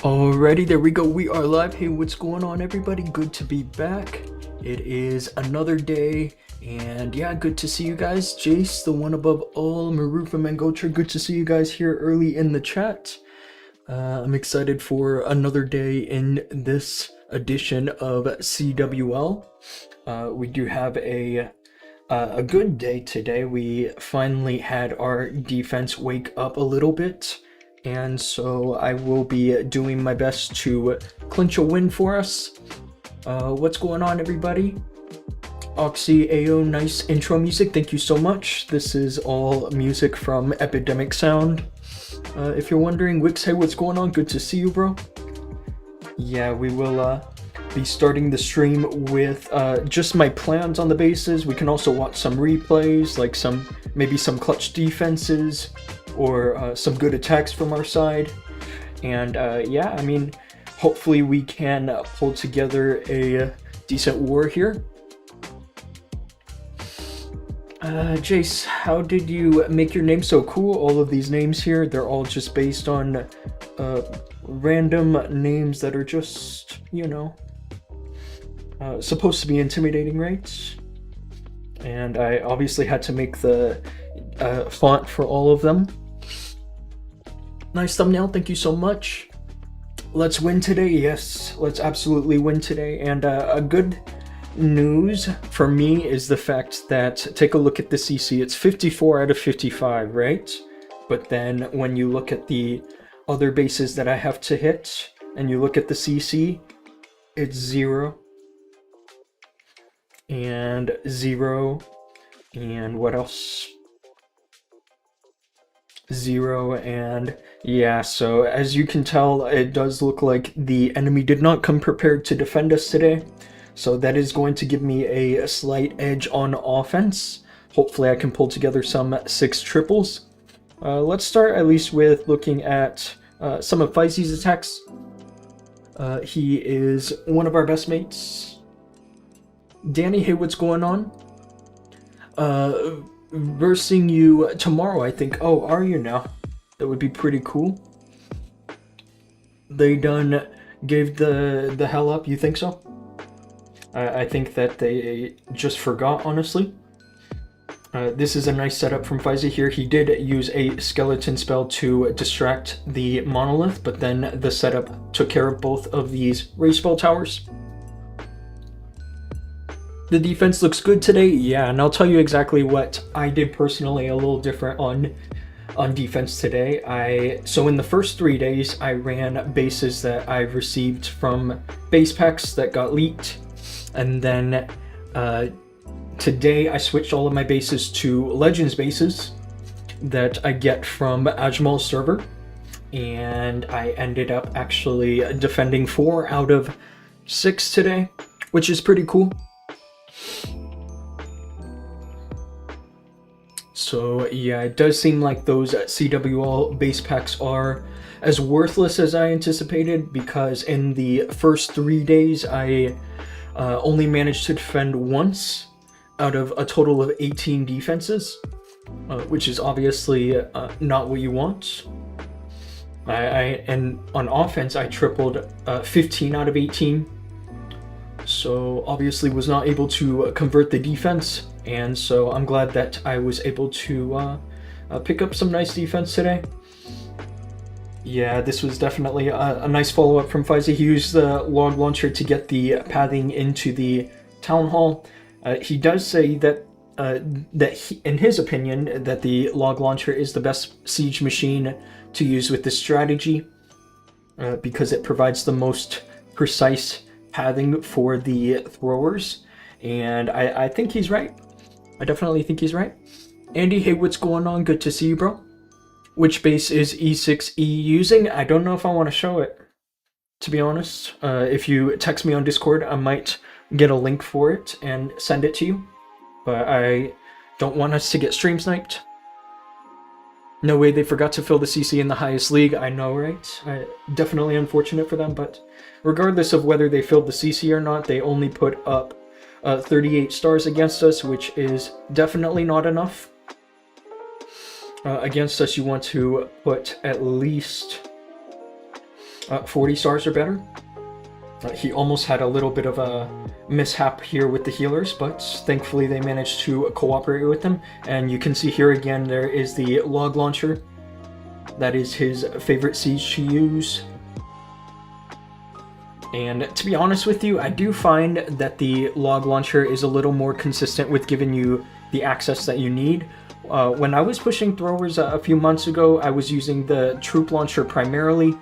Alrighty, there we go. We are live. Hey, what's going on, everybody? Good to be back. It is another day, and yeah, good to see you guys. Jace, the one above all, Marufa Mangotra, good to see you guys here early in the chat. I'm excited for another day in this edition of CWL. We do have a good day today. We finally had our defense wake up a little bit. And so I will be doing my best to clinch a win for us. What's going on, everybody? Oxy AO, nice intro music. Thank you so much. This is all music from Epidemic Sound. If you're wondering, Wix, hey, what's going on? Good to see you, bro. Yeah, we will be starting the stream with just my plans on the bases. We can also watch some replays, like maybe some clutch defenses, or some good attacks from our side. And yeah, I mean, hopefully we can pull together a decent war here. Jace, how did you make your name so cool? All of these names here, they're all just based on random names that are just, you know, supposed to be intimidating, right? And I obviously had to make the font for all of them. Nice thumbnail, thank you so much. Let's win today, yes, let's absolutely win today. And a good news for me is the fact that, take a look at the CC, it's 54 out of 55, right? But then when you look at the other bases that I have to hit, and you look at the CC, it's 0, and 0, and what else? 0, and yeah, so as you can tell, it does look like the enemy did not come prepared to defend us today. So that is going to give me a slight edge on offense. Hopefully I can pull together some 6 triples. Let's start at least with looking at some of Faizy's attacks. He is one of our best mates. Danny, hey, what's going on? Versing you tomorrow, I think. Oh, are you now? That would be pretty cool. They done gave the hell up, you think so? I think that they just forgot, honestly. This is a nice setup from Faizy here. He did use a skeleton spell to distract the monolith, but then the setup took care of both of these ray spell towers. The defense looks good today, yeah, and I'll tell you exactly what I did personally a little different on defense today. So in the first 3 days, I ran bases that I received from base packs that got leaked, and then today I switched all of my bases to Legends bases that I get from Ajmal's server, and I ended up actually defending 4 out of 6 today, which is pretty cool. So yeah, it does seem like those CWL base packs are as worthless as I anticipated, because in the first 3 days I only managed to defend once out of a total of 18 defenses, which is obviously not what you want. And on offense I tripled 15 out of 18, so obviously was not able to convert the defense, and so I'm glad that I was able to pick up some nice defense today. Yeah, this was definitely a nice follow-up from Faizy. He used the log launcher to get the pathing into the town hall. He does say that in his opinion, that the log launcher is the best siege machine to use with this strategy, because it provides the most precise pathing for the throwers, and I think he's right. I definitely think he's right. Andy, hey, what's going on? Good to see you, bro. Which base is E6E using? I don't know if I want to show it, to be honest. If you text me on Discord, I might get a link for it and send it to you, but I don't want us to get stream sniped. No way they forgot to fill the CC in the highest league. I know, right? Definitely unfortunate for them, but regardless of whether they filled the CC or not, they only put up 38 stars against us, which is definitely not enough. Against us, you want to put at least 40 stars or better. He almost had a little bit of a mishap here with the healers, but thankfully they managed to cooperate with him. And you can see here again, there is the log launcher. That is his favorite siege to use. And to be honest with you, I do find that the log launcher is a little more consistent with giving you the access that you need. When I was pushing throwers a few months ago, I was using the troop launcher primarily,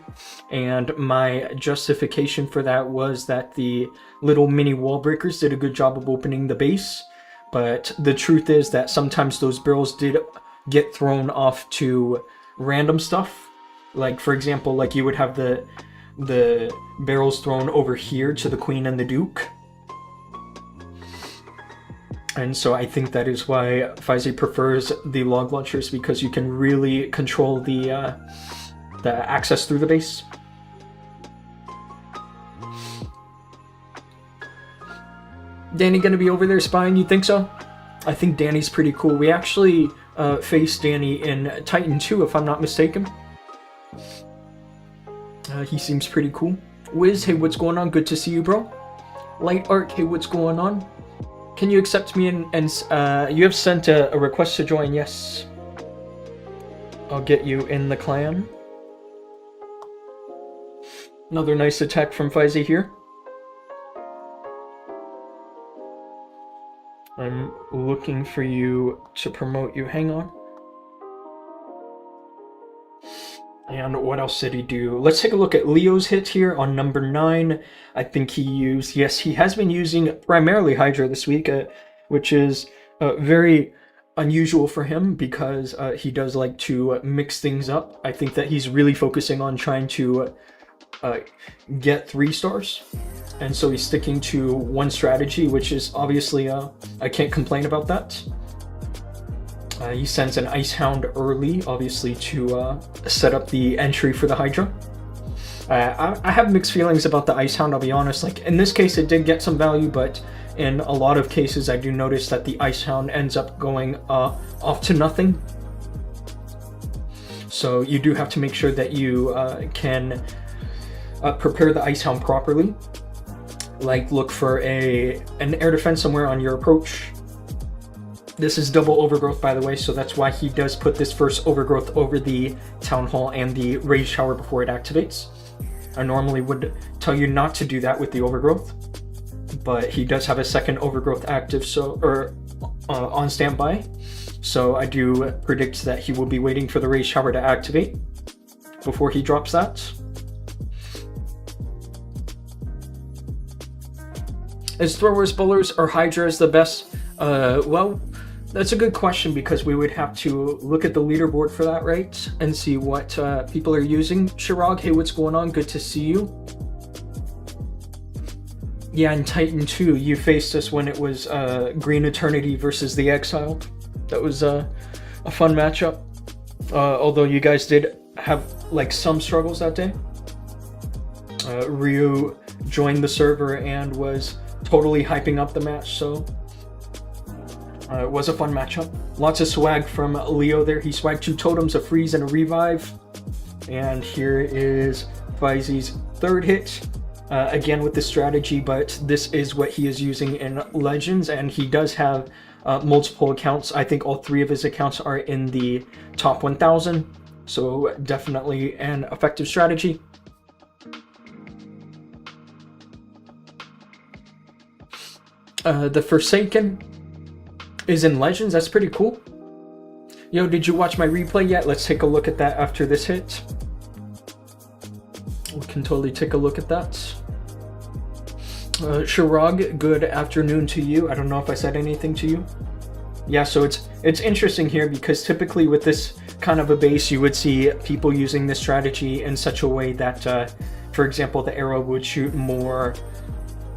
and my justification for that was that the little mini wall breakers did a good job of opening the base, but the truth is that sometimes those barrels did get thrown off to random stuff. Like, for example, like you would have the barrels thrown over here to the Queen and the Duke. And so I think that is why Faizy prefers the log launchers, because you can really control the access through the base. Danny gonna be over there spying, you think so? I think Danny's pretty cool. We actually faced Danny in Titan 2, if I'm not mistaken. He seems pretty cool. Wiz, hey, what's going on? Good to see you, bro. Light Art, hey, what's going on? Can you accept me and you have sent a request to join, yes. I'll get you in the clan. Another nice attack from Faizy here. I'm looking for you to promote you, hang on. And what else did he do? Let's take a look at Leo's hit here on number 9. I think he used, yes, he has been using primarily Hydra this week, which is very unusual for him because he does like to mix things up. I think that he's really focusing on trying to get 3 stars, and so he's sticking to one strategy, which is obviously I can't complain about that. He sends an Ice Hound early, obviously, to set up the entry for the Hydra. I have mixed feelings about the Ice Hound, I'll be honest. Like, in this case, it did get some value, but in a lot of cases, I do notice that the Ice Hound ends up going off to nothing. So you do have to make sure that you can prepare the Ice Hound properly. Like, look for an air defense somewhere on your approach. This is double overgrowth, by the way, so that's why he does put this first overgrowth over the Town Hall and the Rage Tower before it activates. I normally would tell you not to do that with the overgrowth, but he does have a second overgrowth active, on standby. So I do predict that he will be waiting for the Rage Tower to activate before he drops that. Is Throwers, Bowlers, or Hydras the best? Well, that's a good question, because we would have to look at the leaderboard for that, right? And see what people are using. Shirag, hey, what's going on? Good to see you. Yeah, in Titan 2, you faced us when it was Green Eternity versus the Exiled. That was a fun matchup. Although you guys did have like some struggles that day. Ryu joined the server and was totally hyping up the match, so it was a fun matchup. Lots of swag from Leo there. He swagged 2 totems, a freeze, and a revive. And here is Faizy's third hit. Again with the strategy, but this is what he is using in Legends, and he does have multiple accounts. I think all 3 of his accounts are in the top 1000, so definitely an effective strategy. The Forsaken is in Legends. That's pretty cool. Yo, did you watch my replay yet? Let's take a look at that after this hit. We can totally take a look at that. Shirag, good afternoon to you. I don't know if I said anything to you. Yeah, so it's interesting here, because typically with this kind of a base, you would see people using this strategy in such a way that, for example, the arrow would shoot more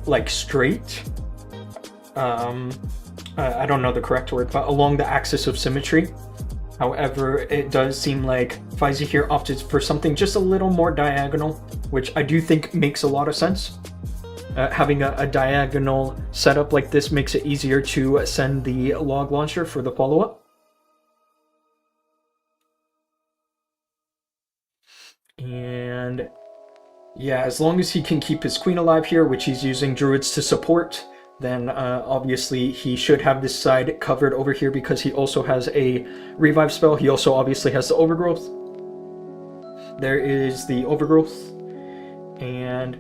like straight. I don't know the correct word, but along the axis of symmetry. However, it does seem like Faizy here opted for something just a little more diagonal, which I do think makes a lot of sense. Having a diagonal setup like this makes it easier to send the log launcher for the follow-up. And yeah, as long as he can keep his queen alive here, which he's using druids to support, then obviously he should have this side covered over here, because he also has a revive spell. He also obviously has the overgrowth. There is the overgrowth, and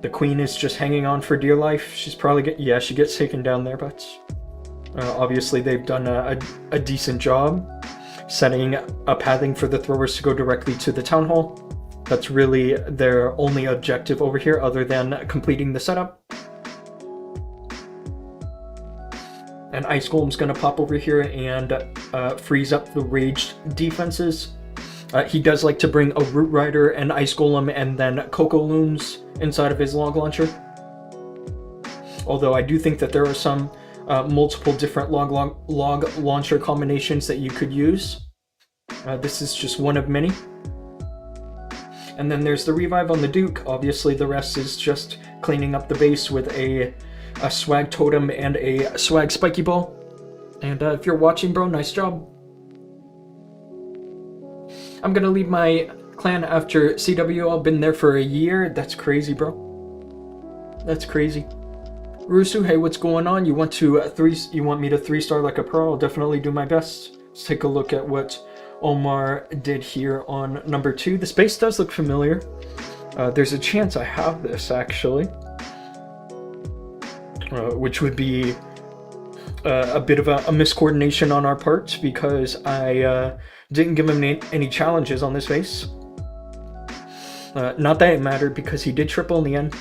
the queen is just hanging on for dear life. She's probably yeah, she gets taken down there, but obviously they've done a decent job setting a pathing for the throwers to go directly to the town hall. That's really their only objective over here, other than completing the setup. And Ice Golem's going to pop over here and freeze up the raged defenses. He does like to bring a Root Rider, and Ice Golem, and then Coco Loons inside of his log launcher. Although I do think that there are some multiple different log launcher combinations that you could use. This is just one of many. And then there's the revive on the Duke. Obviously the rest is just cleaning up the base with a swag totem and a swag spiky ball. And if you're watching, bro, nice job. I'm gonna leave my clan after CWL. Been there for a year. That's crazy, bro. That's crazy. Rusu, hey, what's going on? You want me to 3-star like a pro? I'll definitely do my best. Let's take a look at what Omar did here on number 2. The space does look familiar. There's a chance I have this actually, which would be a bit of a miscoordination on our part, because I didn't give him any challenges on this face. Not that it mattered, because he did triple in the end.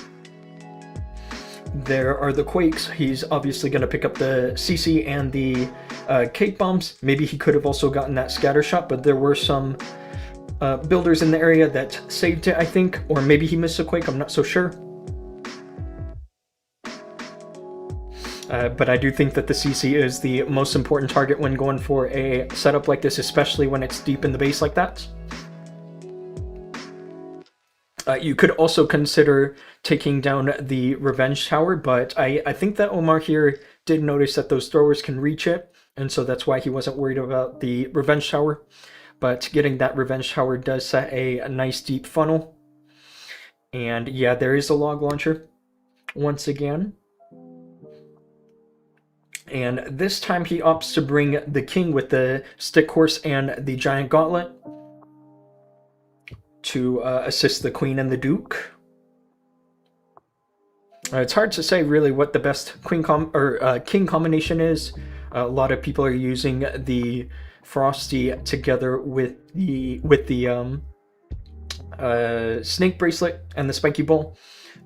There are the Quakes. He's obviously going to pick up the CC and the cake bombs. Maybe he could have also gotten that scatter shot, but there were some builders in the area that saved it, I think. Or maybe he missed a quake, I'm not so sure. But I do think that the CC is the most important target when going for a setup like this, especially when it's deep in the base like that. You could also consider taking down the Revenge Tower, but I think that Omar here did notice that those throwers can reach it, and so that's why he wasn't worried about the Revenge Tower. But getting that Revenge Tower does set a nice deep funnel. And yeah, there is a log launcher once again. And this time he opts to bring the king with the stick horse and the giant gauntlet to assist the queen and the duke. It's hard to say really what the best king combination is. A lot of people are using the Frosty together with the snake bracelet and the spiky ball,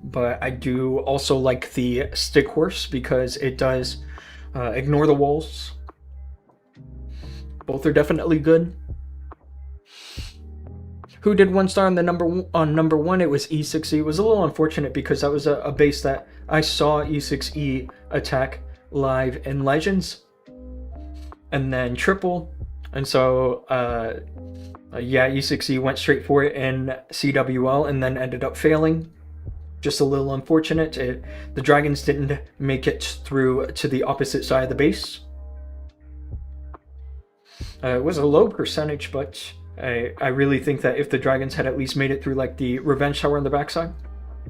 but I do also like the stick horse because it does ignore the walls. Both are definitely good. Who did 1 star on the number one? It was E6E. It was a little unfortunate because that was a base that I saw E6E attack live in Legends, and then triple, and so yeah, E6E went straight for it in CWL and then ended up failing. Just a little unfortunate. The dragons didn't make it through to the opposite side of the base. It was a low percentage, but I really think that if the dragons had at least made it through like the Revenge Tower on the backside,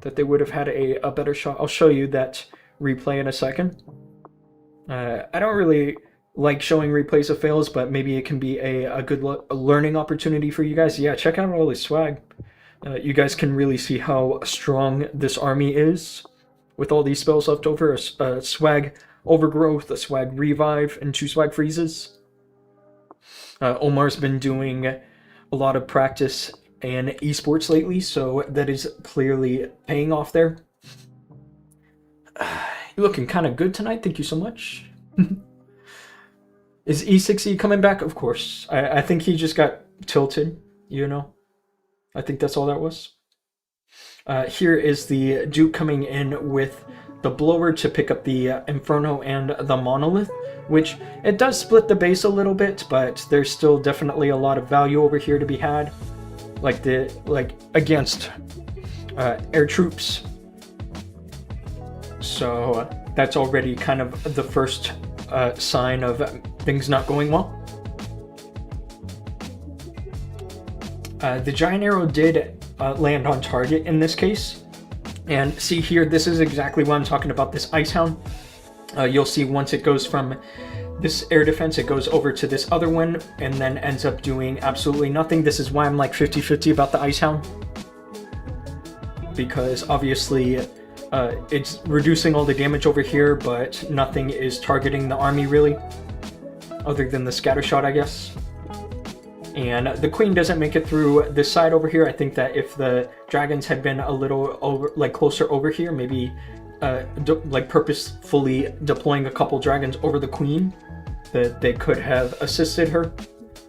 that they would have had a better shot. I'll show you that replay in a second. I don't really like showing replays of fails, but maybe it can be a good learning opportunity for you guys. Yeah, check out all this swag. You guys can really see how strong this army is with all these spells left over. A swag overgrowth, a swag revive, and 2 swag freezes. Omar's been doing a lot of practice in esports lately, so that is clearly paying off there. You're looking kind of good tonight, thank you so much. Is E6E coming back? Of course. I think he just got tilted, you know? I think that's all that was. Here is the Duke coming in with the blower to pick up the Inferno and the Monolith, which it does split the base a little bit, but there's still definitely a lot of value over here to be had, like against air troops. So that's already kind of the first sign of things not going well. The giant arrow did land on target in this case, and see here, this is exactly what I'm talking about, this Ice Hound. You'll see once it goes from this air defense, it goes over to this other one and then ends up doing absolutely nothing. This is why I'm like 50-50 about the Ice Hound, because obviously it's reducing all the damage over here, but nothing is targeting the army really, other than the scatter shot, I guess. And the queen doesn't make it through this side over here. I think that if the dragons had been a little over, like closer over here, maybe like purposefully deploying a couple dragons over the queen, that they could have assisted her.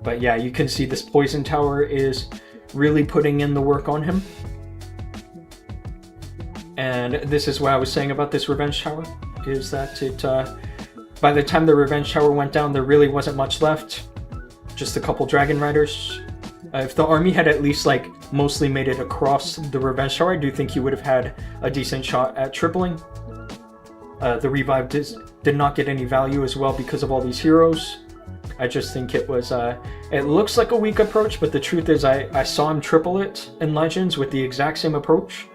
But yeah, you can see this poison tower is really putting in the work on him. And this is what I was saying about this Revenge Tower, is that it by the time the Revenge Tower went down, there really wasn't much left. Just a couple Dragon Riders. If the army had at least like mostly made it across the Revenge Tower, I do think he would have had a decent shot at tripling. The revive did not get any value as well because of all these heroes. I just think it was, it looks like a weak approach, but the truth is I saw him triple it in Legends with the exact same approach.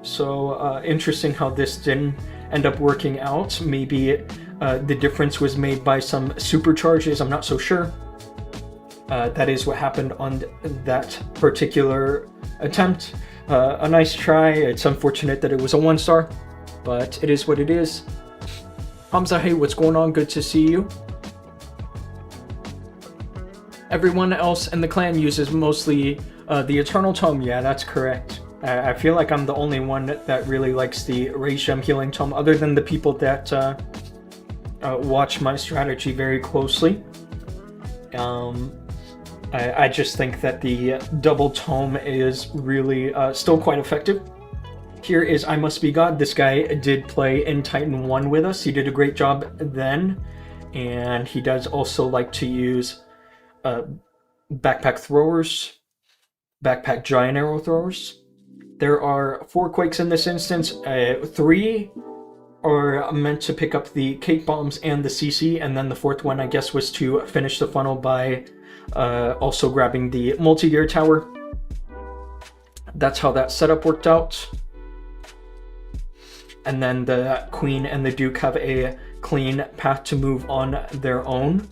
So interesting how this didn't end up working out. Maybe the difference was made by some supercharges, I'm not so sure. That is what happened on that particular attempt. A nice try. It's unfortunate that it was a 1 star, but it is what it is. Hamza, hey, what's going on? Good to see you. Everyone else in the clan uses mostly the Eternal Tome. Yeah, that's correct. I feel like I'm the only one that really likes the Ray Shem Healing Tome, other than the people that watch my strategy very closely. I just think that the double tome is really still quite effective. Here is I Must Be God. This guy did play in Titan 1 with us. He did a great job then, and he does also like to use backpack throwers, backpack giant arrow throwers. There are 4 quakes in this instance. 3 are meant to pick up the cake bombs and the CC, and then the 4th one, I guess, was to finish the funnel by also grabbing the multi-gear tower. That's how that setup worked out. And then the Queen and the Duke have a clean path to move on their own.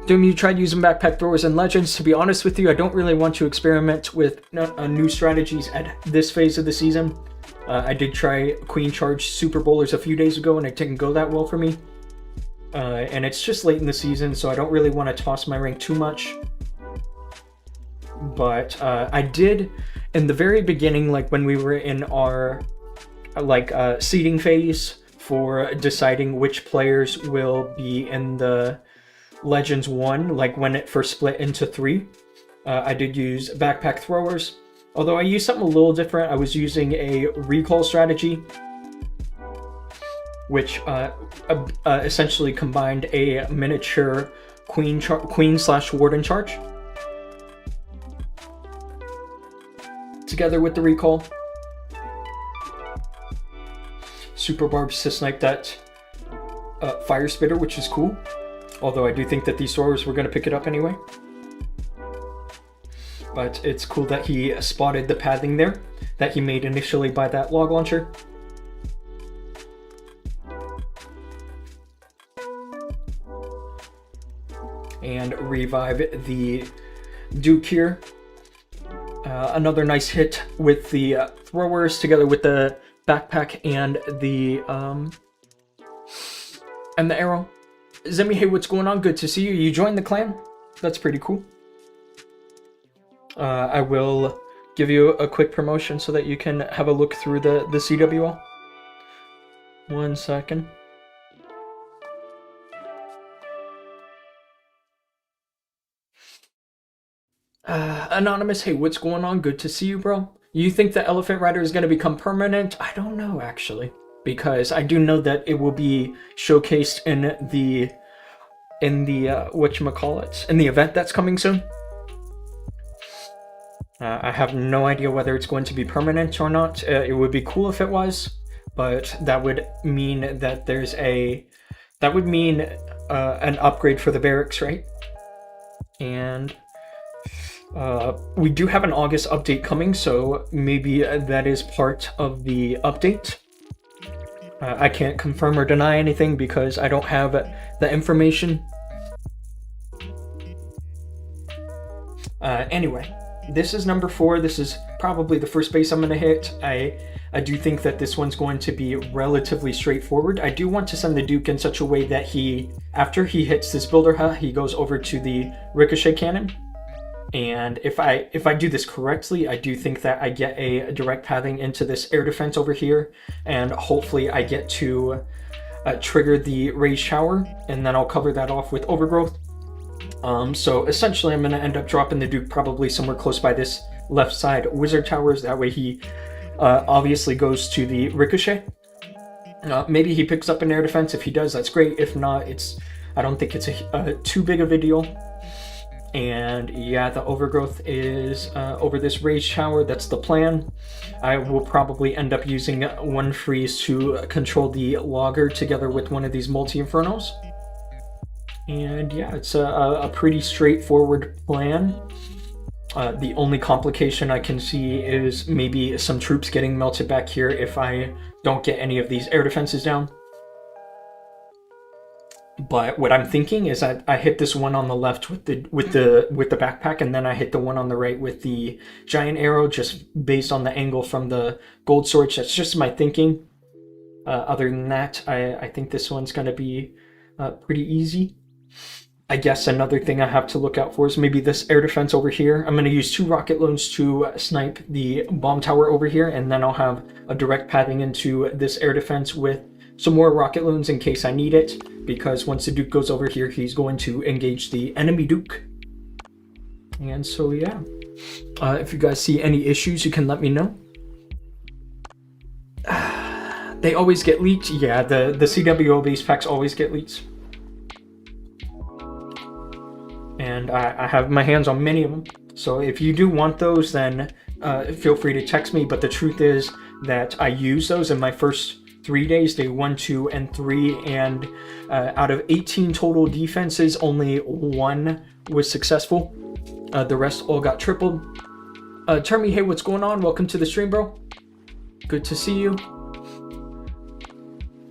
Dhoom, you tried using backpack throwers in Legends. To be honest with you, I don't really want to experiment with new strategies at this phase of the season. I did try Queen Charge Super Bowlers a few days ago, and it didn't go that well for me. And it's just late in the season, so I don't really want to toss my rank too much. But I did, in the very beginning, like when we were in our seeding phase for deciding which players will be in the Legends 1, like when it first split into 3, I did use backpack throwers. Although I used something a little different. I was using a recall strategy, which essentially combined a miniature Queen/Warden charge together with the recall. Super barbs to snipe that fire spitter, which is cool. Although I do think that these throwers were going to pick it up anyway. But it's cool that he spotted the pathing there that he made initially by that log launcher. And revive the Duke here. Another nice hit with the throwers together with the backpack and the arrow. Zemi, hey, what's going on? Good to see you. You joined the clan? That's pretty cool. I will give you a quick promotion so that you can have a look through the CWL. 1 second. Anonymous, hey, what's going on? Good to see you, bro. You think the Elephant Rider is going to become permanent? I don't know, actually. Because I do know that it will be showcased in the whatchamacallit, in the event that's coming soon. I have no idea whether it's going to be permanent or not. It would be cool if it was, but that would mean that there's an upgrade for the barracks, right? And we do have an August update coming, so maybe that is part of the update. I can't confirm or deny anything because I don't have the information. Anyway, this is number 4. This is probably the first base I'm going to hit. I do think that this one's going to be relatively straightforward. I do want to send the Duke in such a way that after he hits this builder hut, he goes over to the ricochet cannon. And if I do this correctly, I do think that I get a direct pathing into this air defense over here, and hopefully I get to trigger the rage shower, and then I'll cover that off with overgrowth. So essentially I'm going to end up dropping the Duke probably somewhere close by this left side wizard towers. That way he obviously goes to the ricochet. Maybe he picks up an air defense. If he does, that's great. If not, I don't think it's too big of a deal. And yeah, the overgrowth is over this rage tower. That's the plan. I will probably end up using one freeze to control the logger together with one of these multi-infernos. And yeah, it's a pretty straightforward plan. The only complication I can see is maybe some troops getting melted back here if I don't get any of these air defenses down. But what I'm thinking is that I hit this one on the left with the backpack, and then I hit the one on the right with the giant arrow, just based on the angle from the gold sword. That's just my thinking. Other than that, I think this one's going to be pretty easy. I guess another thing I have to look out for is maybe this air defense over here. I'm going to use 2 rocket loads to snipe the bomb tower over here, and then I'll have a direct pathing into this air defense with some more rocket loads in case I need it, because once the Duke goes over here, he's going to engage the enemy Duke. And so, yeah. If you guys see any issues, you can let me know. They always get leaked. Yeah, the CWL base packs always get leaked. And I have my hands on many of them. So if you do want those, then feel free to text me. But the truth is that I use those in my first 3 days, day 1, 2, and 3. And out of 18 total defenses, only 1 was successful. The rest all got tripled. Termy, hey, what's going on? Welcome to the stream, bro. Good to see you.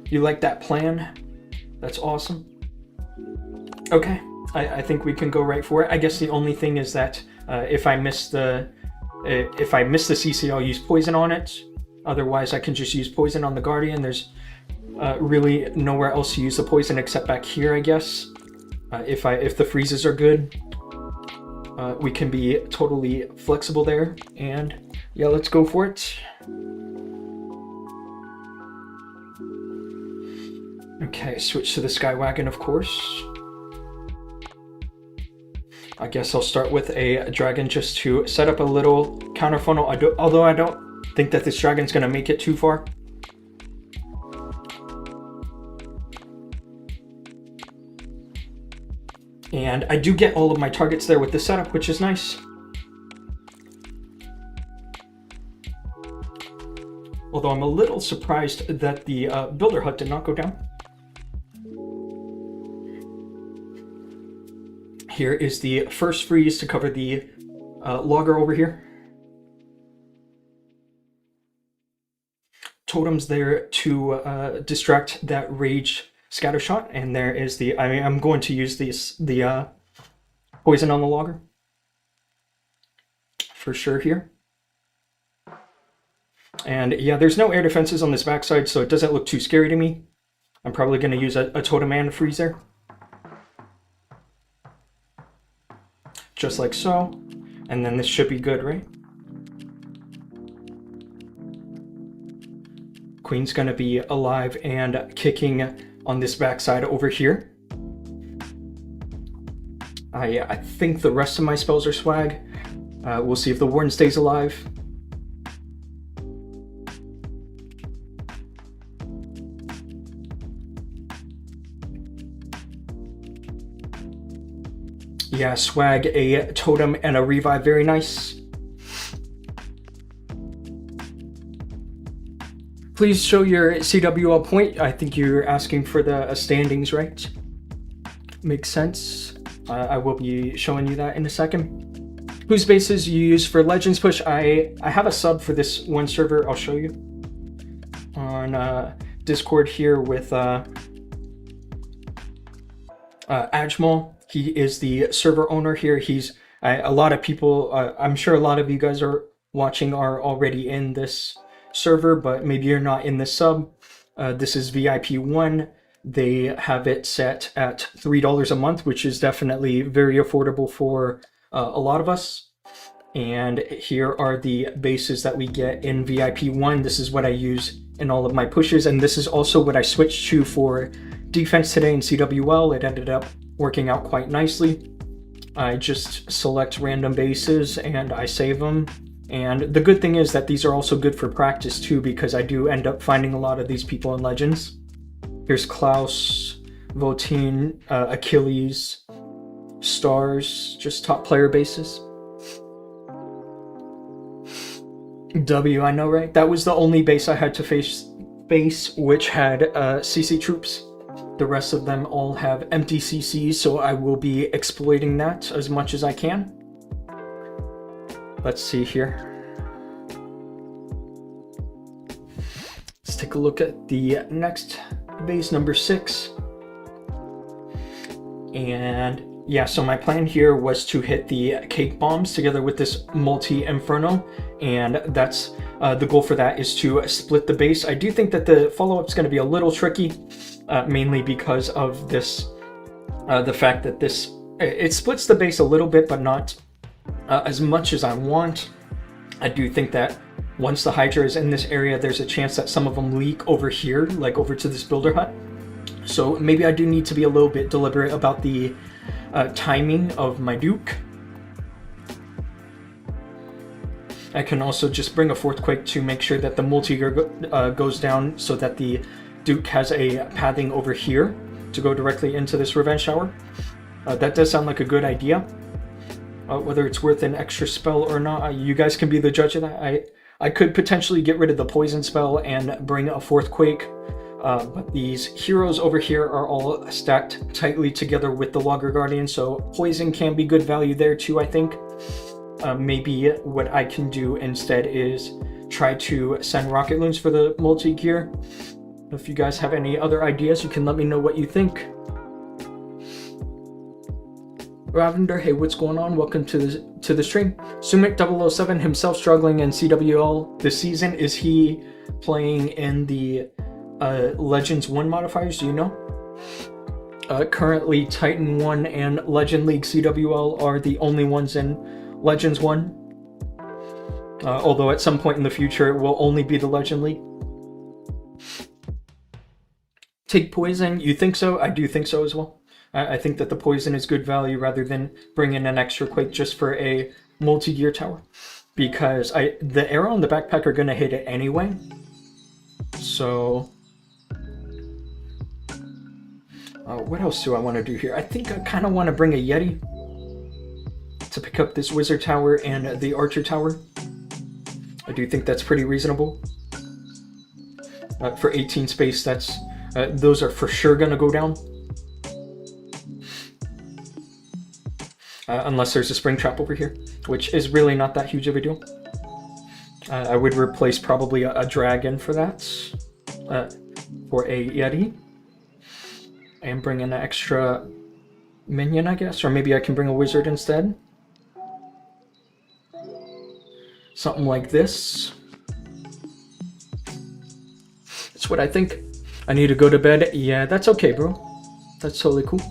You like that plan? That's awesome. Okay. I think we can go right for it. I guess the only thing is that if I miss the CC, I'll use poison on it. Otherwise, I can just use poison on the Guardian. There's really nowhere else to use the poison except back here, I guess. If the freezes are good, we can be totally flexible there. And yeah, let's go for it. Okay, switch to the Skywagon, of course. I guess I'll start with a dragon just to set up a little counter funnel. Although I don't think that this dragon's going to make it too far. And I do get all of my targets there with the setup, which is nice. Although I'm a little surprised that the builder hut did not go down. Here is the first freeze to cover the logger over here. Totems there to distract that rage scatter shot, and there is the. I'm going to use the poison on the logger for sure here. And yeah, there's no air defenses on this backside, so it doesn't look too scary to me. I'm probably going to use a totem and freeze there. Just like so, and then this should be good, right? Queen's gonna be alive and kicking on this backside over here. I think the rest of my spells are swag. We'll see if the Warden stays alive. Yeah, swag, a totem, and a revive. Very nice. Please show your CWL point. I think you're asking for the standings, right? Makes sense. I will be showing you that in a second. Whose bases you use for Legends push? I have a sub for this one server. I'll show you on Discord here with Ajmal. He is the server owner here. A lot of people, I'm sure a lot of you guys are watching are already in this server, but maybe you're not in the sub. This is VIP 1. They have it set at $3 a month, which is definitely very affordable for a lot of us. And here are the bases that we get in VIP 1. This is what I use in all of my pushes, and this is also what I switched to for defense today in CWL. It ended up working out quite nicely. I just select random bases and I save them. And the good thing is that these are also good for practice too, because I do end up finding a lot of these people in Legends. Here's Klaus, Votin, Achilles, Stars, just top player bases. W, I know, right? That was the only base I had to face which had CC troops. The rest of them all have empty CCs, so I will be exploiting that as much as I can. Let's see here. Let's take a look at the next base, number 6. And yeah, so my plan here was to hit the cake bombs together with this multi-inferno, and that's the goal for that is to split the base. I do think that the follow-up is going to be a little tricky, mainly because of this The fact that this, it splits the base a little bit, but not as much as I want. I do think that once the Hydra is in this area, there's a chance that some of them leak over here, like over to this builder hut. So maybe I do need to be a little bit deliberate about the timing of my Duke. I can also just bring a 4th Quake to make sure that the multi-gear goes down so that the Duke has a pathing over here to go directly into this Revenge Shower. That does sound like a good idea. Whether it's worth an extra spell or not, you guys can be the judge of that. I could potentially get rid of the poison spell and bring a 4th Quake, but these heroes over here are all stacked tightly together with the Logger Guardian, so poison can be good value there too, I think. Maybe what I can do instead is try to send rocket loons for the multi-gear. If you guys have any other ideas, you can let me know what you think. Ravender, hey, what's going on? Welcome to the stream. Sumit 007 himself struggling in CWL this season. Is he playing in the Legends 1 modifiers? Do you know? Currently, Titan 1 and Legend League CWL are the only ones in Legends 1. Although at some point in the future, it will only be the Legend League. Take poison, you think so? I do think so as well. I think that the poison is good value rather than bring in an extra Quake just for a multi-gear tower. Because the arrow and the backpack are going to hit it anyway. So what else do I want to do here? I think I kind of want to bring a Yeti to pick up this Wizard Tower and the Archer Tower. I do think that's pretty reasonable. For 18 space, those are for sure going to go down. Unless there's a spring trap over here, which is really not that huge of a deal. I would replace probably a dragon for that, for a Yeti, and bring in an extra minion, I guess, or maybe I can bring a wizard instead. Something like this. That's what I think. I need to go to bed. Yeah, that's okay, bro. That's totally cool.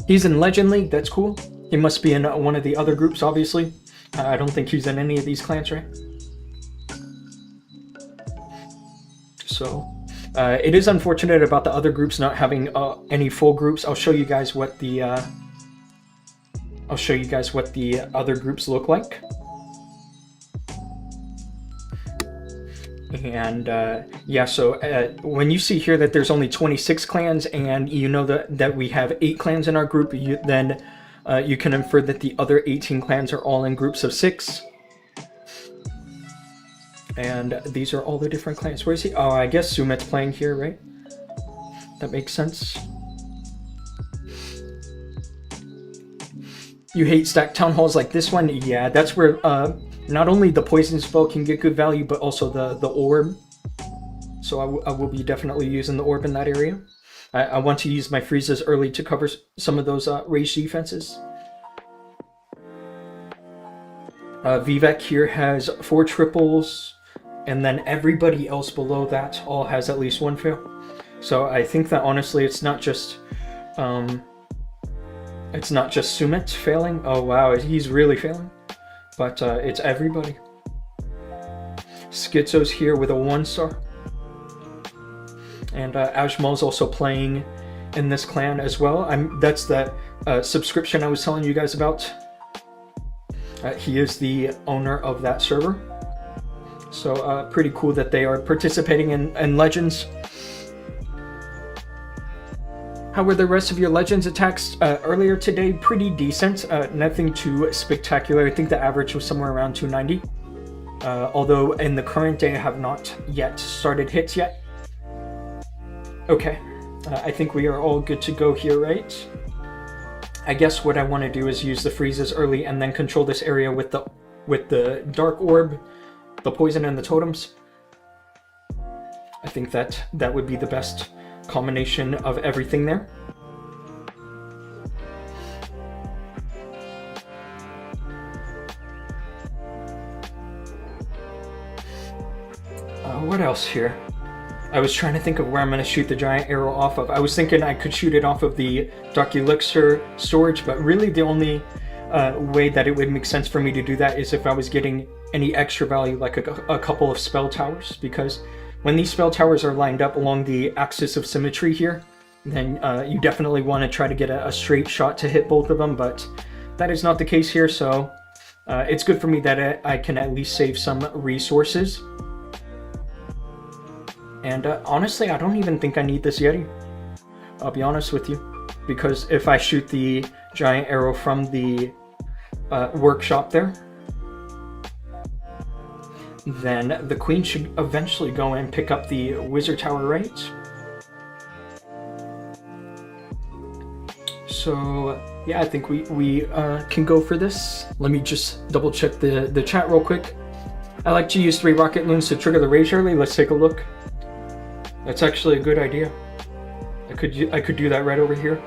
He's in Legend League, that's cool. He must be in one of the other groups, obviously. I don't think he's in any of these clans, right? So, it is unfortunate about the other groups not having any full groups. I'll show you guys what the other groups look like. And yeah, so when you see here that there's only 26 clans and you know that we have 8 clans in our group, then you can infer that the other 18 clans are all in groups of 6. And these are all the different clans. Where is he? Oh, I guess Sumit's playing here, right? That makes sense. You hate stacked town halls like this one? Yeah, that's where not only the poison spell can get good value, but also the orb. So I will be definitely using the orb in that area. I want to use my freezes early to cover some of those rage defenses. Vivek here has 4 triples, and then everybody else below that all has at least 1 fail. So I think that honestly it's not just Sumit failing. Oh wow, he's really failing. But it's everybody. Schizo's here with a 1-star. And Ajmal's also playing in this clan as well. That's the subscription I was telling you guys about. He is the owner of that server. So pretty cool that they are participating in Legends. How were the rest of your Legends attacks earlier today? Pretty decent. Nothing too spectacular. I think the average was somewhere around 290. Although in the current day I have not yet started hits yet. Okay. I think we are all good to go here, right? I guess what I want to do is use the freezes early and then control this area with the dark orb, the poison, and the totems. I think that would be the best combination of everything there. What else here? I was trying to think of where I'm going to shoot the giant arrow off of. I was thinking I could shoot it off of the Dark Elixir storage, but really the only way that it would make sense for me to do that is if I was getting any extra value, like a couple of spell towers, because when these spell towers are lined up along the axis of symmetry here, then you definitely want to try to get a straight shot to hit both of them, but that is not the case here, so it's good for me that I can at least save some resources. And honestly, I don't even think I need this Yeti. I'll be honest with you. Because if I shoot the giant arrow from the workshop there, then the queen should eventually go and pick up the wizard tower, right? So yeah, I think we can go for this. Let me just double check the chat real quick. I like to use 3 rocket loons to trigger the rage early. Let's take a look. That's actually a good idea. I could do that right over here.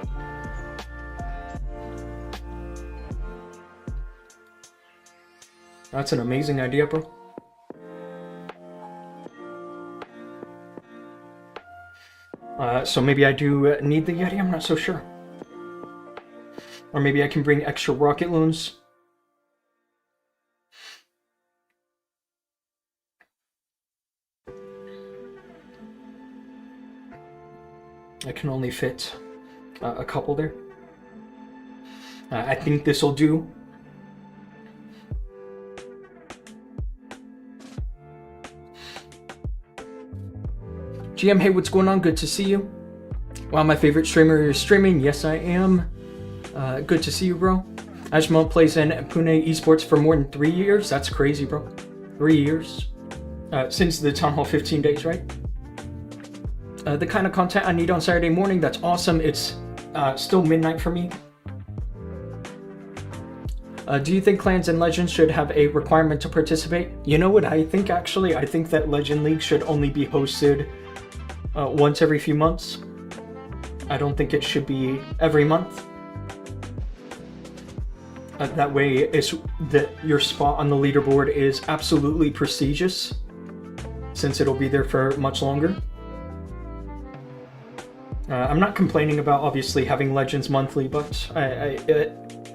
That's an amazing idea, bro. So maybe I do need the Yeti, I'm not so sure. Or maybe I can bring extra rocket loons. I can only fit a couple there. I think this will do. GM, hey, what's going on? Good to see you. Wow, my favorite streamer is streaming. Yes, I am. Good to see you, bro. Ashmo plays in Pune esports for more than 3 years. That's crazy, bro. 3 years. Since the Town Hall 15 days, right? The kind of content I need on Saturday morning, that's awesome. It's still midnight for me. Do you think clans and legends should have a requirement to participate? You know what I think, actually? I think that Legend League should only be hosted once every few months. I don't think it should be every month. That way, your spot on the leaderboard is absolutely prestigious, since it'll be there for much longer. I'm not complaining about obviously having Legends monthly, but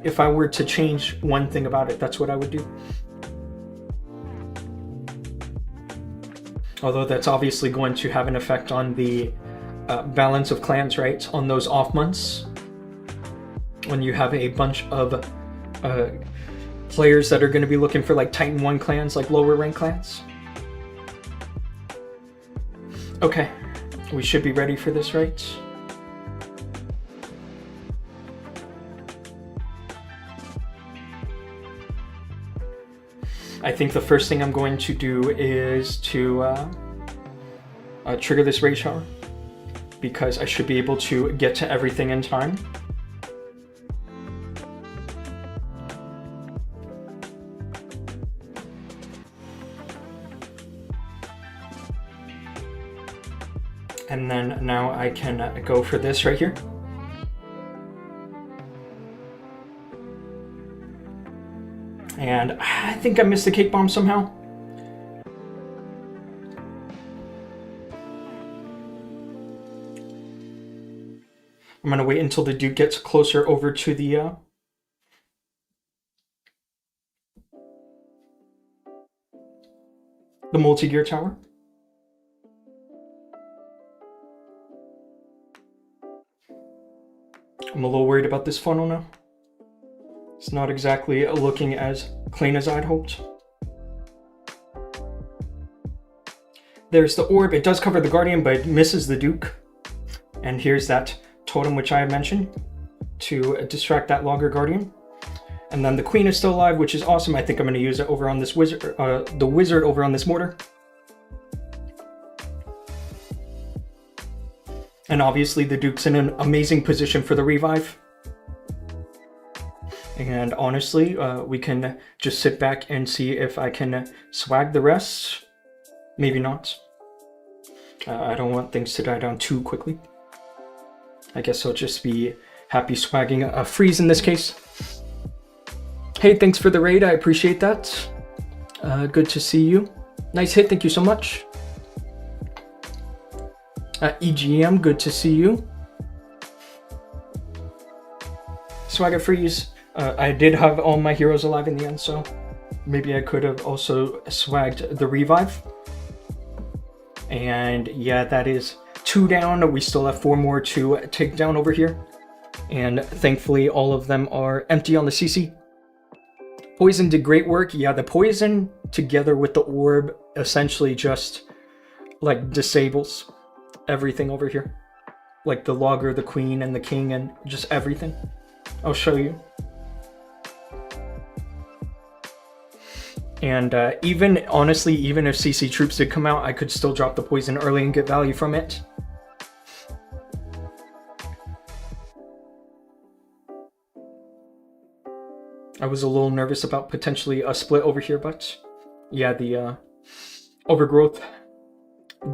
if I were to change one thing about it, that's what I would do. Although that's obviously going to have an effect on the balance of clans, right? On those off months, when you have a bunch of players that are going to be looking for like Titan 1 clans, like lower rank clans. Okay. We should be ready for this, right? I think the first thing I'm going to do is to trigger this rage shower, because I should be able to get to everything in time. And then now I can go for this right here. And I think I missed the cake bomb somehow. I'm gonna wait until the dude gets closer over to the multi-gear tower. I'm a little worried about this funnel now. It's not exactly looking as clean as I'd hoped. There's the orb. It does cover the Guardian, but it misses the Duke. And here's that totem which I had mentioned to distract that Logger Guardian. And then the Queen is still alive, which is awesome. I think I'm going to use it over on this wizard, the wizard over on this mortar. And obviously the Duke's in an amazing position for the revive. And honestly, we can just sit back and see if I can swag the rest. Maybe not. I don't want things to die down too quickly. I guess I'll just be happy swagging a freeze in this case. Hey, thanks for the raid. I appreciate that. Good to see you. Nice hit. Thank you so much. EGM, good to see you. Swagger Freeze, I did have all my heroes alive in the end, so maybe I could have also swagged the revive. And yeah, that is 2 down. We still have 4 more to take down over here. And thankfully, all of them are empty on the CC. Poison did great work. Yeah, the poison together with the orb essentially just like disables everything over here. Like the logger, the queen, and the king, and just everything. I'll show you. And even, honestly, even if CC troops did come out, I could still drop the poison early and get value from it. I was a little nervous about potentially a split over here, but yeah, the overgrowth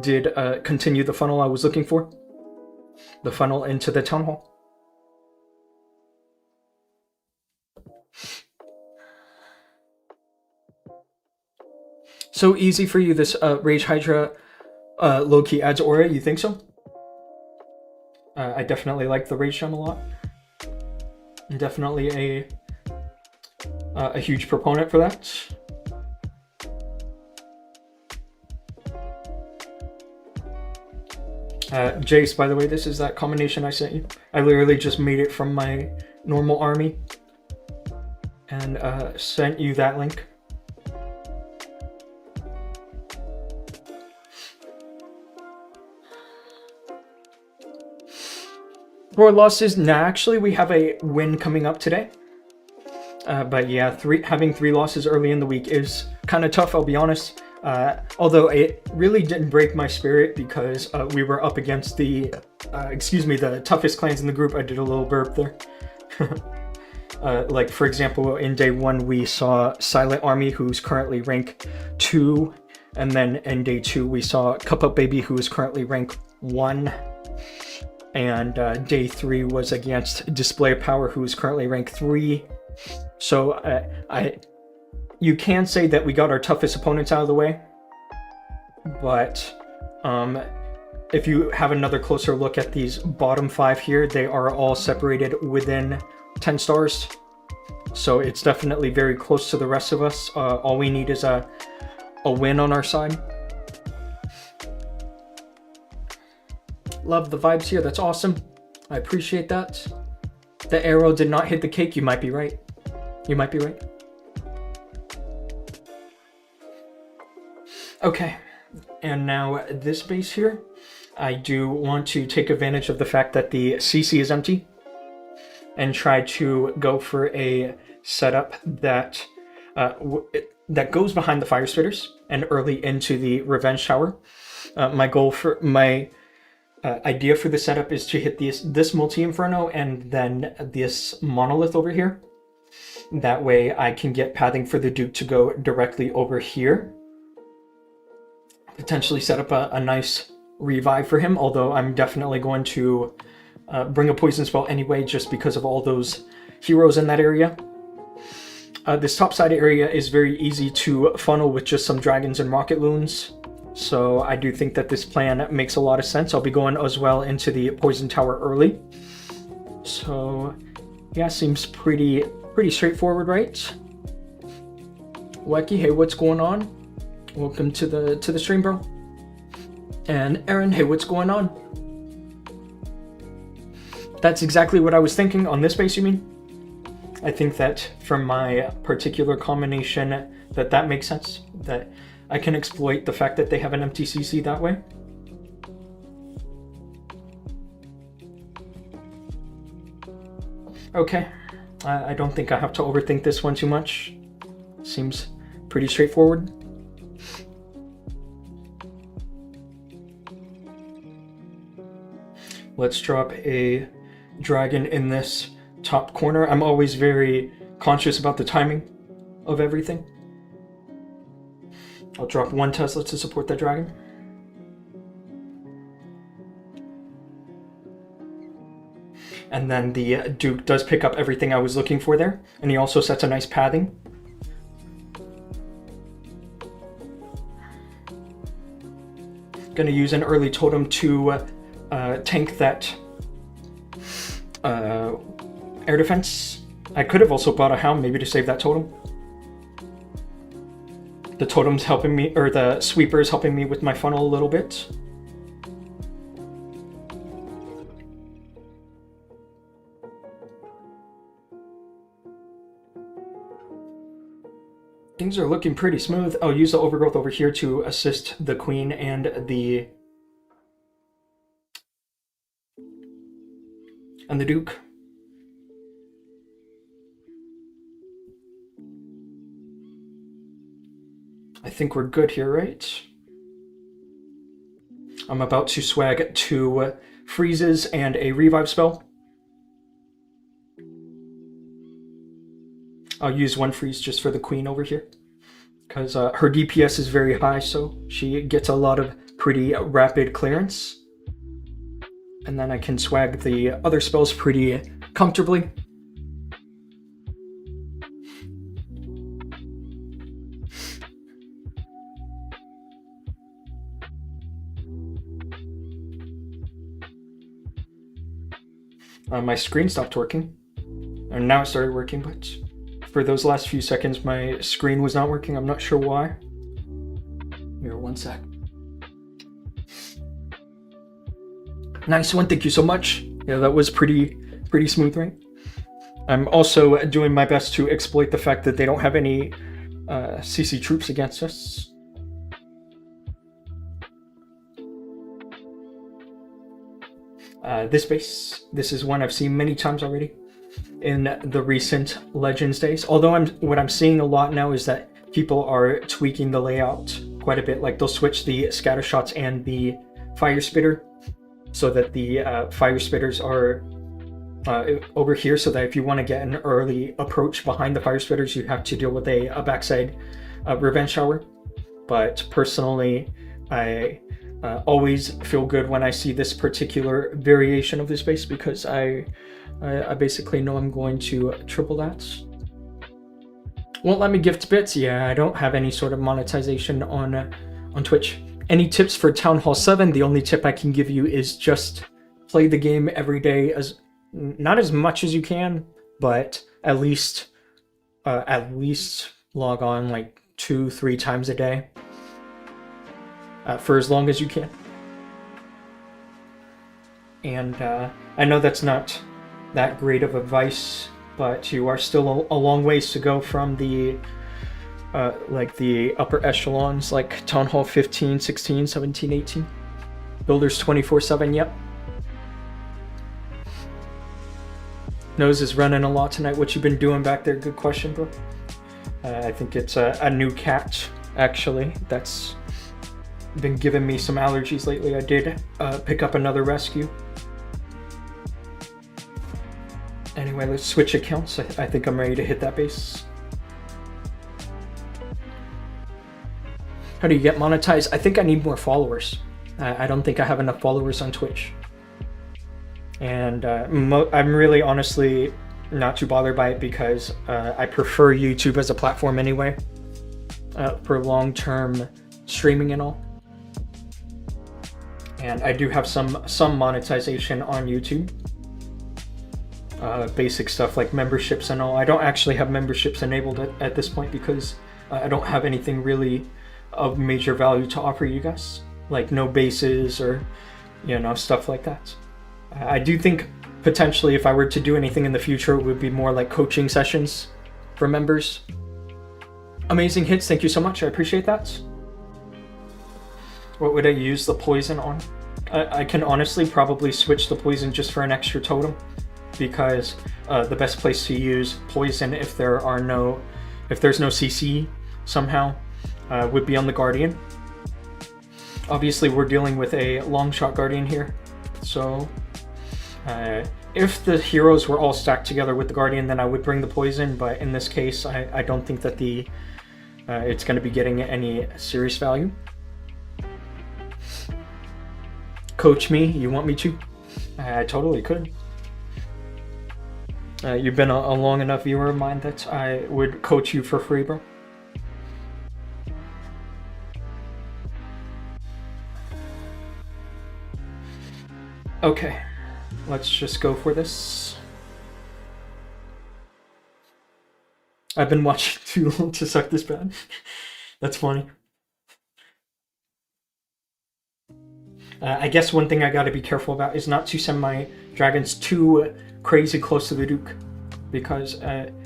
did continue the funnel I was looking for. The funnel into the town hall. So easy for you, this Rage Hydra low-key adds aura, you think so? I definitely like the Rage Gem a lot. I'm definitely a huge proponent for that. Jace, by the way, this is that combination I sent you. I literally just made it from my normal army and sent you that link. For losses, nah, actually we have a win coming up today. But yeah, having 3 losses early in the week is kind of tough, I'll be honest. Although it really didn't break my spirit because we were up against the, the toughest clans in the group. I did a little burp there. Like, for example, in day 1, we saw Silent Army, who's currently rank 2. And then in day 2, we saw Cup Up Baby, who is currently rank 1. And day 3 was against Display of Power, who is currently rank 3. So you can say that we got our toughest opponents out of the way, but if you have another closer look at these bottom 5 here, they are all separated within 10 stars. So it's definitely very close to the rest of us. All we need is a win on our side. Love the vibes here, that's awesome. I appreciate that. The arrow did not hit the cake, you might be right. You might be right. Okay, and now this base here, I do want to take advantage of the fact that the CC is empty and try to go for a setup that that goes behind the fire spitters and early into the revenge tower. My idea for the setup is to hit this multi-inferno and then this monolith over here. That way I can get pathing for the Duke to go directly over here. Potentially set up a nice revive for him, although I'm definitely going to bring a poison spell anyway, just because of all those heroes in that area. This topside area is very easy to funnel with just some dragons and rocket loons. So I do think that this plan makes a lot of sense. I'll be going as well into the poison tower early. So yeah, seems pretty straightforward, right? Wacky, hey, what's going on? Welcome to the stream, bro. And Aaron, hey, what's going on? That's exactly what I was thinking on this base, you mean? I think that from my particular combination that makes sense. That I can exploit the fact that they have an empty CC that way. Okay, I don't think I have to overthink this one too much. Seems pretty straightforward. Let's drop a dragon in this top corner. I'm always very conscious about the timing of everything. I'll drop 1 Tesla to support that dragon. And then the Duke does pick up everything I was looking for there. And he also sets a nice pathing. Gonna use an early totem to tank that air defense. I could have also bought a hound maybe to save that totem. The totem's helping me, or the sweeper is helping me with my funnel a little bit. Things are looking pretty smooth. I'll use the overgrowth over here to assist the queen and the duke. I think we're good here, right? I'm about to swag 2 freezes and a revive spell. I'll use 1 freeze just for the queen over here, because her DPS is very high, so she gets a lot of pretty rapid clearance. And then I can swag the other spells pretty comfortably. My screen stopped working, and now it started working, but for those last few seconds my screen was not working. I'm not sure why. Here, 1 sec. Nice one, thank you so much. Yeah, that was pretty smooth, right? I'm also doing my best to exploit the fact that they don't have any CC troops against us. This base, this is one I've seen many times already in the recent Legends days. Although what I'm seeing a lot now is that people are tweaking the layout quite a bit. Like they'll switch the scatter shots and the fire spitter so that the fire spitters are over here, so that if you want to get an early approach behind the fire spitters, you have to deal with a backside revenge shower. But personally, I always feel good when I see this particular variation of this base, because I basically know I'm going to triple that. Won't let me gift bits. Yeah, I don't have any sort of monetization on Twitch. Any tips for Town Hall 7? The only tip I can give you is just play the game every day, not as much as you can, but at least log on like 2-3 times a day for as long as you can. And I know that's not that great of advice, but you are still a long ways to go from the like the upper echelons, like Town Hall 15, 16, 17, 18. Builders 24/7, yep. Nose is running a lot tonight. What you been doing back there? Good question, bro. I think it's a new cat, actually, that's been giving me some allergies lately. I did pick up another rescue. Anyway, let's switch accounts. I think I'm ready to hit that base. How do you get monetized? I think I need more followers. I don't think I have enough followers on Twitch. And I'm really honestly not too bothered by it, because I prefer YouTube as a platform anyway, for long-term streaming and all. And I do have some monetization on YouTube. Basic stuff like memberships and all. I don't actually have memberships enabled at this point, because I don't have anything really of major value to offer you guys, like no bases or stuff like that. I do think potentially if I were to do anything in the future, it would be more like coaching sessions for members. Amazing hits, thank you so much, I appreciate that. What would I use the poison on? I can honestly probably switch the poison just for an extra totem, because the best place to use poison if there's no CC somehow would be on the Guardian. Obviously we're dealing with a long shot Guardian here, so if the heroes were all stacked together with the Guardian, then I would bring the poison, but in this case I don't think that it's going to be getting any serious value. Coach me, you want me to? I totally could. You've been a long enough viewer of mine that I would coach you for free, bro. Okay, let's just go for this. I've been watching too long to suck this bad. That's funny. I guess one thing I gotta be careful about is not to send my dragons too crazy close to the Duke, because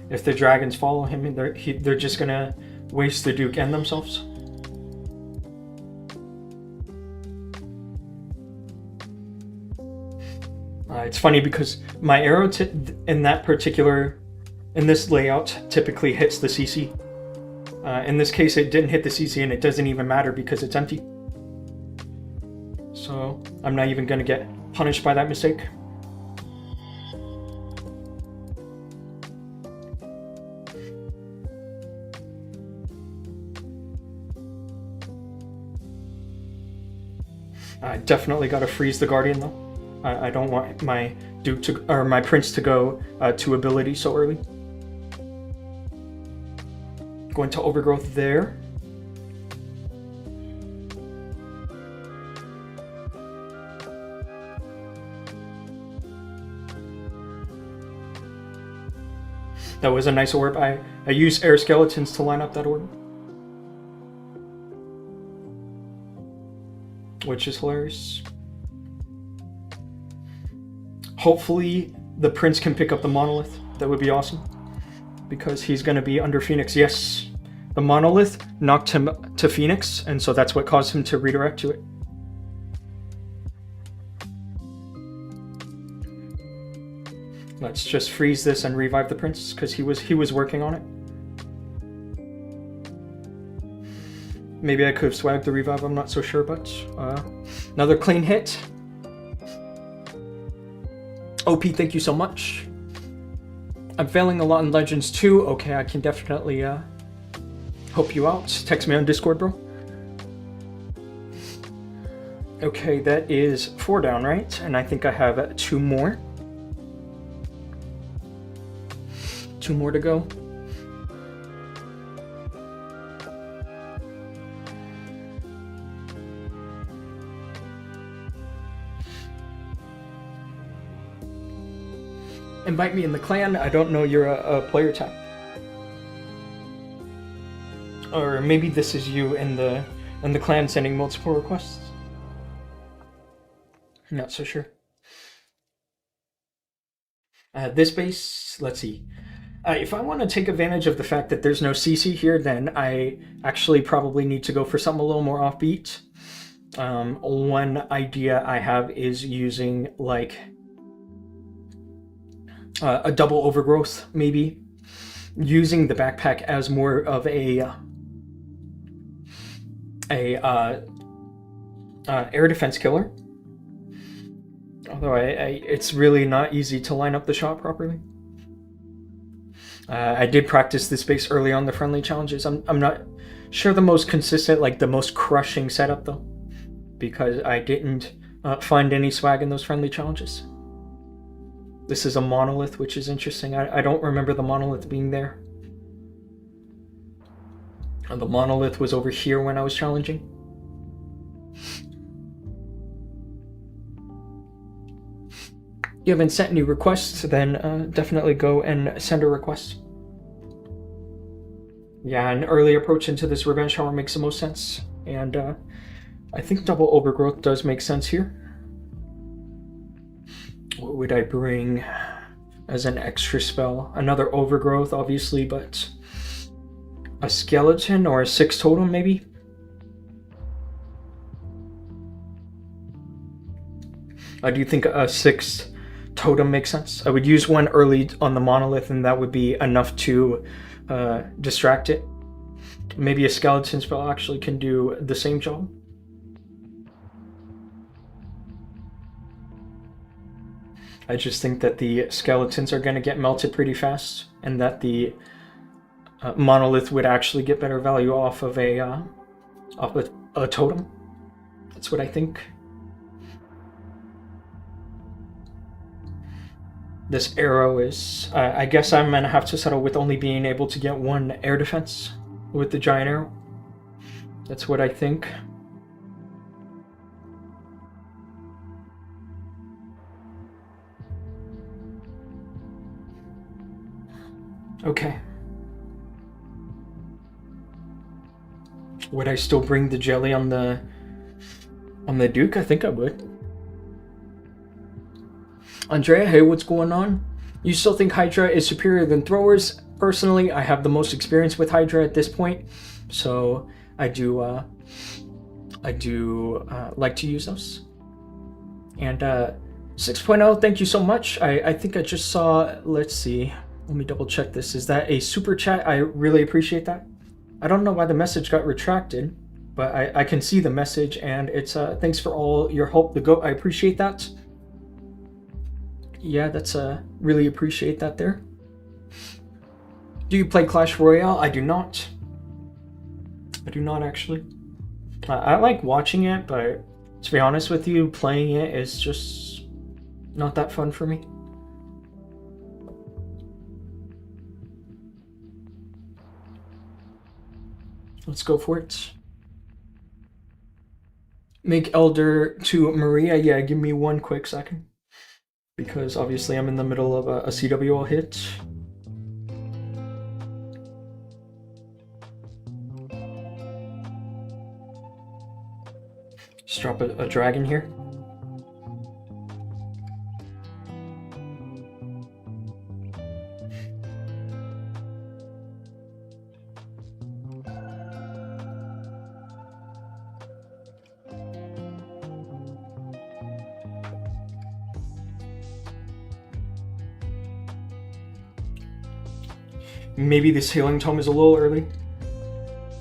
if the dragons follow him, they're just gonna waste the Duke and themselves. It's funny because my arrow in this layout typically hits the CC. In this case, it didn't hit the CC, and it doesn't even matter because it's empty. So I'm not even gonna get punished by that mistake. I definitely gotta freeze the Guardian though. I don't want my my Prince to go to ability so early. Going to Overgrowth there. That was a nice orb. I use air skeletons to line up that orb, which is hilarious. Hopefully the Prince can pick up the Monolith. That would be awesome, because he's going to be under Phoenix. Yes, the Monolith knocked him to Phoenix, and so that's what caused him to redirect to it. Let's just freeze this and revive the Prince, because he was working on it. Maybe I could have swagged the revive, I'm not so sure, but another clean hit. OP, thank you so much. I'm failing a lot in Legends too. Okay, I can definitely help you out. Text me on Discord, bro. Okay, that is 4 down, right? And I think I have 2 more. 2 more to go. Invite me in the clan. I don't know you're a player type. Or maybe this is you in the clan sending multiple requests. I'm not so sure. This base, let's see. If I want to take advantage of the fact that there's no CC here, then I actually probably need to go for something a little more offbeat. One idea I have is using like a double overgrowth, maybe using the backpack as more of a air defense killer. Although it's really not easy to line up the shot properly. I did practice this base early on the friendly challenges. I'm not sure the most consistent, like the most crushing setup though, because I didn't find any swag in those friendly challenges. This is a monolith, which is interesting. I don't remember the monolith being there. The monolith was over here when I was challenging. You haven't sent any requests, then definitely go and send a request. Yeah, an early approach into this revenge tower makes the most sense. And I think double overgrowth does make sense here. What would I bring as an extra spell? Another overgrowth, obviously, but a skeleton or a 6 totem, maybe? I do think a 6 totem makes sense. I would use one early on the monolith, and that would be enough to distract it. Maybe a skeleton spell actually can do the same job. I just think that the skeletons are going to get melted pretty fast, and that the monolith would actually get better value off of a totem. That's what I think. This arrow is... I guess I'm going to have to settle with only being able to get 1 air defense with the giant arrow. That's what I think. Okay. Would I still bring the jelly on the Duke? I think I would. Andrea, hey, what's going on? You still think Hydra is superior than throwers? Personally, I have the most experience with Hydra at this point, so I do like to use those. And 6.0, thank you so much. I think I just saw, let's see, let me double check this. Is that a super chat? I really appreciate that. I don't know why the message got retracted, but I can see the message, and it's thanks for all your help. The goat, I appreciate that. Yeah, that's really appreciate that there. Do you play Clash Royale? I do not. I do not actually. I like watching it, but to be honest with you, playing it is just not that fun for me. Let's go for it. Make Elder to Maria. Yeah, give me one quick second. Because obviously I'm in the middle of a CWL hit. Just drop a dragon here. Maybe this healing tome is a little early,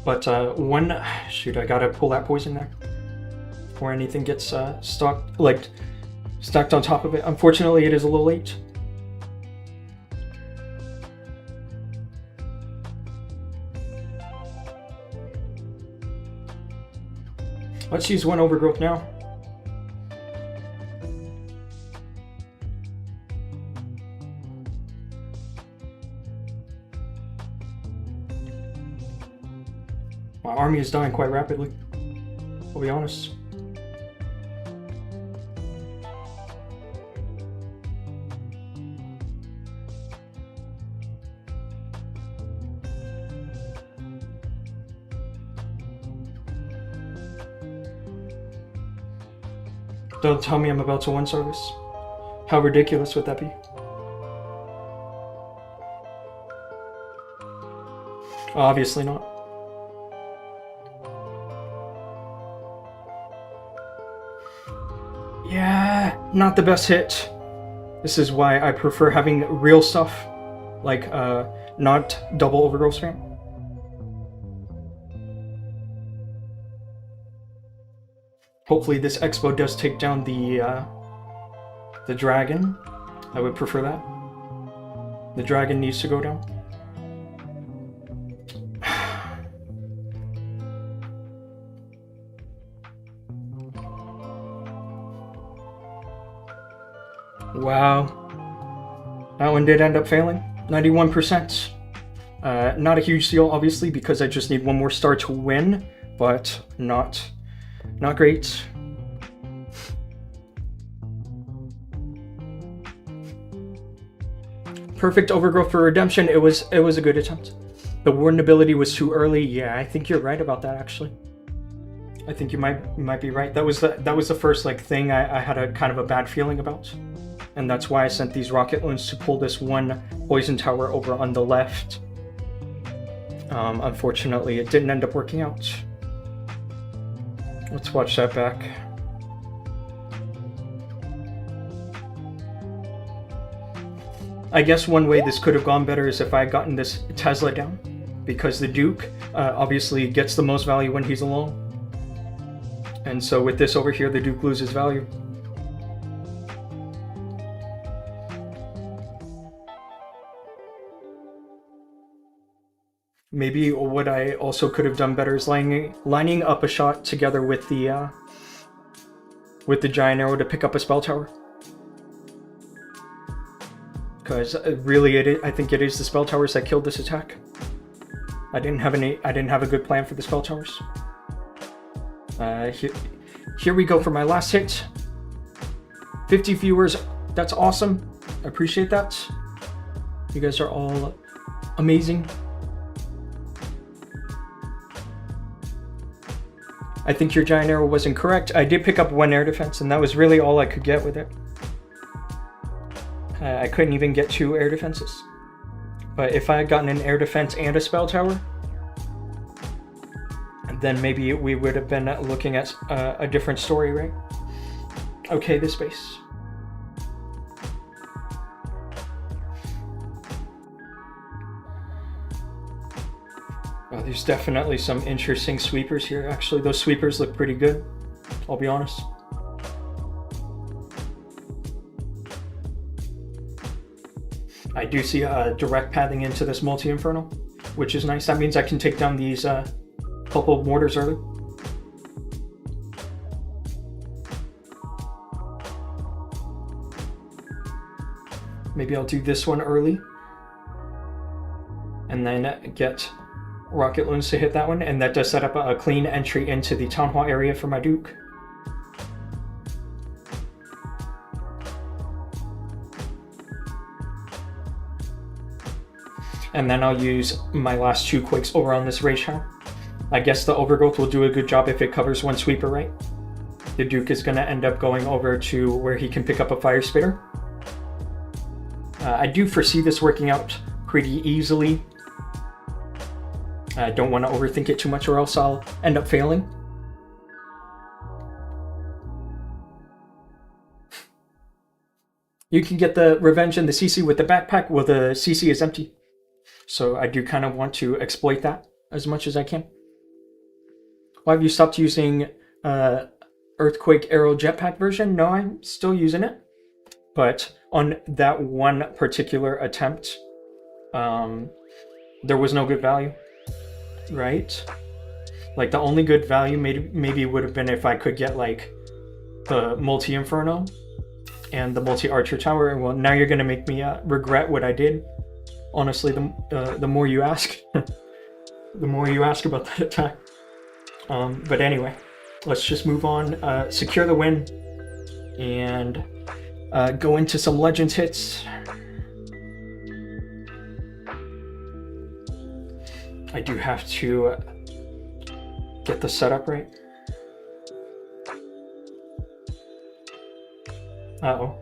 but shoot, I gotta pull that poison there before anything gets stacked on top of it. Unfortunately, it is a little late. Let's use one overgrowth now. My army is dying quite rapidly, I'll be honest. Don't tell me I'm about to one service. How ridiculous would that be? Obviously not. Yeah, not the best hit. This is why I prefer having real stuff, like not double overgrowth spam. Hopefully this expo does take down the dragon. I would prefer that. The dragon needs to go down. Wow. That one did end up failing. 91%. Not a huge deal, obviously, because I just need one more star to win, but not great. Perfect overgrowth for redemption. It was a good attempt. The warden ability was too early. Yeah, I think you're right about that, actually. I think you might be right. That was the first thing I had a kind of a bad feeling about. And that's why I sent these rocket loons to pull this one poison tower over on the left. Unfortunately, it didn't end up working out. Let's watch that back. I guess one way this could have gone better is if I had gotten this Tesla down, because the Duke obviously gets the most value when he's alone. And so with this over here, the Duke loses value. Maybe what I also could have done better is lining up a shot together with the giant arrow to pick up a spell tower. Because really, I think it is the spell towers that killed this attack. I didn't have a good plan for the spell towers. Here we go for my last hit. 50 viewers, that's awesome. I appreciate that. You guys are all amazing. I think your giant arrow was incorrect. I did pick up 1 air defense, and that was really all I could get with it. I couldn't even get 2 air defenses. But if I had gotten an air defense and a spell tower, then maybe we would have been looking at a different story, right? Okay, this base. Oh, there's definitely some interesting sweepers here. Actually, those sweepers look pretty good, I'll be honest. I do see a direct pathing into this multi-inferno, which is nice. That means I can take down these couple of mortars early. Maybe I'll do this one early, and then get rocket loons to hit that one, and that does set up a clean entry into the town hall area for my Duke. And then I'll use my last 2 quakes over on this rage tower. I guess the overgrowth will do a good job if it covers 1 sweeper, right? The Duke is going to end up going over to where he can pick up a fire spitter. I do foresee this working out pretty easily. I don't want to overthink it too much, or else I'll end up failing. You can get the revenge and the CC with the backpack. Well, the CC is empty. So I do kind of want to exploit that as much as I can. Why have you stopped using Earthquake Arrow Jetpack version? No, I'm still using it. But on that one particular attempt, there was no good value, right? Like, the only good value maybe would have been if I could get, like, the multi-inferno and the multi-archer tower. Well, now you're going to make me regret what I did. Honestly, the more you ask, the more you ask about that attack. But anyway, let's just move on, secure the win, and go into some Legends hits. I do have to get the setup right. Uh-oh.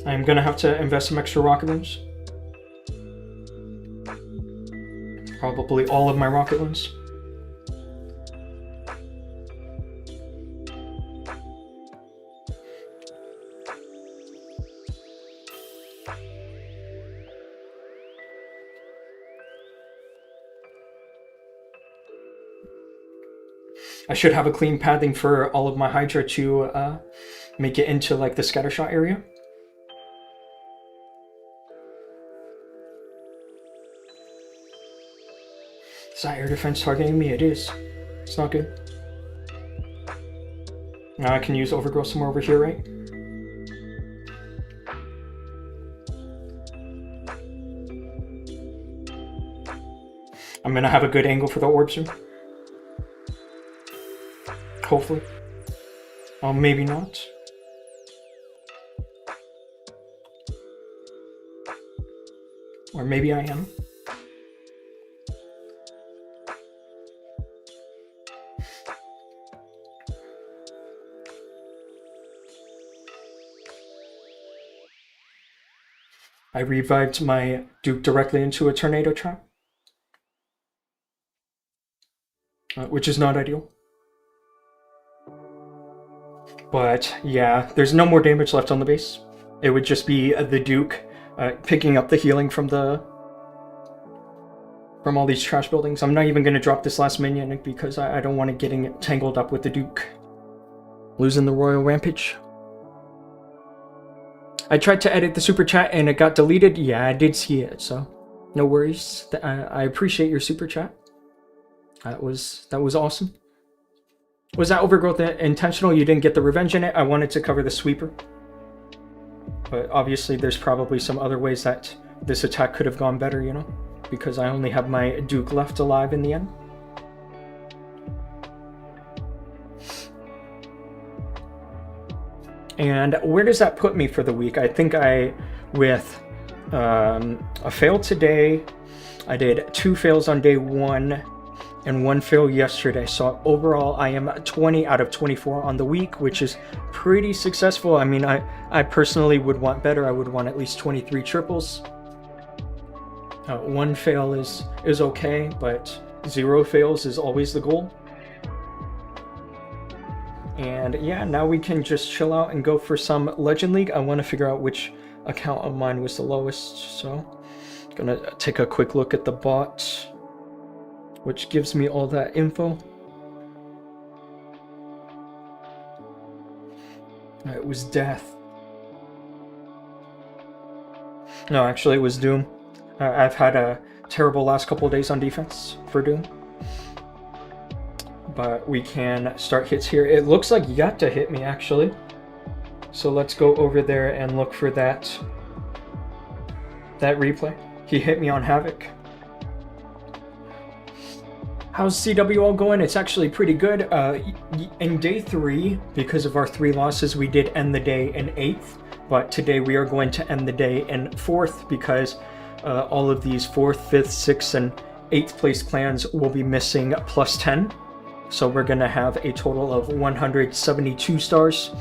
I'm gonna have to invest some extra rocket loons. Probably all of my rocket loons. I should have a clean pathing for all of my Hydra to make it into, like, the scattershot area. Is that air defense targeting me? It is. It's not good. Now I can use overgrowth somewhere over here, right? I'm gonna have a good angle for the orb soon. Hopefully. Oh, maybe not. Or maybe I am. I revived my Duke directly into a tornado trap, which is not ideal. But yeah, there's no more damage left on the base. It would just be the Duke picking up the healing from all these trash buildings. I'm not even going to drop this last minion because I don't want it getting tangled up with the Duke. Losing the Royal Rampage. I tried to edit the super chat and it got deleted. Yeah, I did see it, so no worries. I appreciate your super chat. That was awesome. Was that overgrowth intentional? You didn't get the revenge in it? I wanted to cover the sweeper. But obviously there's probably some other ways that this attack could have gone better, you know? Because I only have my Duke left alive in the end. And where does that put me for the week? I think with a fail today. I did 2 fails on day 1 and 1 fail yesterday. So overall, I am 20 out of 24 on the week, which is pretty successful. I mean, I personally would want better. I would want at least 23 triples. 1 fail is okay, but 0 fails is always the goal. And yeah, now we can just chill out and go for some Legend League. I want to figure out which account of mine was the lowest, so gonna take a quick look at the bot, which gives me all that info. It was Death. No, actually it was Dhoom. I've had a terrible last couple of days on defense for Dhoom. But we can start hits here. It looks like Yatta hit me, actually. So let's go over there and look for that replay. He hit me on Havoc. How's CWL going? It's actually pretty good. In day 3, because of our 3 losses, we did end the day in 8th. But today we are going to end the day in 4th because all of these 4th, 5th, 6th, and 8th place clans will be missing plus 10. So we're going to have a total of 172 stars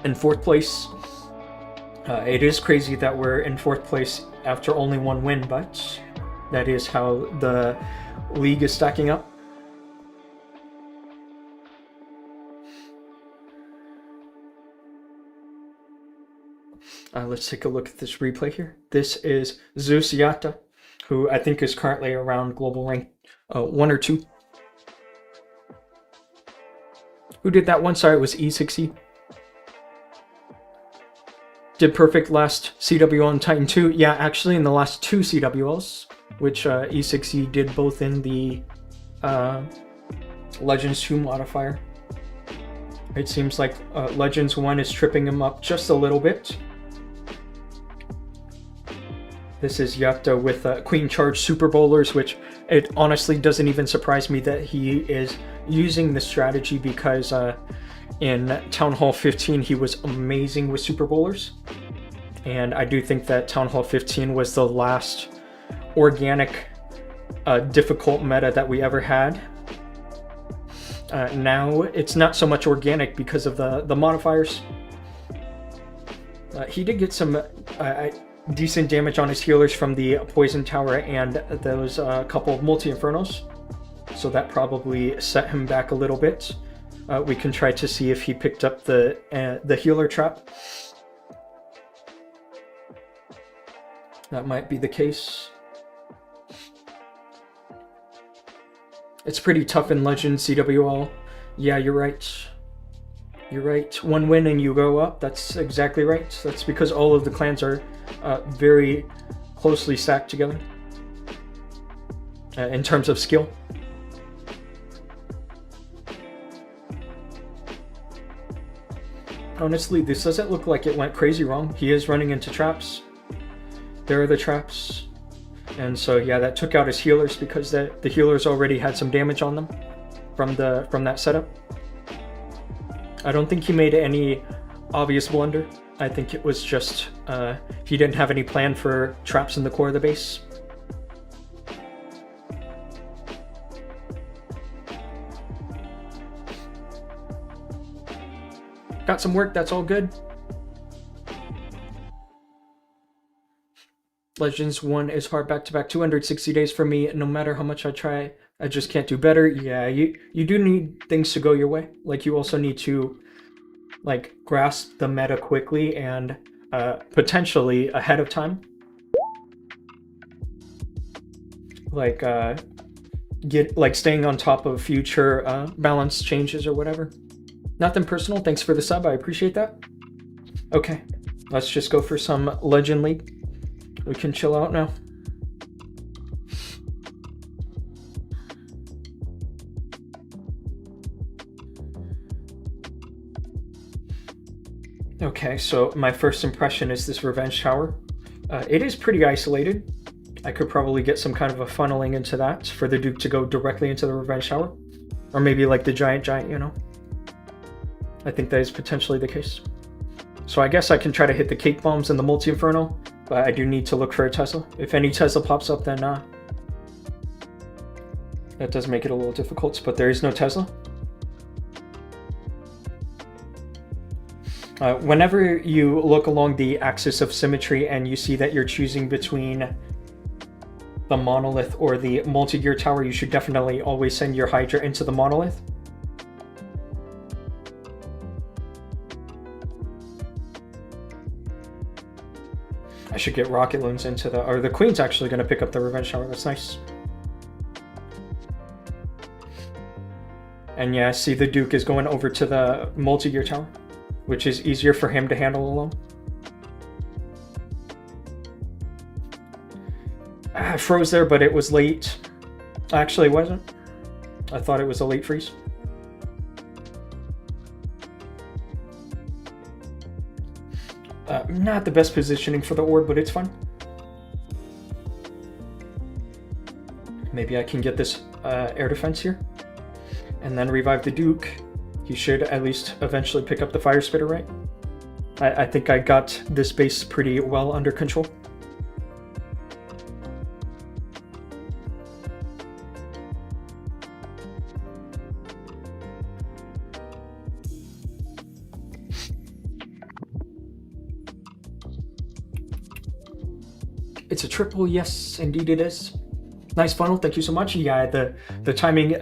in 4th place. It is crazy that we're in 4th place after only 1 win, but that is how the league is stacking up. Let's take a look at this replay here. This is Zeus Yatta, who I think is currently around global rank 1 or 2. Who did that one? Sorry, it was E6E. Did perfect last CWL in Titan 2. Yeah, actually in the last 2 CWLs, which E6E did both in the Legends 2 modifier. It seems like Legends 1 is tripping him up just a little bit. This is Yatta with Queen Charge Super Bowlers, which it honestly doesn't even surprise me that he is using the strategy because in Town Hall 15 he was amazing with Super Bowlers. And I do think that Town Hall 15 was the last organic difficult meta that we ever had. Now it's not so much organic because of the modifiers. He did get some decent damage on his healers from the Poison Tower and those couple of Multi-Infernos. So that probably set him back a little bit. We can try to see if he picked up the healer trap. That might be the case. It's pretty tough in Legends CWL. Yeah, you're right. You're right. 1 win and you go up. That's exactly right. That's because all of the clans are very closely stacked together in terms of skill. Honestly, this doesn't look like it went crazy wrong. He is running into traps. There are the traps. And so yeah, that took out his healers because the healers already had some damage on them from that setup. I don't think he made any obvious blunder. I think it was just he didn't have any plan for traps in the core of the base. Got some work, that's all good. Legends 1 is hard back-to-back 260 days for me. No matter how much I try, I just can't do better. Yeah, you do need things to go your way. Like, you also need to, like, grasp the meta quickly and potentially ahead of time. Like, staying on top of future balance changes or whatever. Nothing personal. Thanks for the sub. I appreciate that. Okay, let's just go for some Legend League. We can chill out now. Okay, so my first impression is this Revenge Tower. It is pretty isolated. I could probably get some kind of a funneling into that for the Duke to go directly into the Revenge Tower. Or maybe like the Giant, you know. I think that is potentially the case. So I guess I can try to hit the Cake Bombs and the Multi-Inferno but I do need to look for a Tesla. If any Tesla pops up, then that does make it a little difficult, but there is no Tesla. Whenever you look along the axis of symmetry and you see that you're choosing between the monolith or the multi-gear tower, you should definitely always send your Hydra into the monolith. I should get rocket loons into the... Or the Queen's actually going to pick up the revenge tower. That's nice. And yeah, see, the Duke is going over to the multi-gear tower, which is easier for him to handle alone. I froze there, but it was late. Actually, it wasn't. I thought it was a late freeze. Not the best positioning for the orb, but it's fun. Maybe I can get this air defense here. And then revive the Duke. He should at least eventually pick up the Fire Spitter, right? I think I got this base pretty well under control. It's a triple, yes, indeed it is. Nice funnel, thank you so much. Yeah, the timing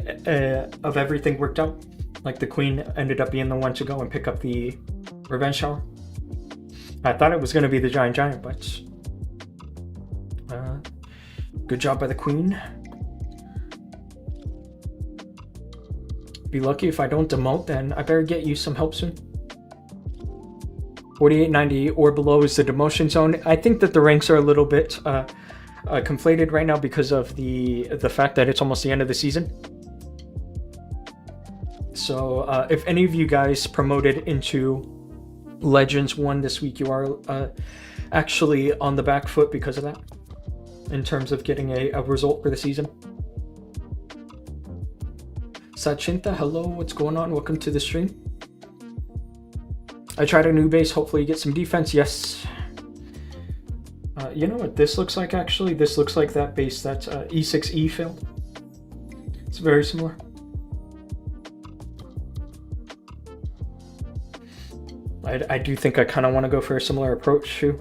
of everything worked out. Like the Queen ended up being the one to go and pick up the revenge tower. I thought it was going to be the giant, but good job by the Queen. Be lucky if I don't demote, then I better get you some help soon. 4890 or below is the demotion zone. I think that the ranks are a little bit conflated right now because of the fact that it's almost the end of the season. So if any of you guys promoted into Legends 1 this week, you are actually on the back foot because of that, in terms of getting a result for the season. Sachinta, hello, what's going on? Welcome to the stream. I tried a new base, hopefully you get some defense. Yes. You know what this looks like, actually? This looks like that base that E6E failed. It's very similar. I do think I kind of want to go for a similar approach too.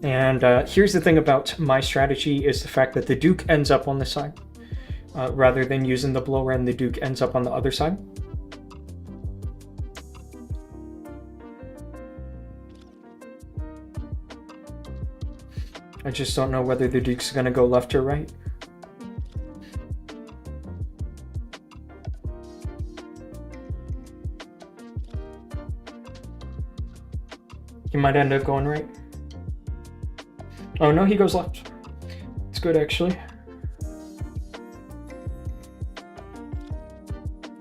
And here's the thing about my strategy is the fact that the Duke ends up on this side. Rather than using the blower and the Duke ends up on the other side. I just don't know whether the Duke's going to go left or right. He might end up going right. Oh no, he goes left. It's good, actually.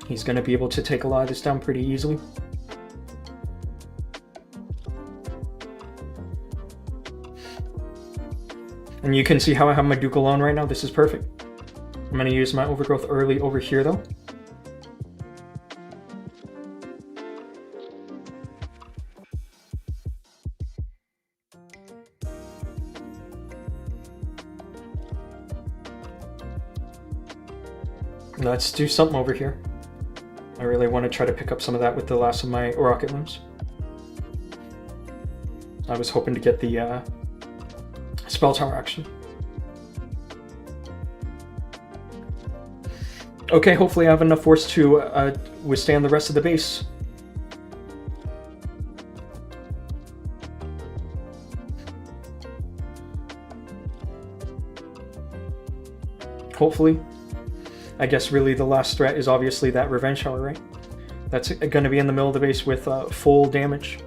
He's going to be able to take a lot of this down pretty easily. And you can see how I have my Duke alone right now. This is perfect. I'm going to use my overgrowth early over here though. Let's do something over here. I really want to try to pick up some of that with the last of my rocket looms. I was hoping to get the spell tower action. Okay, hopefully I have enough force to withstand the rest of the base. Hopefully. I guess really the last threat is obviously that revenge tower, right? That's going to be in the middle of the base with full damage.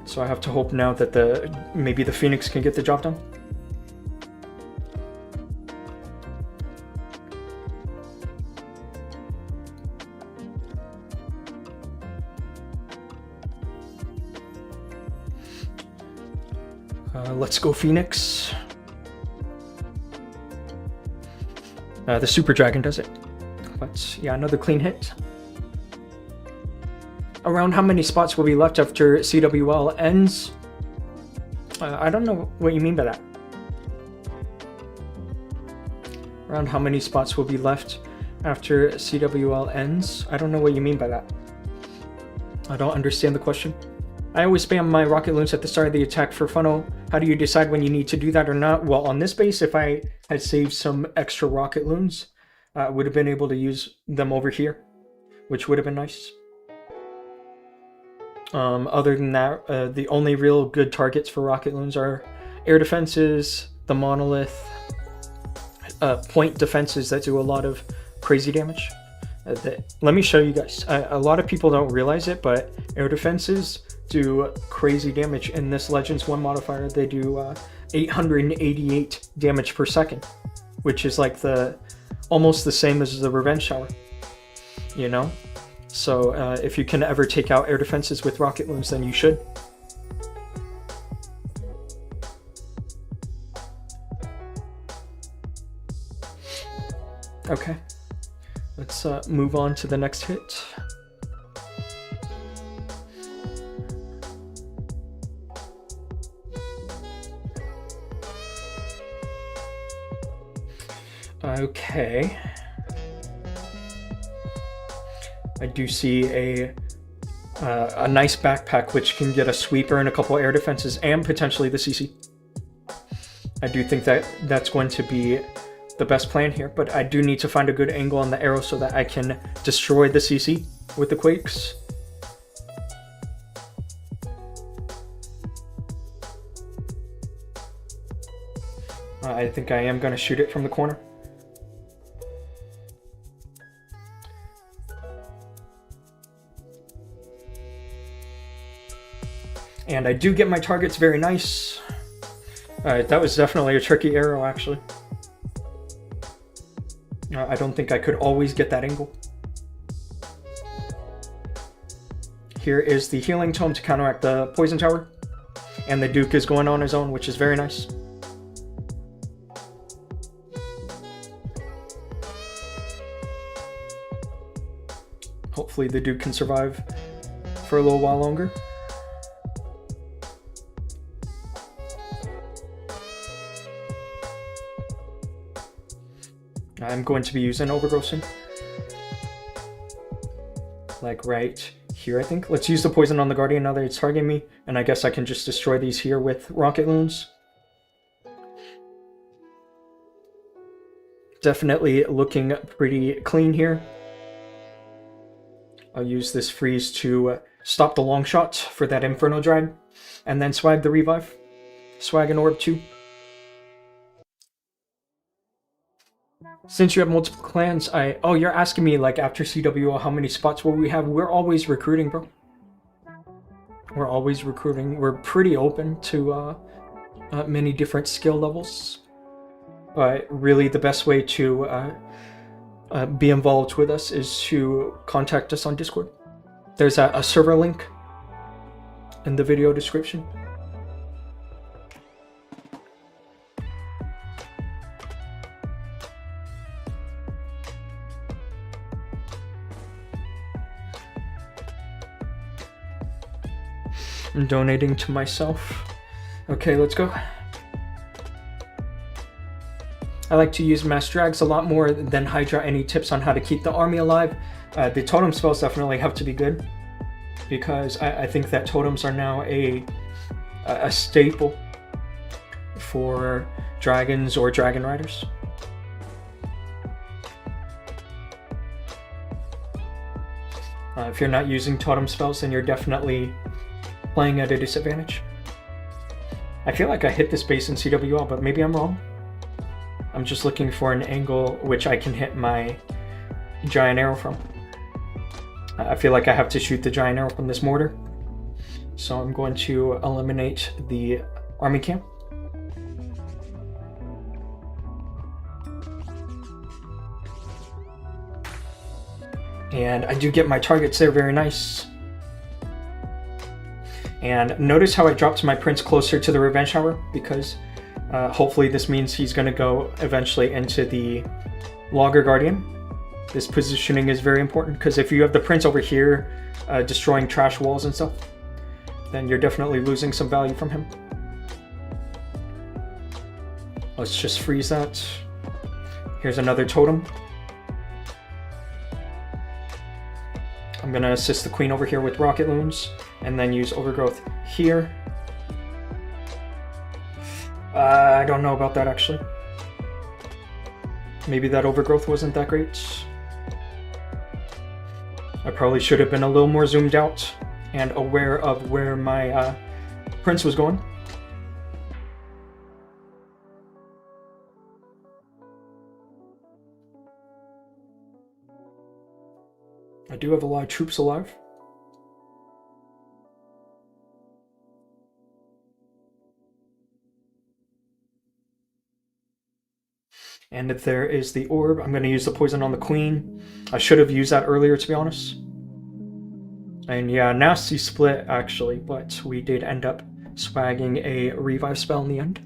So I have to hope now that maybe the Phoenix can get the job done. Let's go Phoenix. The Super Dragon does it. But yeah, another clean hit. Around how many spots will be left after CWL ends? I don't know what you mean by that. Around how many spots will be left after CWL ends? I don't know what you mean by that. I don't understand the question. I always spam my rocket loons at the start of the attack for funnel. How do you decide when you need to do that or not? Well, on this base, if I had saved some extra rocket loons, I would have been able to use them over here, which would have been nice. Other than that, the only real good targets for rocket loons are air defenses, the monolith, point defenses that do a lot of crazy damage. Let me show you guys. A lot of people don't realize it, but air defenses do crazy damage in this Legends 1 modifier. They do 888 damage per second, which is like almost the same as the Revenge Shower, you know? So if you can ever take out air defenses with rocket loons, then you should. Okay, let's move on to the next hit. Okay. I do see a nice backpack which can get a sweeper and a couple air defenses and potentially the CC. I do think that that's going to be the best plan here, but I do need to find a good angle on the arrow so that I can destroy the CC with the quakes. I think I am going to shoot it from the corner. And I do get my targets very nice. Alright, that was definitely a tricky arrow, actually. I don't think I could always get that angle. Here is the healing tome to counteract the poison tower. And the Duke is going on his own, which is very nice. Hopefully the Duke can survive for a little while longer. I'm going to be using Overgrowth soon. Like right here, I think. Let's use the poison on the Guardian now that it's targeting me, and I guess I can just destroy these here with rocket loons. Definitely looking pretty clean here. I'll use this freeze to stop the long shot for that Inferno Drag, and then swag the revive. Swag an orb too. Since you have multiple clans, oh, you're asking me, like, after CWL, how many spots will we have? We're always recruiting, bro. We're always recruiting. We're pretty open to many different skill levels. But really, the best way to be involved with us is to contact us on Discord. There's a server link in the video description. I'm donating to myself. Okay, let's go. I like to use mass drags a lot more than Hydra. Any tips on how to keep the army alive? The totem spells definitely have to be good, because I think that totems are now a staple for dragons or dragon riders. If you're not using totem spells, then you're definitely playing at a disadvantage. I feel like I hit this base in CWL, but maybe I'm wrong. I'm just looking for an angle which I can hit my giant arrow from. I feel like I have to shoot the giant arrow from this mortar. So I'm going to eliminate the army camp. And I do get my targets there, very nice. And notice how I dropped my prince closer to the Revenge Shower, because hopefully this means he's going to go eventually into the Logger Guardian. This positioning is very important, because if you have the prince over here destroying trash walls and stuff, then you're definitely losing some value from him. Let's just freeze that. Here's another totem. I'm gonna assist the queen over here with rocket loons, and then use overgrowth here. I don't know about that, actually. Maybe that overgrowth wasn't that great. I probably should have been a little more zoomed out and aware of where my prince was going. I do have a lot of troops alive. And if there is the orb, I'm going to use the poison on the queen. I should have used that earlier, to be honest. And yeah, nasty split, actually, but we did end up swagging a revive spell in the end.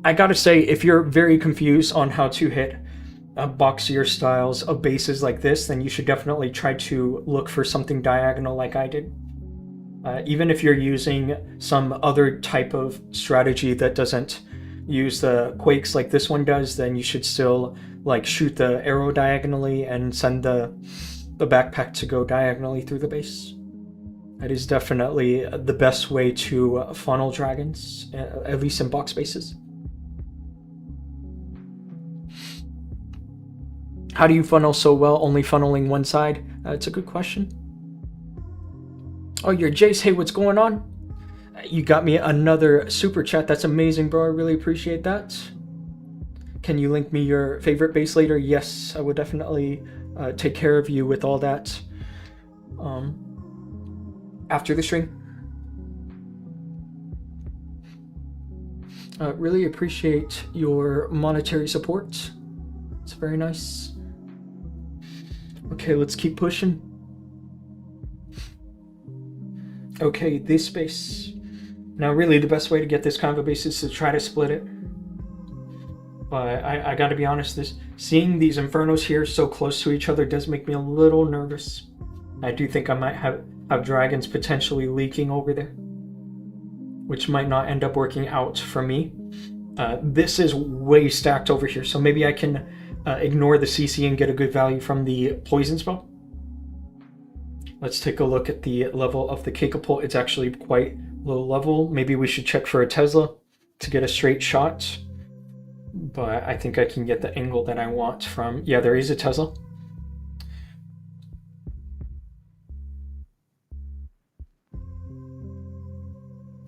I gotta say, if you're very confused on how to hit boxier styles of bases like this, then you should definitely try to look for something diagonal like I did. Even if you're using some other type of strategy that doesn't use the quakes like this one does, then you should still like shoot the arrow diagonally and send the backpack to go diagonally through the base. That is definitely the best way to funnel dragons, at least in box bases. How do you funnel so well, only funneling one side? It's a good question. Oh, you're Jace. Hey, what's going on? You got me another super chat. That's amazing, bro. I really appreciate that. Can you link me your favorite base later? Yes, I would definitely take care of you with all that after the stream. Really appreciate your monetary support. It's very nice. Okay, let's keep pushing. Okay, this base. Now really the best way to get this kind of a base is to try to split it. But I gotta be honest, seeing these infernos here so close to each other does make me a little nervous. I do think I might have dragons potentially leaking over there, which might not end up working out for me. This is way stacked over here, so maybe I can ignore the CC and get a good value from the poison spell. Let's take a look at the level of the Kakapult. It's actually quite low level. Maybe we should check for a Tesla to get a straight shot. But I think I can get the angle that I want from... Yeah, there is a Tesla.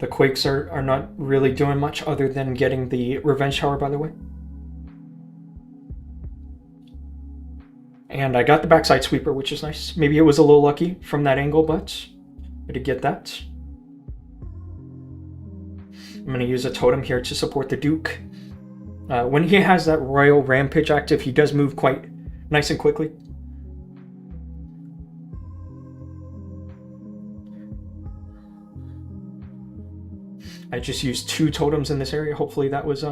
The Quakes are not really doing much other than getting the Revenge Tower, by the way. And I got the backside sweeper, which is nice. Maybe it was a little lucky from that angle, but I did get that. I'm going to use a totem here to support the Duke. When he has that Royal Rampage active, he does move quite nice and quickly. I just used 2 totems in this area. Hopefully that was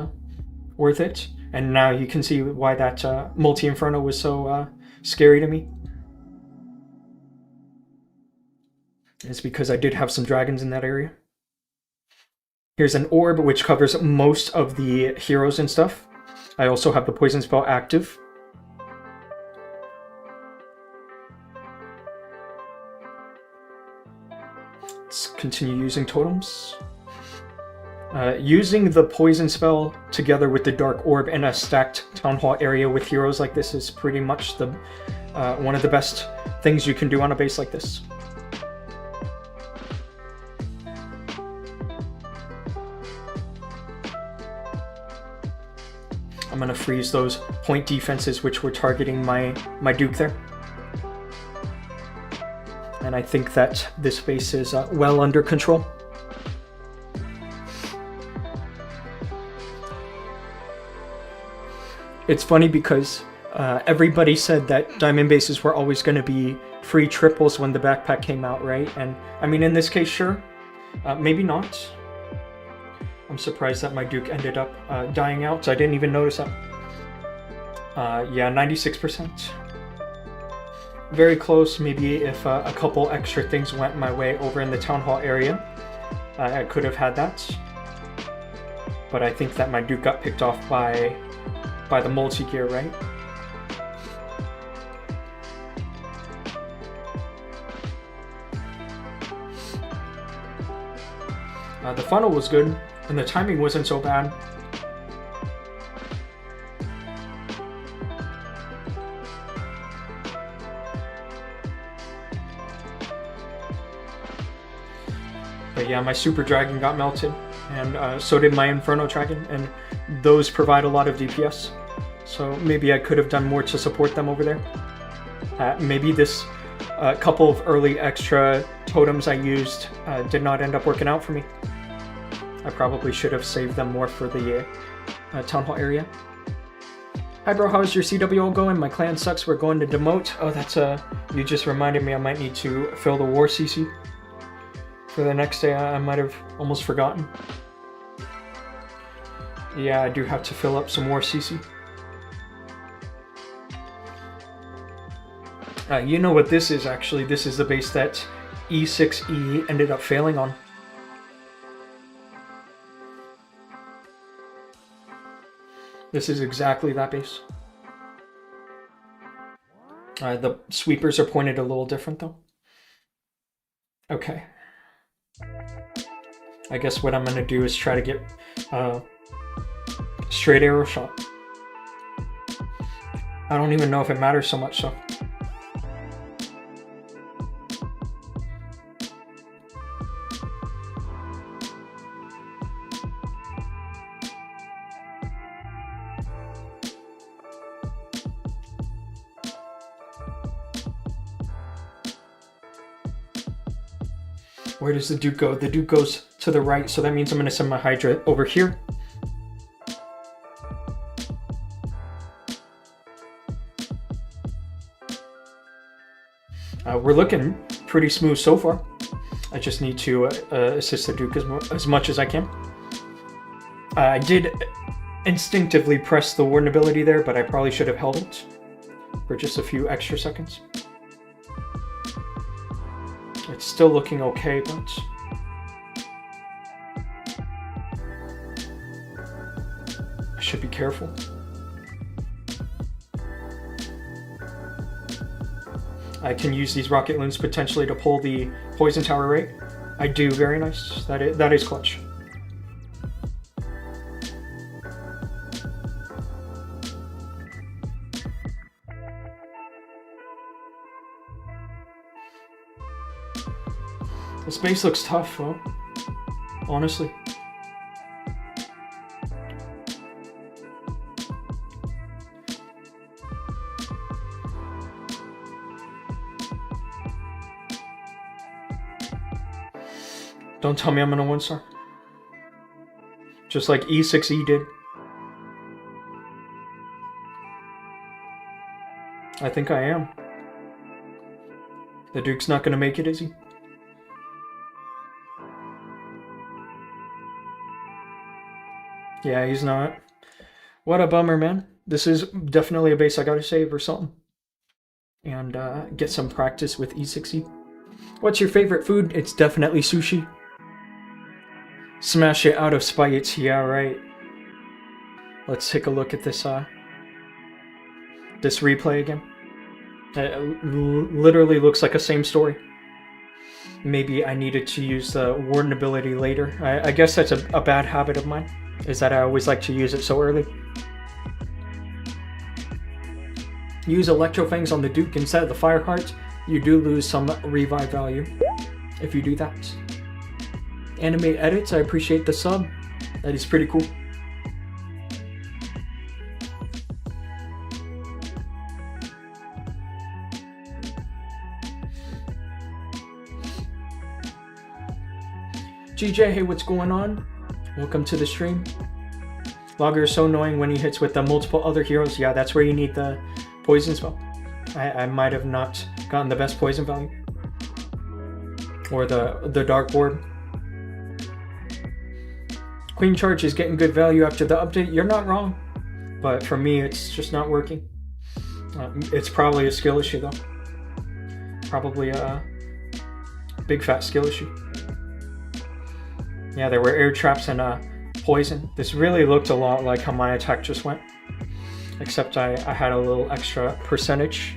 worth it. And now you can see why that multi-inferno was so scary to me. It's because I did have some dragons in that area. Here's an orb which covers most of the heroes and stuff. I also have the poison spell active. Let's continue using totems. Using the poison spell together with the dark orb in a stacked town hall area with heroes like this is pretty much the one of the best things you can do on a base like this. I'm gonna freeze those point defenses which were targeting my Duke there. And I think that this base is well under control. It's funny because everybody said that diamond bases were always going to be free triples when the backpack came out, right? And I mean, in this case, sure, maybe not. I'm surprised that my Duke ended up dying out, so I didn't even notice that. Yeah, 96%. Very close. Maybe if a couple extra things went my way over in the Town Hall area, I could have had that. But I think that my Duke got picked off by the multi-gear, right? The funnel was good, and the timing wasn't so bad. But yeah, my Super Dragon got melted, and so did my Inferno Dragon, and those provide a lot of DPS. So maybe I could have done more to support them over there. Maybe this couple of early extra totems I used did not end up working out for me. I probably should have saved them more for the Town Hall area. Hi bro, how's your CWL going? My clan sucks, we're going to demote. Oh, that's you just reminded me I might need to fill the war CC for the next day. I might have almost forgotten. Yeah, I do have to fill up some more CC. You know what this is actually? This is the base that E6E ended up failing on. This is exactly that base. The sweepers are pointed a little different though. Okay. I guess what I'm gonna do is try to get straight arrow shot. I don't even know if it matters so much, so. Where does the Duke go? The Duke goes to the right, so that means I'm going to send my Hydra over here. We're looking pretty smooth so far. I just need to assist the Duke as much as I can. I did instinctively press the Warden ability there, but I probably should have held it for just a few extra seconds. It's still looking okay, but I should be careful. I can use these rocket loons potentially to pull the poison tower, right? I do, very nice. That is clutch. This base looks tough, though. Honestly. Don't tell me I'm gonna 1-star. Just like E6E did. I think I am. The Duke's not gonna make it, is he? Yeah, he's not. What a bummer, man. This is definitely a base I gotta save or something. And get some practice with E6E. What's your favorite food? It's definitely sushi. Smash it out of spite. Yeah, right. Let's take a look at this this replay again. It literally looks like a same story. Maybe I needed to use the Warden ability later. I guess that's a bad habit of mine, is that I always like to use it so early. Use Electro Fangs on the Duke instead of the Fireheart. You do lose some revive value if you do that. Anime edits, I appreciate the sub. That is pretty cool. GJ, hey, what's going on? Welcome to the stream. Logger is so annoying when he hits with the multiple other heroes. Yeah, that's where you need the poison spell. I might have not gotten the best poison value. Or the dark ward. Queen charge is getting good value after the update. You're not wrong, but for me, it's just not working. It's probably a skill issue though. Probably a big fat skill issue. Yeah, there were air traps and poison. This really looked a lot like how my attack just went, except I had a little extra percentage.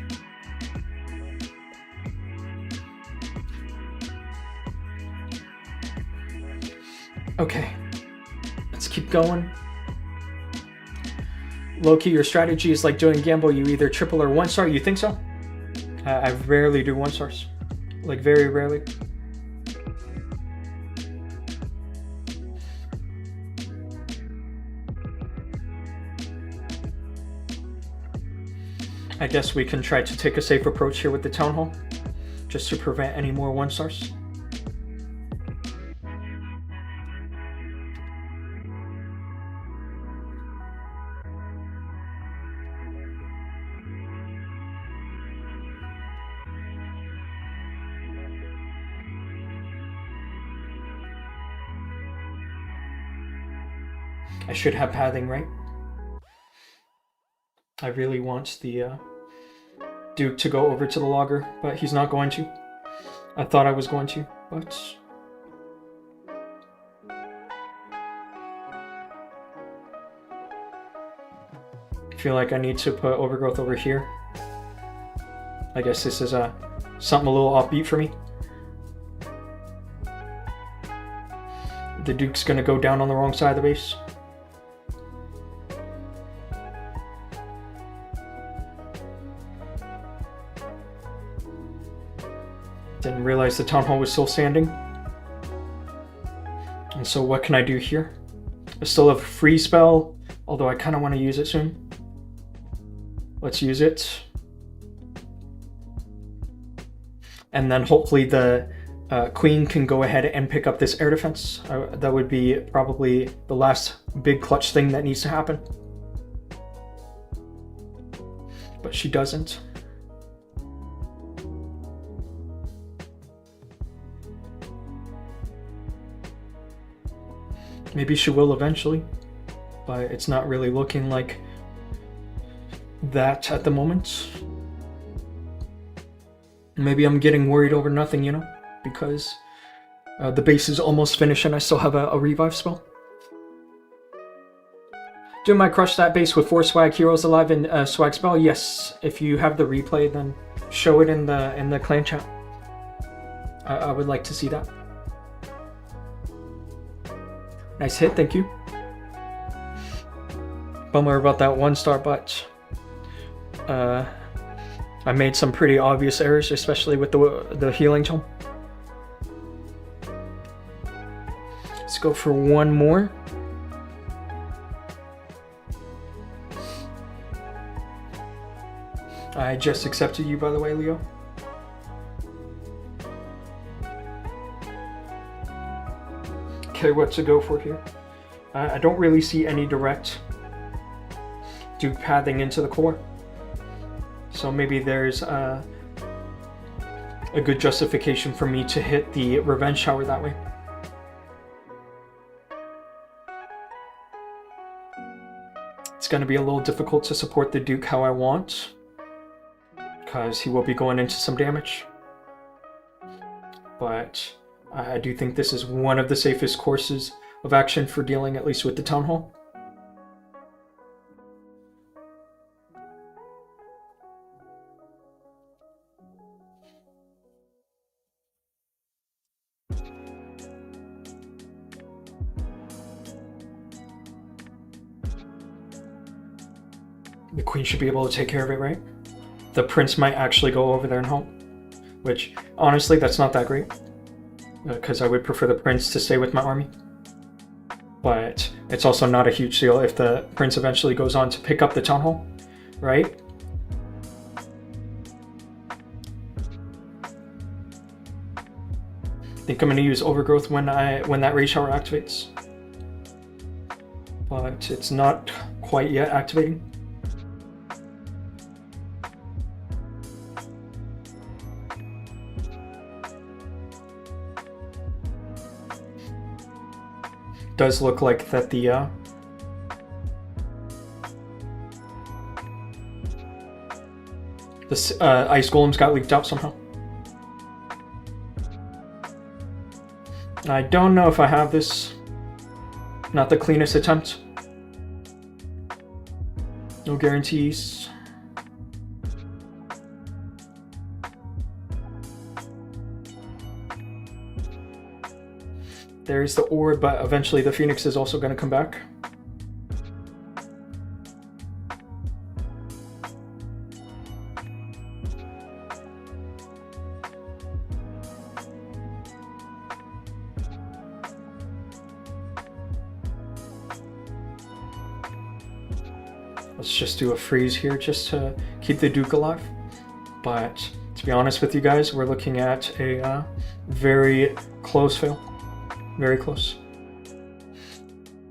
Okay, let's keep going. Low-key, your strategy is like doing Gamble. You either triple or 1-star. You think so? I rarely do 1-stars. Like, very rarely. I guess we can try to take a safe approach here with the Town Hall, just to prevent any more 1-stars. I should have pathing, right? I really want the Duke to go over to the logger, but he's not going to. I thought I was going to, but... I feel like I need to put Overgrowth over here. I guess this is something a little offbeat for me. The Duke's gonna go down on the wrong side of the base. Didn't realize the Town Hall was still standing. And so what can I do here? I still have a free spell, although I kind of want to use it soon. Let's use it. And then hopefully the Queen can go ahead and pick up this air defense. That would be probably the last big clutch thing that needs to happen. But she doesn't. Maybe she will eventually, but it's not really looking like that at the moment. Maybe I'm getting worried over nothing, you know, because the base is almost finished and I still have a revive spell. Do I crush that base with 4 swag heroes alive and swag spell? Yes. If you have the replay, then show it in the clan chat. I would like to see that. Nice hit, thank you. Bummer about that 1-star, but I made some pretty obvious errors, especially with the healing tome. Let's go for one more. I just accepted you, by the way, Leo. Okay, what to go for here? I don't really see any direct Duke pathing into the core. So maybe there's a good justification for me to hit the Revenge Shower that way. It's going to be a little difficult to support the Duke how I want, because he will be going into some damage. But I do think this is one of the safest courses of action for dealing, at least with the Town Hall. The Queen should be able to take care of it, right? The Prince might actually go over there and help, which honestly, that's not that great, because I would prefer the Prince to stay with my army. But it's also not a huge deal if the Prince eventually goes on to pick up the Town Hall, right? I think I'm going to use Overgrowth when that Rage Shower activates, but it's not quite yet activating. Does look like that the ice golems got leaked out somehow. I don't know if I have this. Not the cleanest attempt. No guarantees. There's the orb, but eventually the Phoenix is also going to come back. Let's just do a freeze here just to keep the Duke alive. But to be honest with you guys, we're looking at a very close fail. Very close.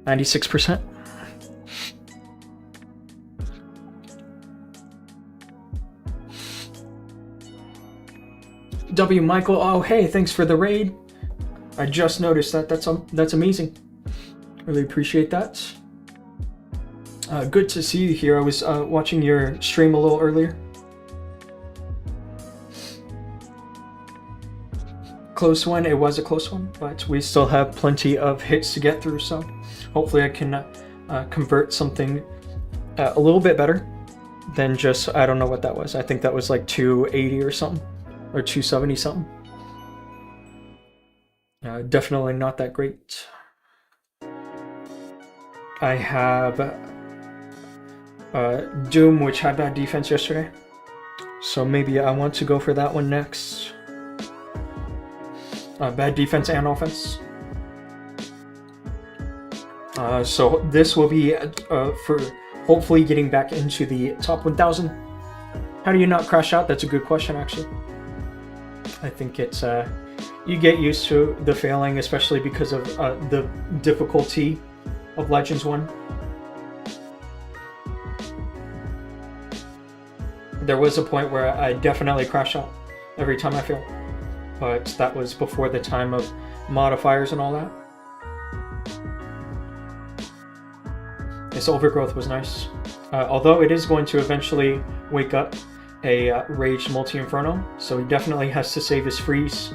96%. W. Michael, oh hey, thanks for the raid. I just noticed that. That's amazing. Really appreciate that. Good to see you here. I was watching your stream a little earlier. Close one. It was a close one, but we still have plenty of hits to get through, so hopefully I can convert something a little bit better than just, I don't know what that was. I think that was like 280 or something, or 270 something. Definitely not that great. I have Dhoom, which had bad defense yesterday, so maybe I want to go for that one next. Bad defense and offense. So this will be for hopefully getting back into the top 1000. How do you not crash out? That's a good question, actually. I think it's you get used to the failing, especially because of the difficulty of Legends 1. There was a point where I definitely crash out every time I fail, but that was before the time of modifiers and all that. This overgrowth was nice, although it is going to eventually wake up a raged multi-inferno, so he definitely has to save his freeze.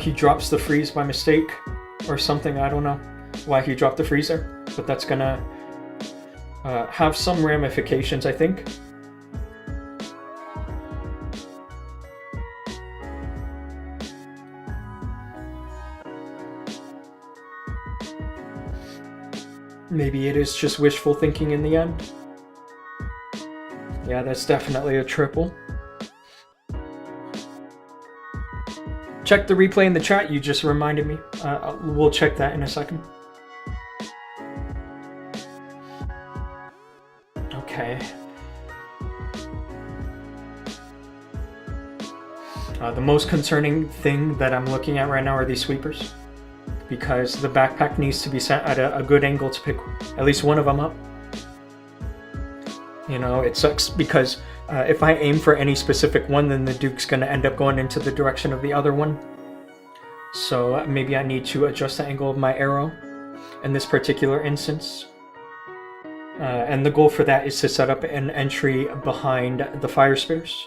He drops the freeze by mistake or something. I don't know why he dropped the freezer, but that's gonna have some ramifications, I think. Maybe it is just wishful thinking in the end. Yeah, that's definitely a triple. Check the replay in the chat, you just reminded me. We'll check that in a second. Okay. The most concerning thing that I'm looking at right now are these sweepers, because the backpack needs to be set at a good angle to pick at least one of them up. You know, it sucks because if I aim for any specific one, then the Duke's going to end up going into the direction of the other one. So maybe I need to adjust the angle of my arrow in this particular instance. And the goal for that is to set up an entry behind the fire spears.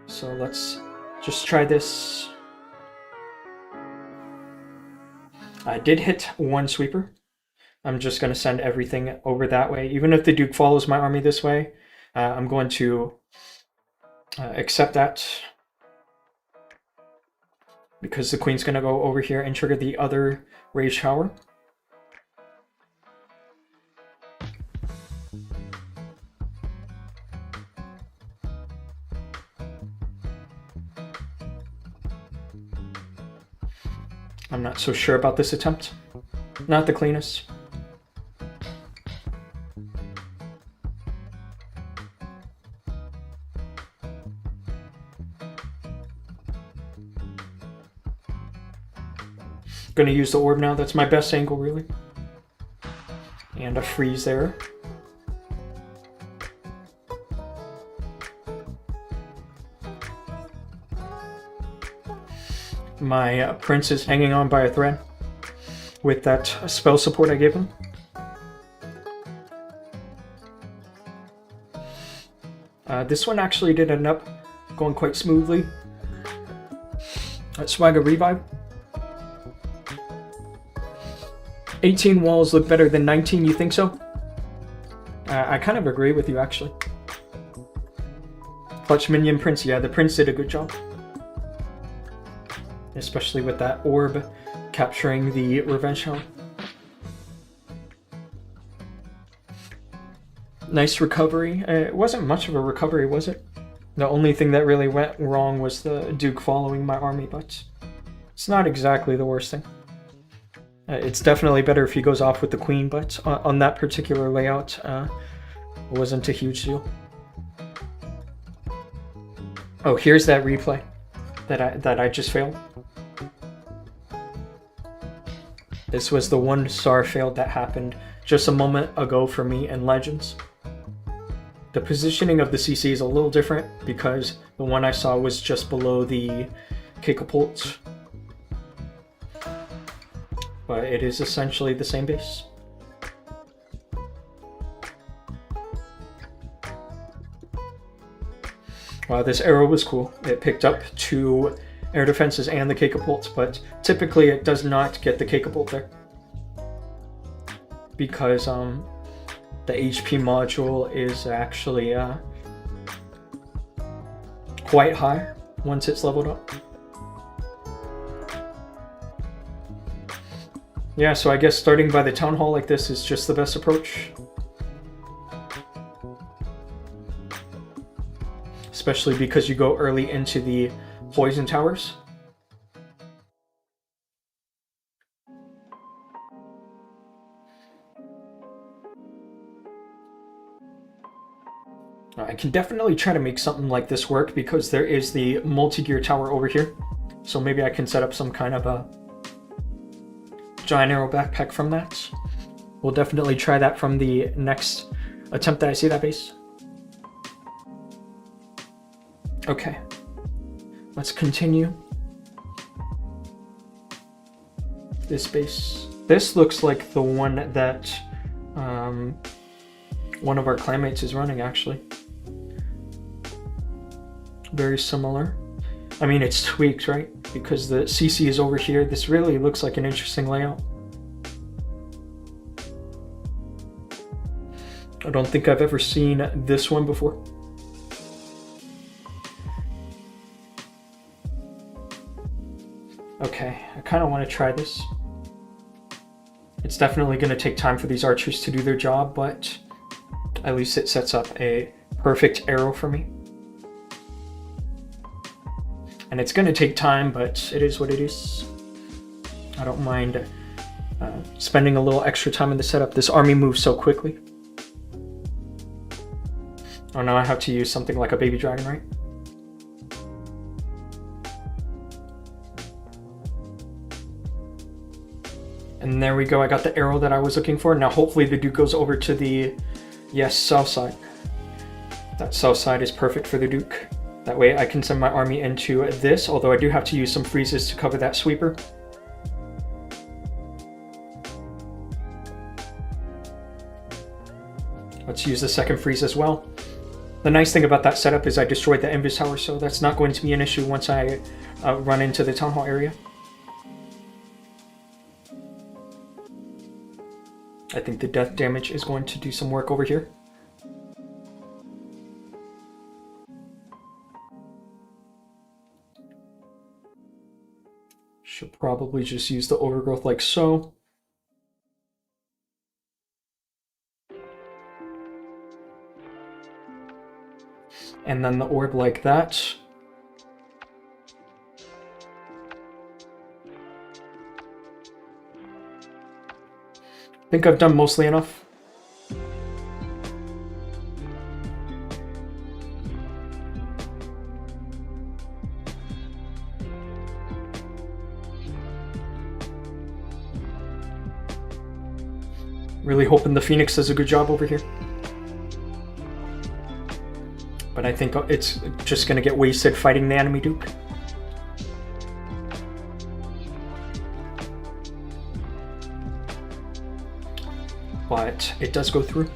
So let's just try this. I did hit one sweeper. I'm just going to send everything over that way. Even if the Duke follows my army this way, I'm going to accept that, because the Queen's going to go over here and trigger the other Rage Tower. I'm not so sure about this attempt. Not the cleanest. Gonna use the orb now. That's my best angle, really. And a freeze there. My prince is hanging on by a thread with that spell support I gave him. This one actually did end up going quite smoothly. Swagger Revive. 18 walls look better than 19, you think so? I kind of agree with you, actually. Clutch Minion Prince, yeah, the Prince did a good job. Especially with that orb capturing the Revenge Shell. Nice recovery. It wasn't much of a recovery, was it? The only thing that really went wrong was the Duke following my army, but it's not exactly the worst thing. It's definitely better if he goes off with the Queen, but on that particular layout, it wasn't a huge deal. Oh, here's that replay that I just failed. This was the 1-star fail that happened just a moment ago for me in Legends. The positioning of the CC is a little different because the one I saw was just below the Catapults. But it is essentially the same base. Wow, this arrow was cool. It picked up 2 air defenses and the Catapult, but typically it does not get the Catapult there. Because the HP module is actually quite high once it's leveled up. Yeah, so I guess starting by the Town Hall like this is just the best approach. Especially because you go early into the Poison Towers. I can definitely try to make something like this work because there is the multi-gear tower over here. So maybe I can set up some kind of a giant arrow backpack from that. We'll definitely try that from the next attempt that I see that base. Okay, let's continue. This base. This looks like the one that one of our clanmates is running, actually. Very similar. I mean, it's tweaked, right? Because the CC is over here. This really looks like an interesting layout. I don't think I've ever seen this one before. Okay, I kind of want to try this. It's definitely going to take time for these archers to do their job, but at least it sets up a perfect arrow for me. And it's going to take time, but it is what it is. I don't mind spending a little extra time in the setup. This army moves so quickly. Oh, now I have to use something like a baby dragon, right? And there we go, I got the arrow that I was looking for. Now hopefully the Duke goes over to the, yes, south side. That south side is perfect for the Duke. That way I can send my army into this, although I do have to use some freezes to cover that sweeper. Let's use the second freeze as well. The nice thing about that setup is I destroyed the Invis Tower, so that's not going to be an issue once I run into the Town Hall area. I think the death damage is going to do some work over here. Should probably just use the overgrowth like so. And then the orb like that. I think I've done mostly enough. Really hoping the Phoenix does a good job over here. But I think it's just going to get wasted fighting the enemy Duke. But it does go through.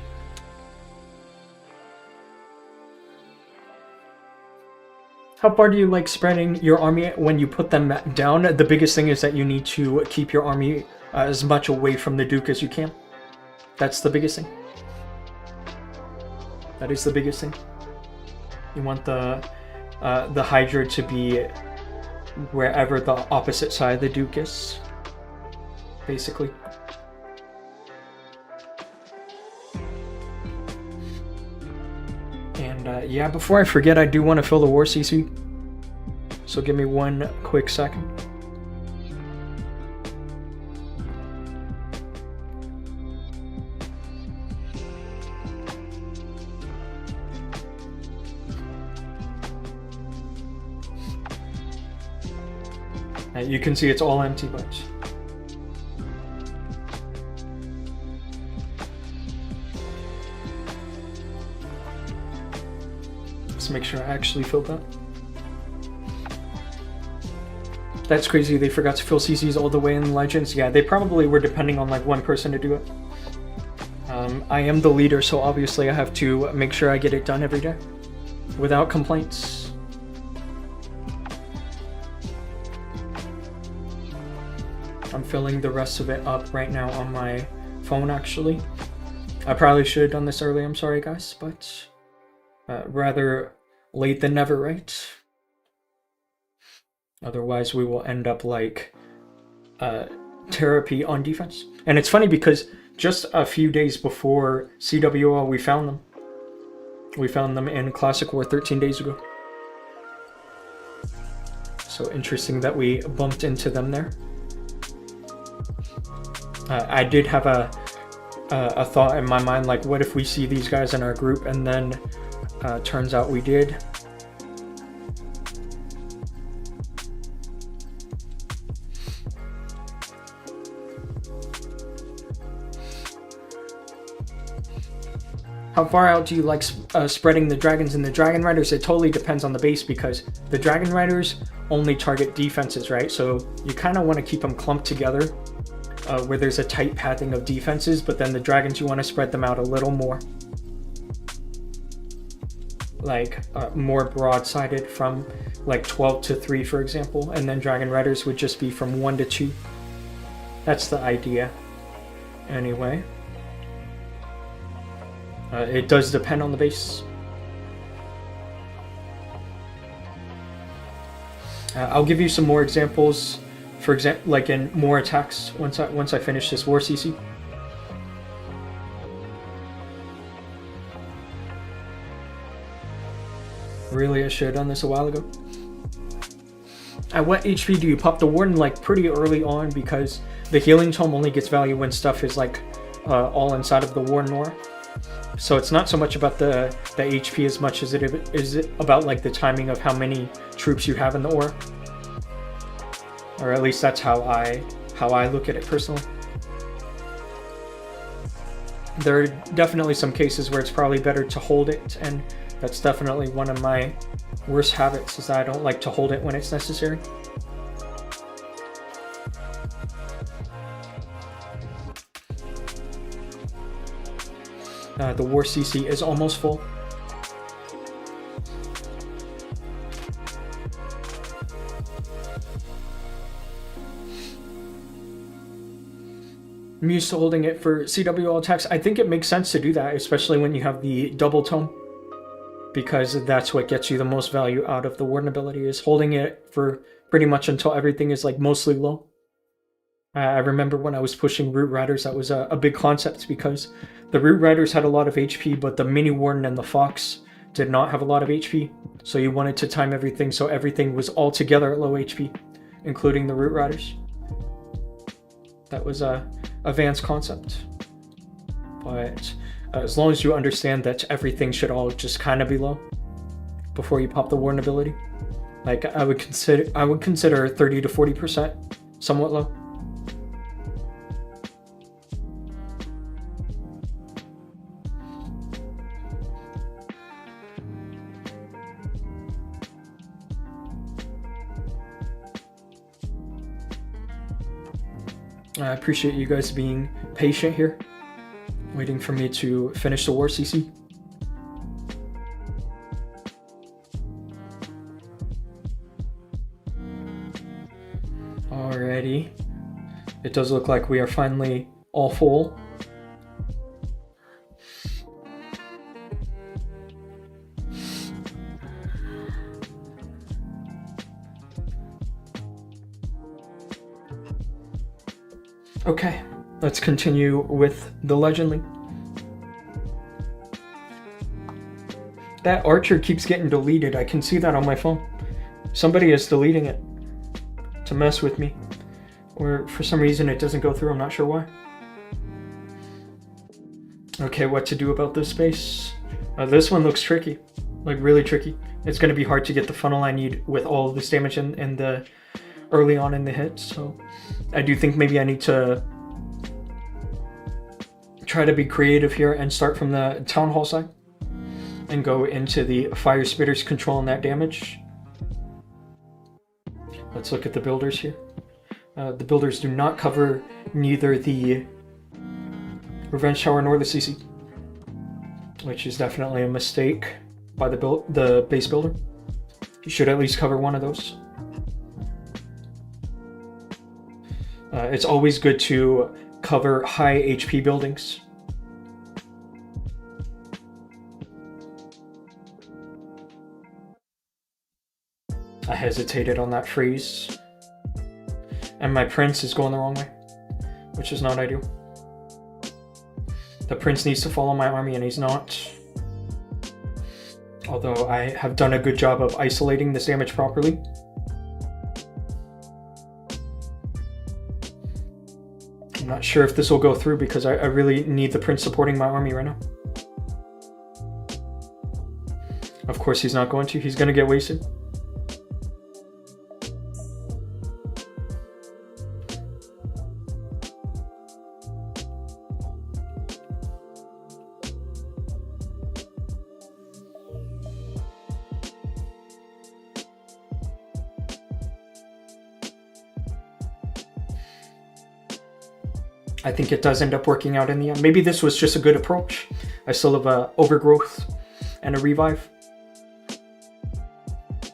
How far do you like spreading your army when you put them down? The biggest thing is that you need to keep your army as much away from the Duke as you can. That's the biggest thing. That is the biggest thing. You want the Hydra to be wherever the opposite side of the Duke is, basically. And yeah, before I forget, I do want to fill the war CC. So give me one quick second. You can see it's all empty, but let's make sure I actually filled that. That's crazy, they forgot to fill CCs all the way in Legends. Yeah, they probably were depending on like one person to do it. I am the leader, so obviously I have to make sure I get it done every day without complaints. I'm filling the rest of it up right now on my phone, actually. I probably should have done this earlier, I'm sorry guys, but rather late than never, right? Otherwise we will end up like therapy on defense. And it's funny because just a few days before CWL we found them. We found them in Classic War 13 days ago. So interesting that we bumped into them there. I did have a thought in my mind, like, what if we see these guys in our group, and then turns out we did. How far out do you like spreading the dragons and the dragon riders? It totally depends on the base, because the dragon riders only target defenses, right? So you kind of want to keep them clumped together where there's a tight pathing of defenses, but then the dragons, you want to spread them out a little more. Like more broad-sided from like 12 to 3, for example, and then dragon riders would just be from 1 to 2. That's the idea. Anyway. It does depend on the base. I'll give you some more examples, for example, like in more attacks once I finish this war CC. Really, I should have done this a while ago. At what HP do you pop the Warden? Like pretty early on, because the healing tome only gets value when stuff is like all inside of the Warden aura. So it's not so much about the HP as much as it is about like the timing of how many troops you have in the aura. Or at least that's how I look at it personally. There are definitely some cases where it's probably better to hold it, and that's definitely one of my worst habits, is that I don't like to hold it when it's necessary. The war CC is almost full. I'm used to holding it for CWL attacks. I think it makes sense to do that, especially when you have the double tome, because that's what gets you the most value out of the Warden ability, is holding it for pretty much until everything is like mostly low. I remember when I was pushing Root Riders, that was a big concept, because the Root Riders had a lot of HP, but the Mini Warden and the Fox did not have a lot of HP. So you wanted to time everything so everything was all together at low HP, including the Root Riders. That was a advanced concept. But as long as you understand that everything should all just kind of be low before you pop the Warden ability, like I would consider 30 to 40% somewhat low. I appreciate you guys being patient here, waiting for me to finish the war, CC. Alrighty. It does look like we are finally all full. Okay, let's continue with the Legend League. That archer keeps getting deleted. I can see that on my phone. Somebody is deleting it to mess with me. Or for some reason it doesn't go through, I'm not sure why. Okay, what to do about this space? This one looks tricky, like really tricky. It's going to be hard to get the funnel I need with all of this damage in the early on in the hit, so I do think maybe I need to try to be creative here and start from the Town Hall side and go into the Fire Spitters controlling that damage. Let's look at the builders here. The builders do not cover neither the Revenge Tower nor the CC, which is definitely a mistake by the base builder. You should at least cover one of those. It's always good to cover high HP buildings. I hesitated on that freeze. And my prince is going the wrong way, which is not ideal. The prince needs to follow my army and he's not. Although I have done a good job of isolating this damage properly. I'm not sure if this will go through because I really need the prince supporting my army right now. Of course he's not going to. He's going to get wasted. I think it does end up working out in the end. Maybe this was just a good approach. I still have a overgrowth and a revive.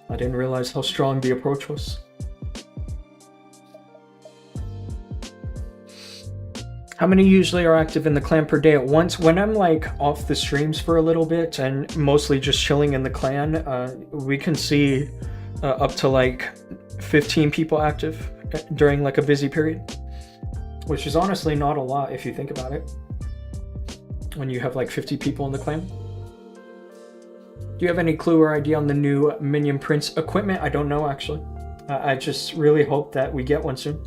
I didn't realize how strong the approach was. How many usually are active in the clan per day at once? When I'm like off the streams for a little bit and mostly just chilling in the clan, we can see up to like 15 people active during like a busy period. Which is honestly not a lot if you think about it. When you have like 50 people in the clan. Do you have any clue or idea on the new Minion Prince equipment? I don't know actually. I just really hope that we get one soon.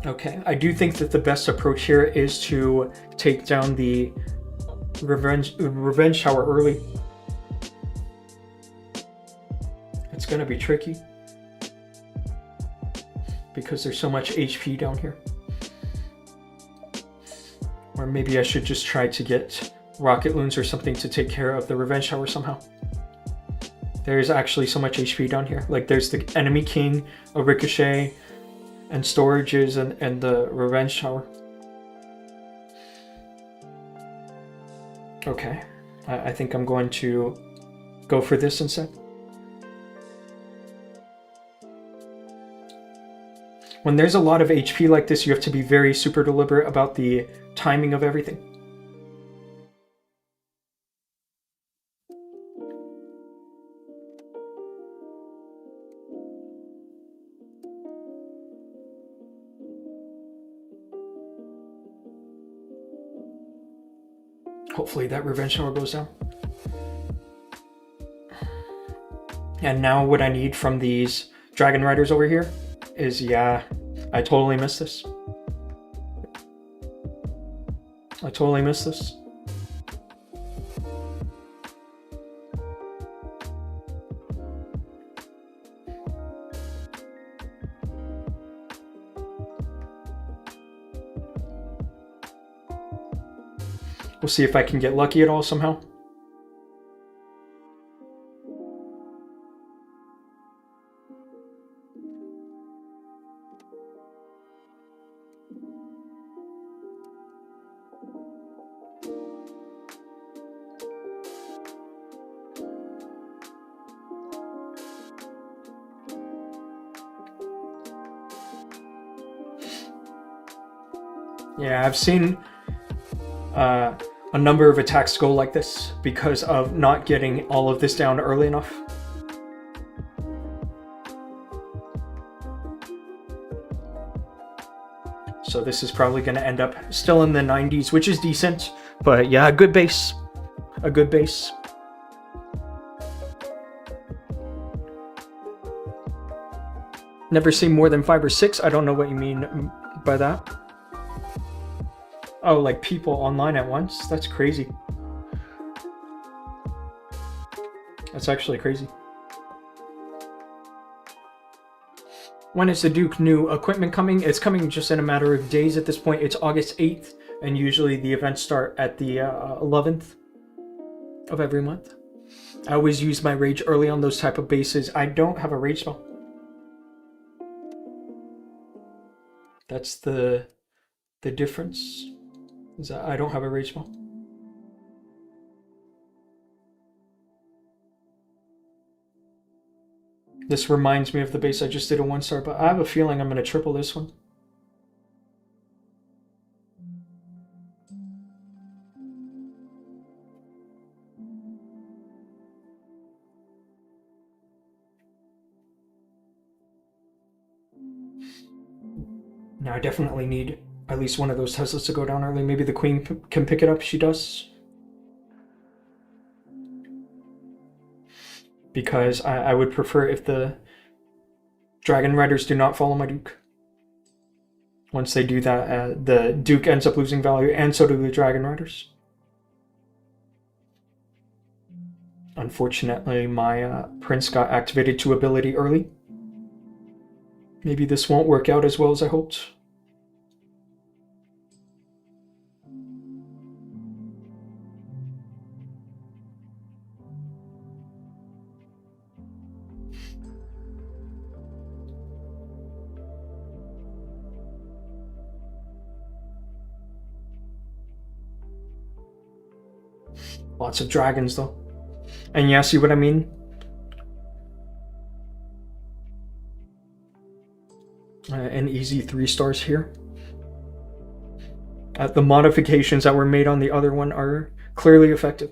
Okay, I do think that the best approach here is to take down the Revenge Tower early. It's going to be tricky because there's so much HP down here. Or maybe I should just try to get rocket loons or something to take care of the Revenge Tower somehow. There's actually so much HP down here. Like there's the enemy king, a ricochet, and storages, and the Revenge Tower. Okay, I think I'm going to go for this instead. When there's a lot of HP like this, you have to be very super deliberate about the timing of everything. Hopefully that Revenge Tower goes down. And now what I need from these Dragon Riders over here is, yeah, I totally missed this. I totally missed this. We'll see if I can get lucky at all somehow. Yeah, I've seen a number of attacks go like this because of not getting all of this down early enough. So this is probably going to end up still in the 90s, which is decent. But yeah, a good base. A good base. Never seen more than 5 or 6. I don't know what you mean by that. Oh, like people online at once? That's crazy. That's actually crazy. When is the Duke new equipment coming? It's coming just in a matter of days at this point. It's August 8th, and usually the events start at the 11th of every month. I always use my rage early on those type of bases. I don't have a rage spell. That's the difference, is that I don't have a rage spell. This reminds me of the base I just did a 1-star, but I have a feeling I'm going to triple this one. Now I definitely need at least one of those Teslas to go down early. Maybe the Queen can pick it up. She does. Because I would prefer if the Dragon Riders do not follow my Duke. Once they do that, the Duke ends up losing value, and so do the Dragon Riders. Unfortunately, my Prince got activated to ability early. Maybe this won't work out as well as I hoped. Lots of dragons, though. And yeah, see what I mean? An easy 3 stars here. The modifications that were made on the other one are clearly effective.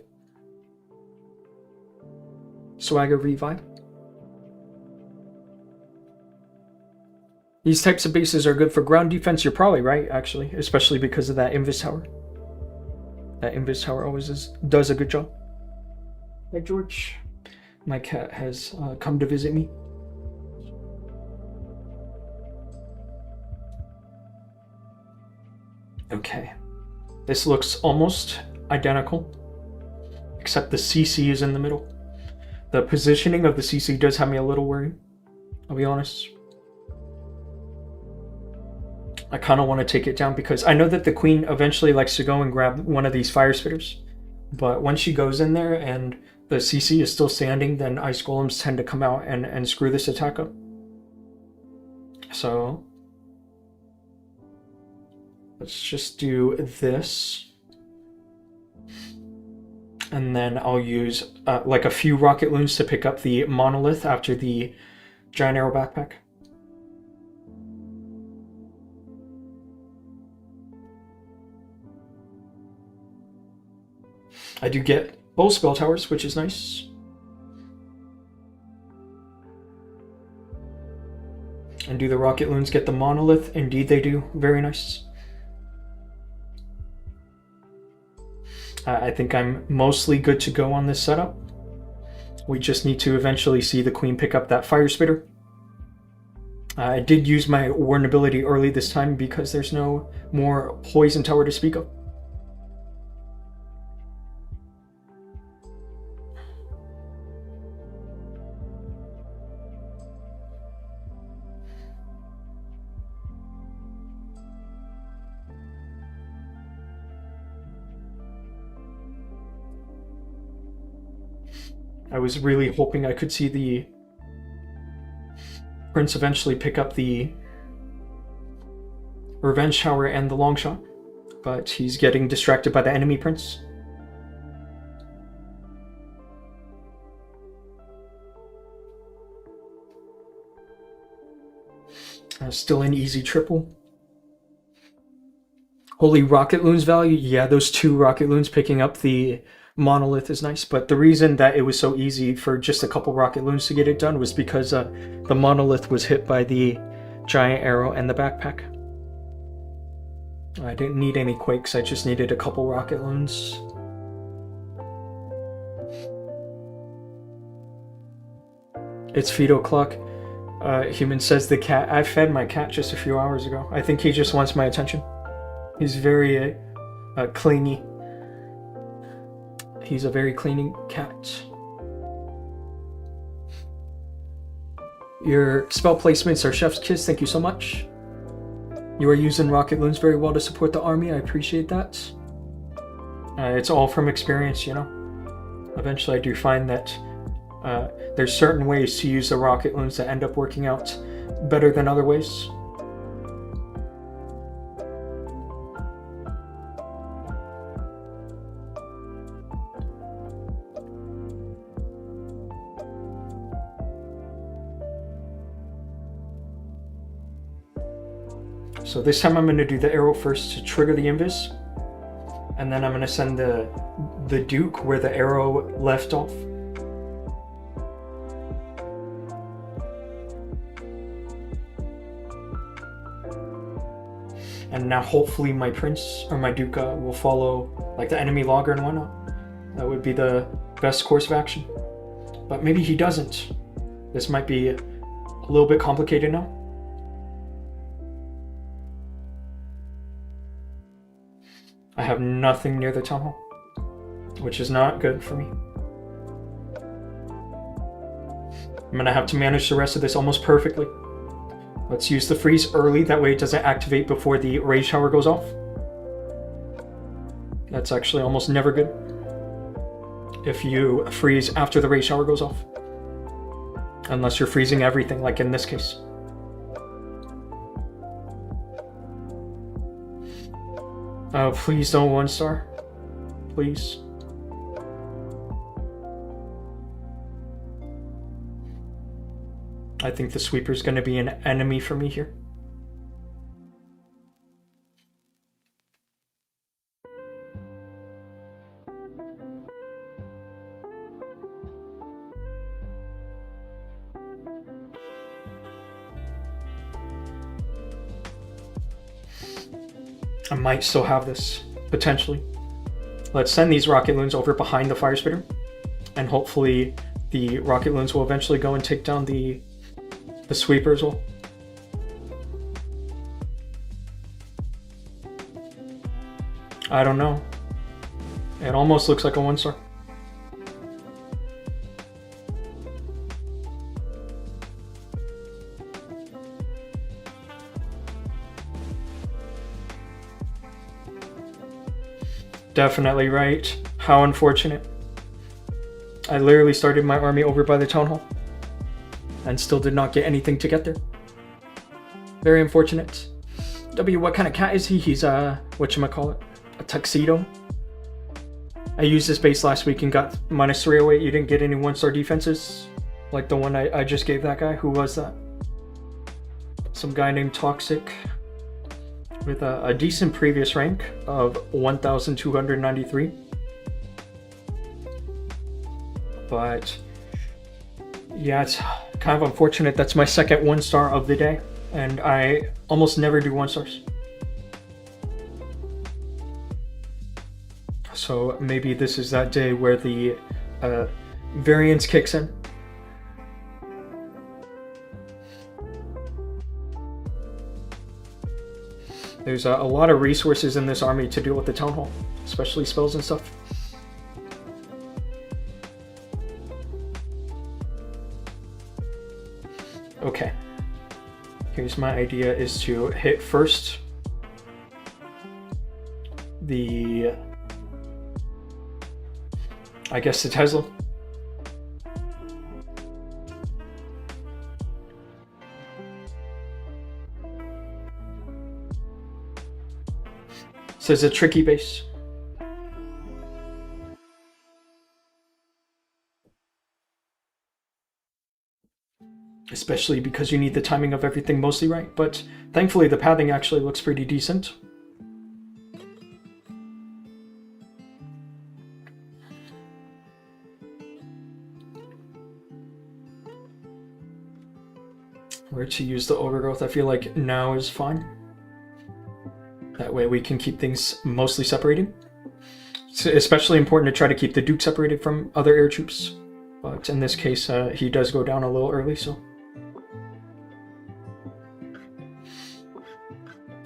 Swagger Revive. These types of bases are good for ground defense. You're probably right, actually, especially because of that Invis Tower. That Invis Tower always does a good job. Hi, George. My cat has come to visit me. Okay. This looks almost identical, except the CC is in the middle. The positioning of the CC does have me a little worried, I'll be honest. I kind of want to take it down because I know that the Queen eventually likes to go and grab one of these Fire Spitters. But when she goes in there and the CC is still standing, then Ice Golems tend to come out and screw this attack up. So let's just do this. And then I'll use like a few Rocket Loons to pick up the Monolith after the Giant Arrow Backpack. I do get both spell towers, which is nice. And do the Rocket Loons get the Monolith? Indeed they do. Very nice. I think I'm mostly good to go on this setup. We just need to eventually see the Queen pick up that Fire Spitter. I did use my Warden ability early this time because there's no more Poison Tower to speak of. I was really hoping I could see the Prince eventually pick up the Revenge Tower and the long shot, but he's getting distracted by the enemy Prince. Still an easy triple. Holy rocket loons value. Yeah, those 2 rocket loons picking up the monolith is nice, but the reason that it was so easy for just a couple rocket loons to get it done was because the monolith was hit by the giant arrow and the backpack. I didn't need any quakes, I just needed a couple rocket loons. It's feed o'clock. Human says the cat. I fed my cat just a few hours ago. I think he just wants my attention. He's very clingy. He's a very cleaning cat. Your spell placements are chef's kiss. Thank you so much. You are using rocket loons very well to support the army. I appreciate that. It's all from experience, you know. Eventually I do find that there's certain ways to use the rocket loons that end up working out better than other ways. So this time I'm going to do the arrow first to trigger the invis, and then I'm going to send the Duke where the arrow left off. And now hopefully my prince or my Duke will follow like the enemy logger and whatnot. That would be the best course of action. But maybe he doesn't. This might be a little bit complicated now. I have nothing near the town hall, which is not good for me. I'm gonna have to manage the rest of this almost perfectly. Let's use the freeze early, that way it doesn't activate before the rage shower goes off. That's actually almost never good if you freeze after the rage shower goes off. Unless you're freezing everything, like in this case. Oh, please don't 1-star. Please. I think the sweeper's going to be an enemy for me here. I might still have this, potentially. Let's send these rocket loons over behind the fire spitter, and hopefully the rocket loons will eventually go and take down the sweeper as well. I don't know. It almost looks like a 1-star. Definitely right. How unfortunate. I literally started my army over by the town hall and still did not get anything to get there. Very unfortunate. W, what kind of cat is he? He's whatchamacallit? A tuxedo? I used this base last week and got -308. You didn't get any 1-star defenses? Like the one I just gave that guy? Who was that? Some guy named Toxic with a decent previous rank of 1,293. But yeah, it's kind of unfortunate. That's my second 1-star of the day, and I almost never do 1-stars. So maybe this is that day where the variance kicks in. There's a lot of resources in this army to deal with the town hall, especially spells and stuff. Okay, here's my idea, is to hit first the, I guess, the Tesla. Says a tricky base. Especially because you need the timing of everything mostly right, but thankfully the pathing actually looks pretty decent. where to use the overgrowth. I feel like now is fine. That way we can keep things mostly separated. It's especially important to try to keep the Duke separated from other air troops. But in this case, he does go down a little early, so...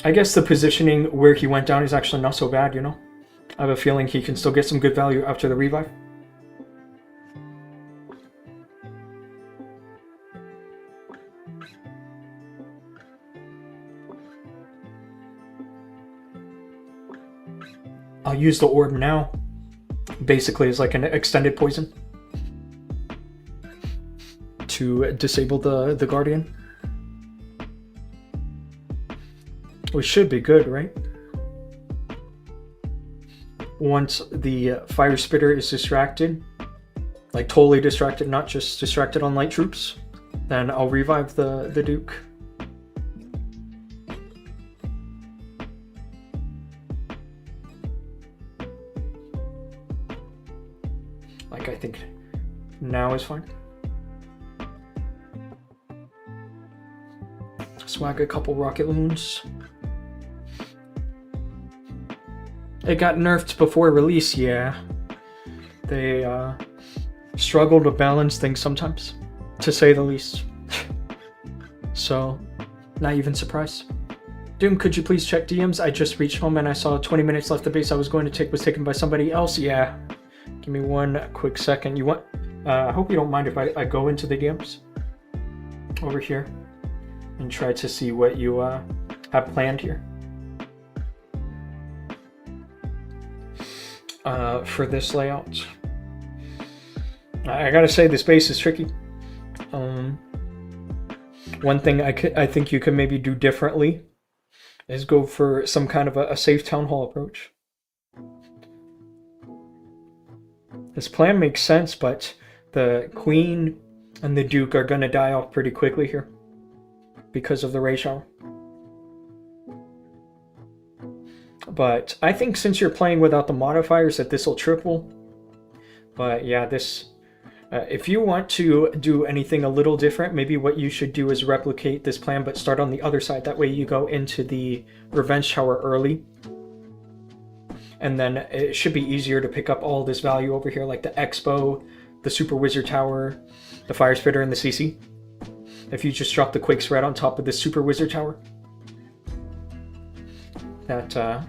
I guess the positioning where he went down is actually not so bad, you know? I have a feeling he can still get some good value after the revive. I'll use the orb now. Basically, it's like an extended poison to disable the Guardian. We should be good, right? Once the Fire Spitter is distracted, like totally distracted, not just distracted on light troops, then I'll revive the Duke. Like, I think now is fine. Swag a couple rocket loons. It got nerfed before release, yeah. They struggle to balance things sometimes, to say the least. So, not even surprised. Doom, could you please check DMs? I just reached home and I saw 20 minutes left. The base I was going to take was taken by somebody else. Yeah. Give me one quick second. You want? I hope you don't mind if I go into the DMs over here and try to see what you have planned here. For this layout, I gotta say this base is tricky. One thing I think you could maybe do differently is go for some kind of a safe town hall approach. This plan makes sense, but the Queen and the Duke are gonna die off pretty quickly here because of the ray shower. But I think since you're playing without the modifiers that this will triple. But yeah, this... if you want to do anything a little different, maybe what you should do is replicate this plan, but start on the other side. That way you go into the Revenge Tower early. And then it should be easier to pick up all this value over here, like the Expo, the Super Wizard Tower, the Fire Spitter, and the CC. If you just drop the Quakes right on top of the Super Wizard Tower. That,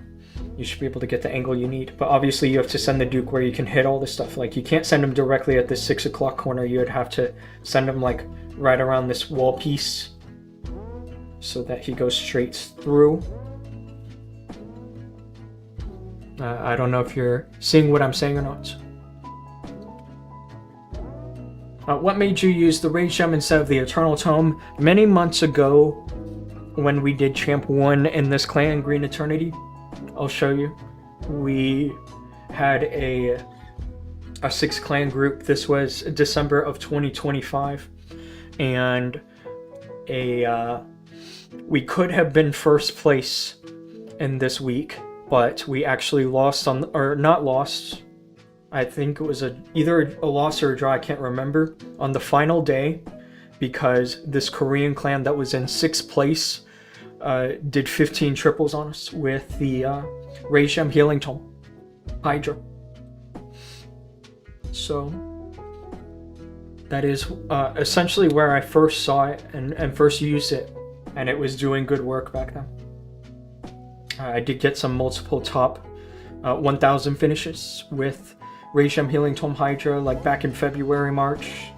you should be able to get the angle you need. But obviously you have to send the Duke where you can hit all this stuff. Like, you can't send him directly at this 6 o'clock corner. You would have to send him, like, right around this wall piece so that he goes straight through. I don't know if you're seeing what I'm saying or not. What made you use the Rage Gem instead of the Eternal Tome? Many months ago, when we did Champ 1 in this clan, Green Eternity, I'll show you. We had a 6-clan group. This was December of 2025, and we could have been first place in this week, but we actually lost on, or not lost. I think it was either a loss or a draw. I can't remember on the final day, because this Korean clan that was in 6th place did 15 triples on us with the Rage Gem Healing Tome Hydra. So that is essentially where I first saw it and first used it, and it was doing good work back then. I did get some multiple top 1000 finishes with Rage Gem Healing Tome Hydra, like back in February, March.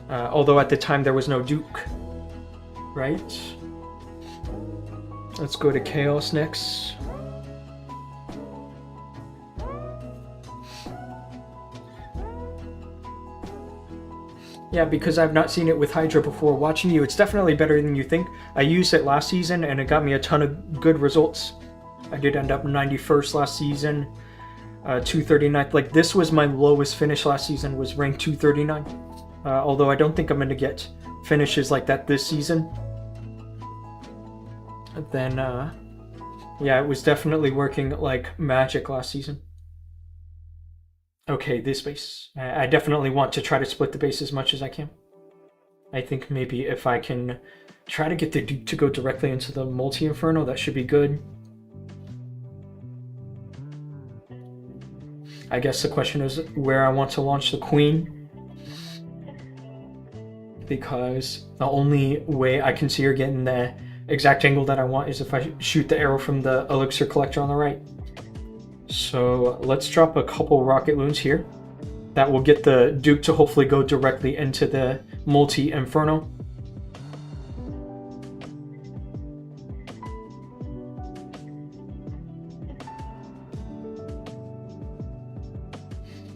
Although at the time there was no Duke, right? Let's go to Chaos next. Yeah, because I've not seen it with Hydra before. Watching you, it's definitely better than you think. I used it last season and it got me a ton of good results. I did end up 91st last season, 239th. Like, this was my lowest finish last season, was rank 239. Although I don't think I'm going to get finishes like that this season. Then, yeah, it was definitely working like magic last season. Okay, this base. I definitely want to try to split the base as much as I can. I think maybe if I can try to get the Duke to go directly into the multi-inferno, that should be good. I guess the question is where I want to launch the Queen, because the only way I can see her getting the exact angle that I want is if I shoot the arrow from the elixir collector on the right. So let's drop a couple rocket loons here. That will get the Duke to hopefully go directly into the multi-inferno.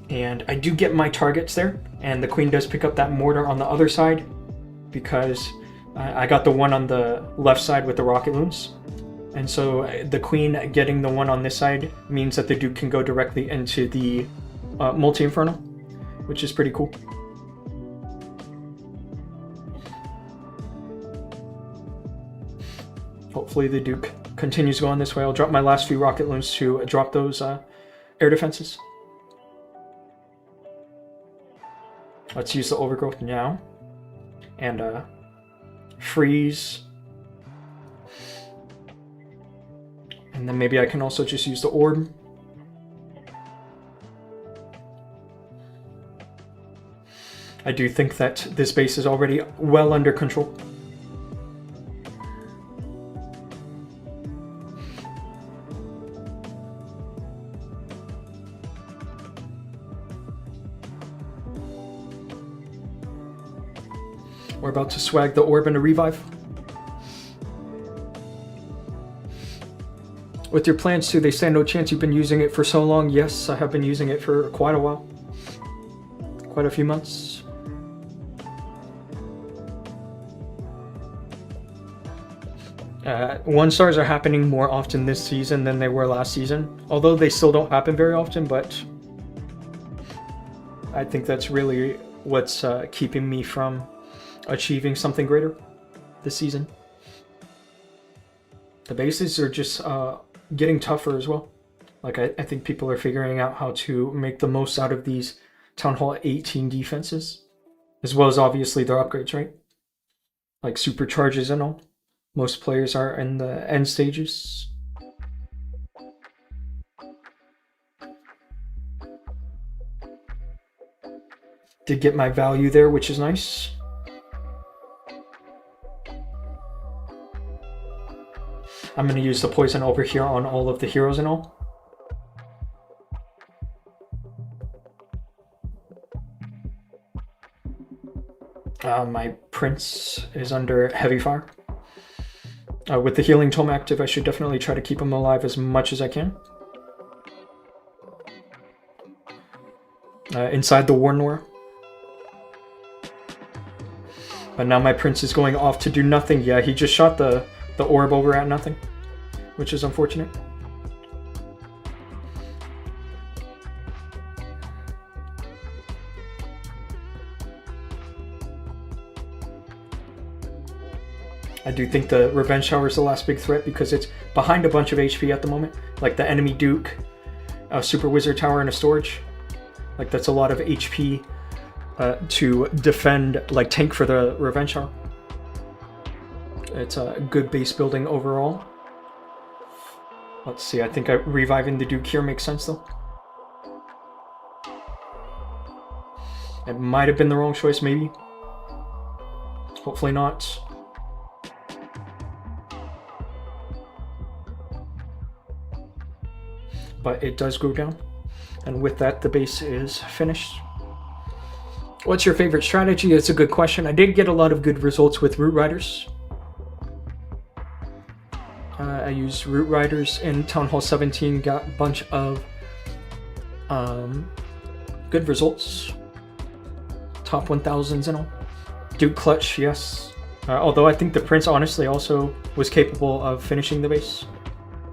And I do get my targets there, and the Queen does pick up that mortar on the other side because I got the one on the left side with the rocket loons. And so the Queen getting the one on this side means that the Duke can go directly into the multi-inferno, which is pretty cool. Hopefully the Duke continues going this way. I'll drop my last few rocket loons to drop those air defenses. Let's use the overgrowth now. And freeze. And then maybe I can also just use the orb. I do think that this base is already well under control. We're about to swag the orb and a revive. With your plans too, they stand no chance. You've been using it for so long. Yes, I have been using it for quite a while. Quite a few months. One stars are happening more often this season than they were last season. Although they still don't happen very often, but I think that's really what's keeping me from achieving something greater this season. The bases are just getting tougher as well. Like I think people are figuring out how to make the most out of these Town Hall 18 defenses, as well as obviously their upgrades, right? Like supercharges and all. Most players are in the end stages. Did get my value there, which is nice. I'm going to use the poison over here on all of the heroes and all. My prince is under heavy fire. With the healing tome active, I should definitely try to keep him alive as much as I can. Inside the War Noir. But now my prince is going off to do nothing. Yeah, he just shot the orb over at nothing, which is unfortunate. I do think the Revenge Shower is the last big threat because it's behind a bunch of HP at the moment, like the enemy Duke, a Super Wizard Tower, and a storage. Like that's a lot of HP to defend, like tank for the Revenge Shower. It's a good base building overall. Let's see, I think reviving the Duke here makes sense though. It might have been the wrong choice, maybe. Hopefully not. But it does go down. And with that, the base is finished. What's your favorite strategy? It's a good question. I did get a lot of good results with Root Riders. I used Root Riders in Town Hall 17, got a bunch of good results. Top 1000s and all. Duke Clutch, yes. Although I think the Prince honestly also was capable of finishing the base.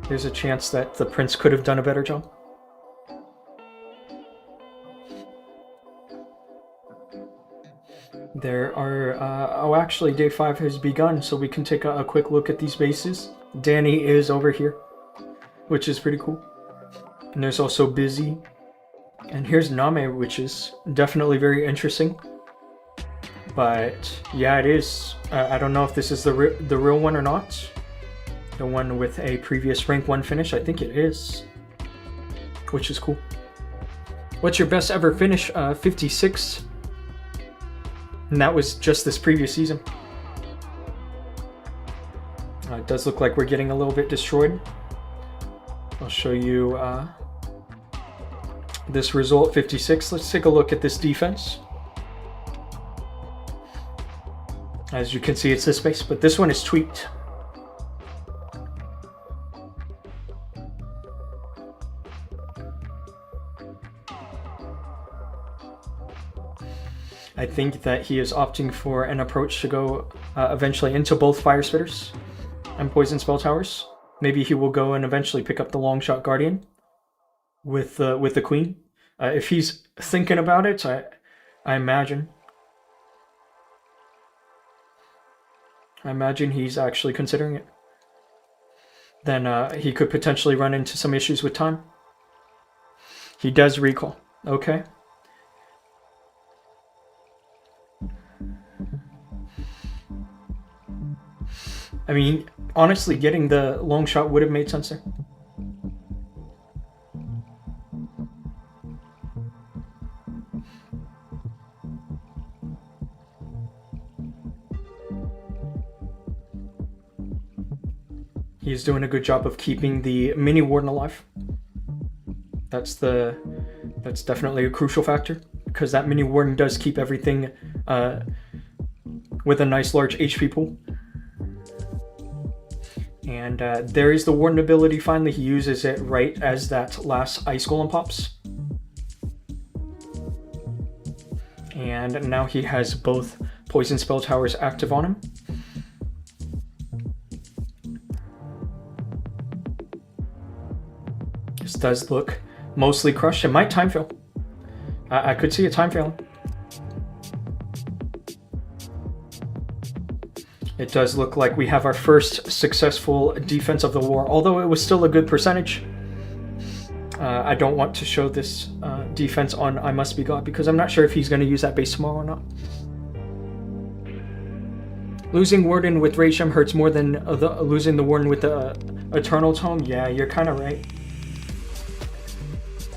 There's a chance that the Prince could have done a better job. There are, oh actually day 5 has begun, so we can take a quick look at these bases. Danny is over here, which is pretty cool. And there's also Busy. And here's Name, which is definitely very interesting. But yeah, it is. I don't know if this is the real one or not. The one with a previous rank 1 finish. I think it is, which is cool. What's your best ever finish? 56. And that was just this previous season. It does look like we're getting a little bit destroyed. I'll show you this result, 56. Let's take a look at this defense. As you can see, it's this base, but this one is tweaked. I think that he is opting for an approach to go eventually into both Fire Spitters and Poison Spell Towers. Maybe he will go and eventually pick up the Longshot Guardian with the Queen. If he's thinking about it, I imagine he's actually considering it. Then he could potentially run into some issues with time. He does recall. Okay. I mean, honestly, getting the long shot would have made sense there. He's doing a good job of keeping the mini warden alive. That's definitely a crucial factor, because that mini warden does keep everything with a nice large HP pool. And there is the warden ability. Finally, he uses it right as that last ice golem pops. And now he has both poison spell towers active on him. This does look mostly crushed. It might time fail. I could see a time failing. It does look like we have our first successful defense of the war, although it was still a good percentage. I don't want to show this defense on I Must Be God, because I'm not sure if he's going to use that base tomorrow or not. Losing Warden with Rage Gem hurts more than losing the Warden with the Eternal Tome. Yeah, you're kind of right.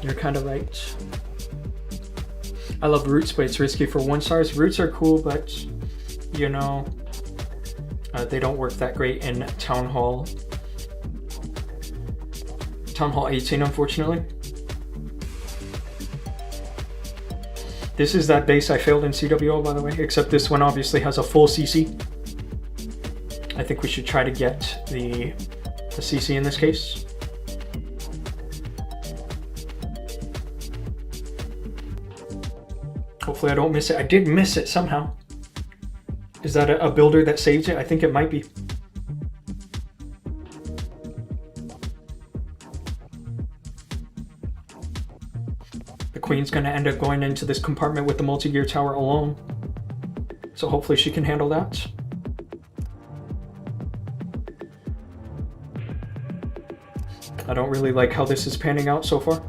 You're kind of right. I love Roots, but it's risky for 1-stars. Roots are cool, but, you know, they don't work that great in Town Hall 18, unfortunately. This is that base I failed in CWL, by the way, except this one obviously has a full CC. I think we should try to get the CC in this case. Hopefully I don't miss it. I did miss it somehow. Is that a builder that saved it? I think it might be. The Queen's going to end up going into this compartment with the multi-gear tower alone. So hopefully she can handle that. I don't really like how this is panning out so far.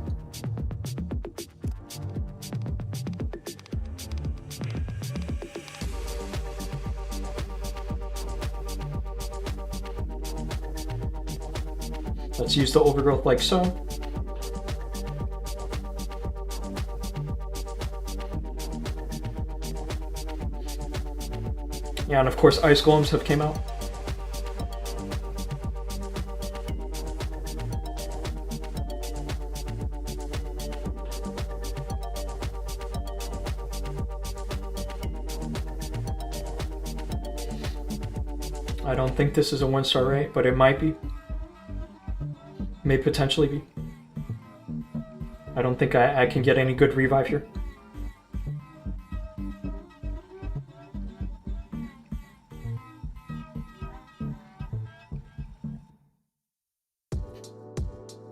Let's use the overgrowth like so. Yeah, and of course ice golems have came out. I don't think this is a 1-star rate, but it might be. May potentially be. I don't think I can get any good revive here.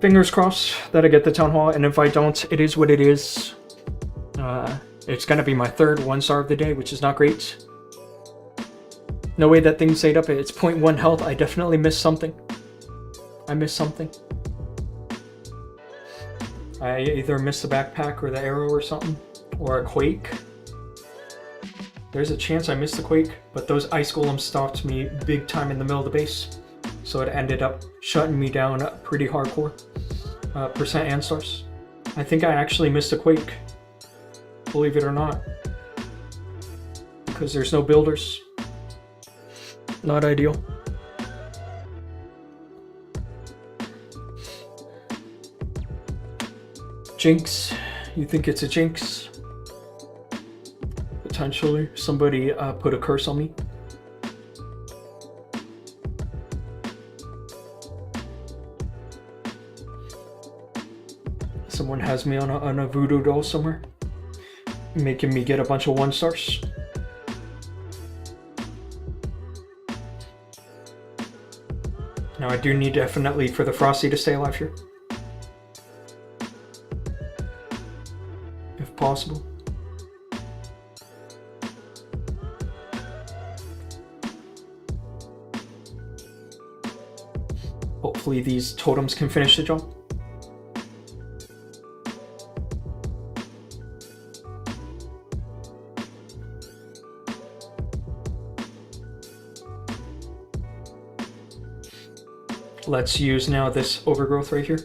Fingers crossed that I get the Town Hall, and if I don't, it is what it is. It's gonna be my third 1-star of the day, which is not great. No way that thing stayed up at its 0.1 health. I definitely missed something. I missed something. I either missed the backpack or the arrow or something, or a quake. There's a chance I missed the quake, but those ice golems stopped me big time in the middle of the base. So it ended up shutting me down pretty hardcore. Percent and stars. I think I actually missed a quake. Believe it or not. Because there's no builders. Not ideal. Jinx. You think it's a jinx? Potentially. Somebody put a curse on me. Someone has me on a voodoo doll somewhere. Making me get a bunch of 1 stars. Now I do need definitely for the Frosty to stay alive here. If possible. Hopefully these totems can finish the job. Let's use now this overgrowth right here.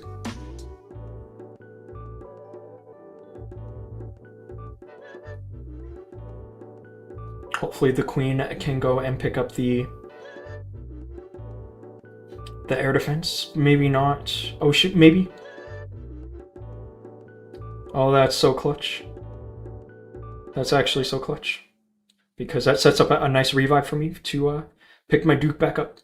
Hopefully the queen can go and pick up the air defense. Maybe not. Oh shit, maybe. Oh, that's so clutch. That's actually so clutch. Because that sets up a nice revive for me to pick my Duke back up.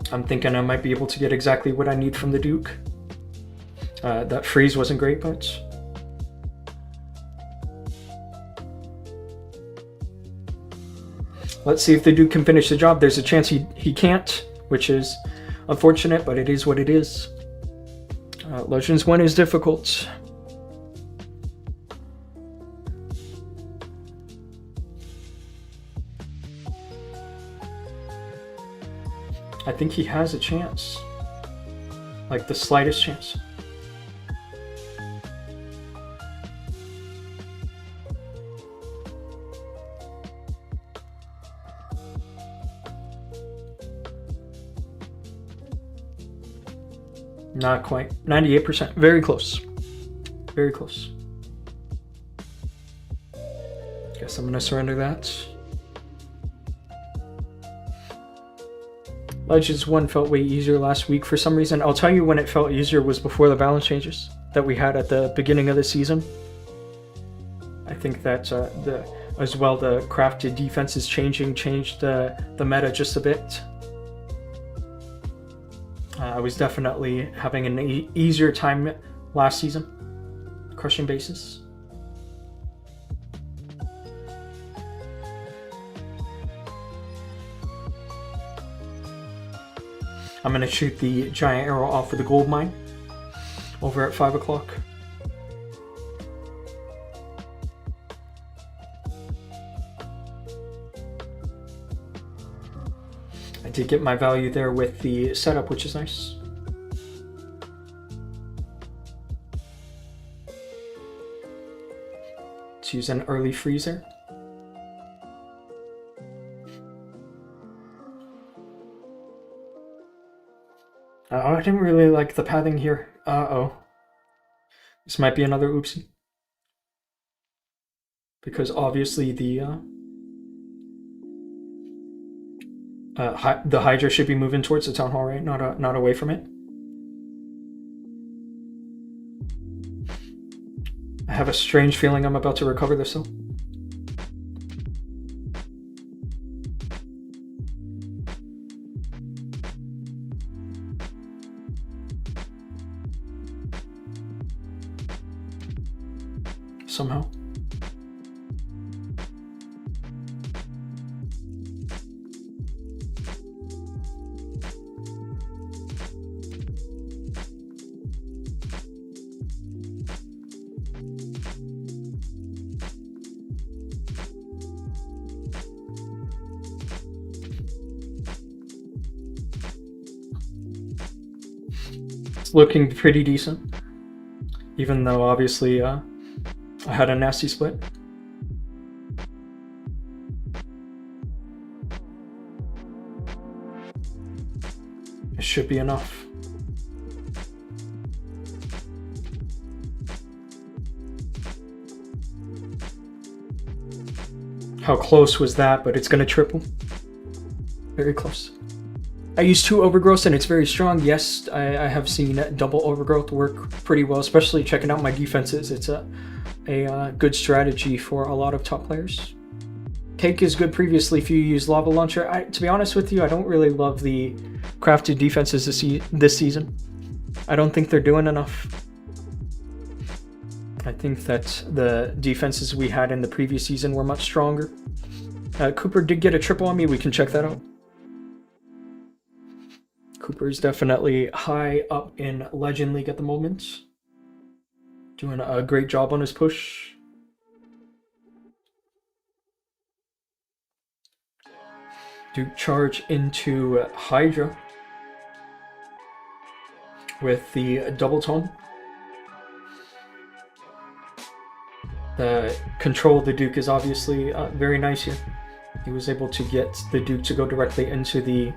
I'm thinking I might be able to get exactly what I need from the Duke. That freeze wasn't great, but... let's see if the Duke can finish the job. There's a chance he can't, which is unfortunate, but it is what it is. Legends 1 is difficult. I think he has a chance. Like the slightest chance. Not quite. 98%. Very close. Very close. Guess I'm gonna surrender that. Legends 1 felt way easier last week for some reason. I'll tell you when it felt easier was before the balance changes that we had at the beginning of the season. I think that the crafted defenses changed the meta just a bit. I was definitely having an easier time last season, crushing bases. I'm gonna shoot the giant arrow off of the gold mine over at 5 o'clock. I did get my value there with the setup, which is nice. Let's use an early freezer. I didn't really like the pathing here. Uh-oh. This might be another oopsie. Because obviously the Hydra should be moving towards the Town Hall, right? Not away from it. I have a strange feeling I'm about to recover this though. Somehow. It's looking pretty decent, even though obviously I had a nasty split. It should be enough. How close was that? But it's going to triple. Very close. I use 2 overgrowths and it's very strong. Yes, I have seen double overgrowth work pretty well, especially checking out my defenses. It's a good strategy for a lot of top players. Cake is good previously if you use Lava Launcher. To be honest with you, I don't really love the crafted defenses this season. I don't think they're doing enough. I think that the defenses we had in the previous season were much stronger. Cooper did get a triple on me. We can check that out. Cooper is definitely high up in Legend League at the moment. Doing a great job on his push. Duke charge into Hydra with the double tome. The control of the Duke is obviously very nice here. He was able to get the Duke to go directly into the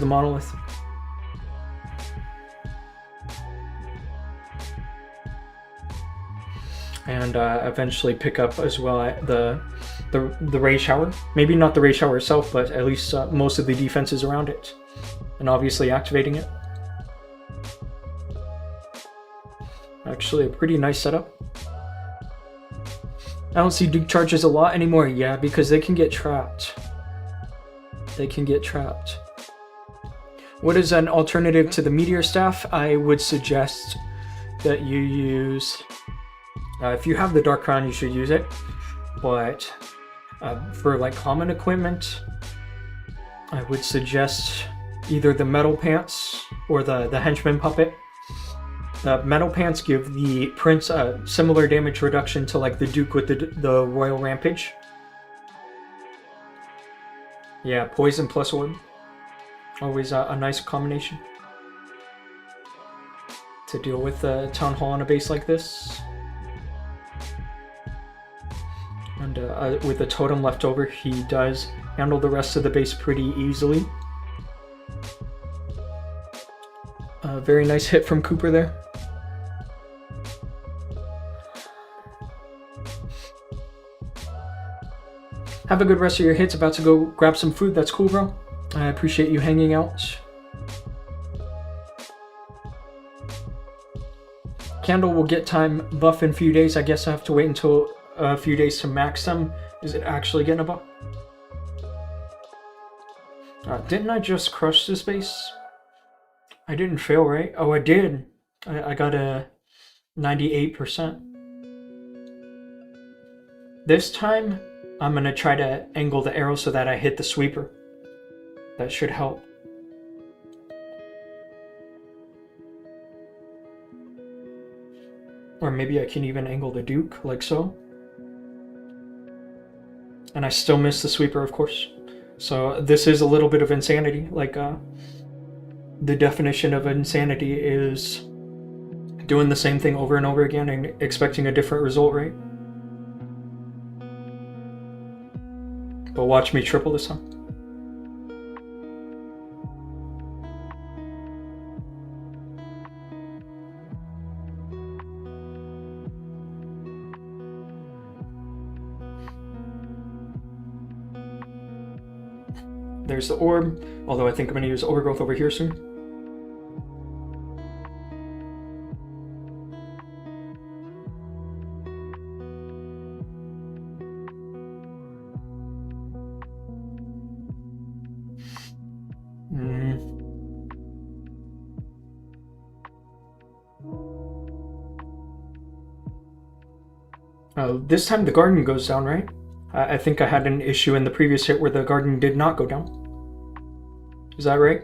monolith. And eventually pick up as well the ray shower. Maybe not the ray shower itself, but at least most of the defenses around it. And obviously activating it. Actually a pretty nice setup. I don't see Duke charges a lot anymore. Yeah, because they can get trapped. They can get trapped. What is an alternative to the Meteor Staff? I would suggest that you use... if you have the Dark Crown, you should use it. But for like common equipment, I would suggest either the Metal Pants or the Henchman Puppet. Metal Pants give the Prince a similar damage reduction to like the Duke with the Royal Rampage. Yeah, Poison plus Orb. Always a nice combination to deal with the Town Hall on a base like this. And with the totem left over, he does handle the rest of the base pretty easily. Very nice hit from Cooper there. Have a good rest of your hits. About to go grab some food. That's cool, bro. I appreciate you hanging out. Candle will get time buff in a few days. I guess I have to wait until a few days to max them. Is it actually getting a buff? Didn't I just crush this base? I didn't fail, right? Oh, I did. I got a 98%. This time, I'm going to try to angle the arrow so that I hit the sweeper. That should help. Or maybe I can even angle the Duke, like so. And I still miss the sweeper, of course. So this is a little bit of insanity. Like, the definition of insanity is doing the same thing over and over again and expecting a different result, right? But watch me triple this time. There's the orb, although I think I'm going to use overgrowth over here soon. This time the garden goes down, right? I think I had an issue in the previous hit where the garden did not go down. Is that right?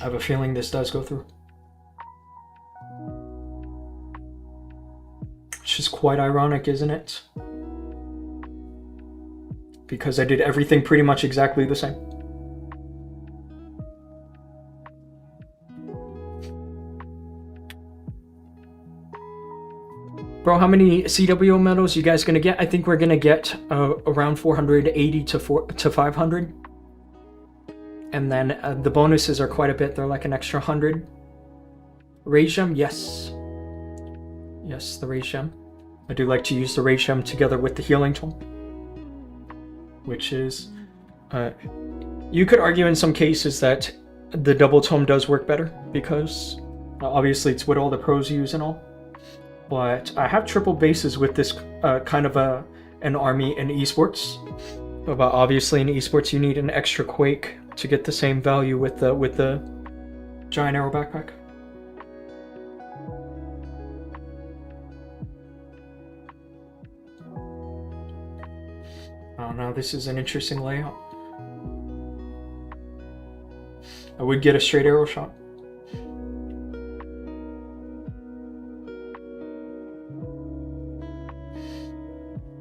I have a feeling this does go through. which is quite ironic, isn't it? Because I did everything pretty much exactly the same. Bro, how many CWL medals you guys gonna get? I think we're gonna get around 480 to 500. And then the bonuses are quite a bit. They're like an extra 100. Rage Gem, yes. Yes, the Rage Gem. I do like to use the Rage Gem together with the Healing Tome. Which is... you could argue in some cases that the double tome does work better, because obviously it's what all the pros use and all. But I have triple bases with this kind of an army in esports. But obviously in esports you need an extra Quake to get the same value with the giant arrow backpack. Oh no, this is an interesting layout. I would get a straight arrow shot.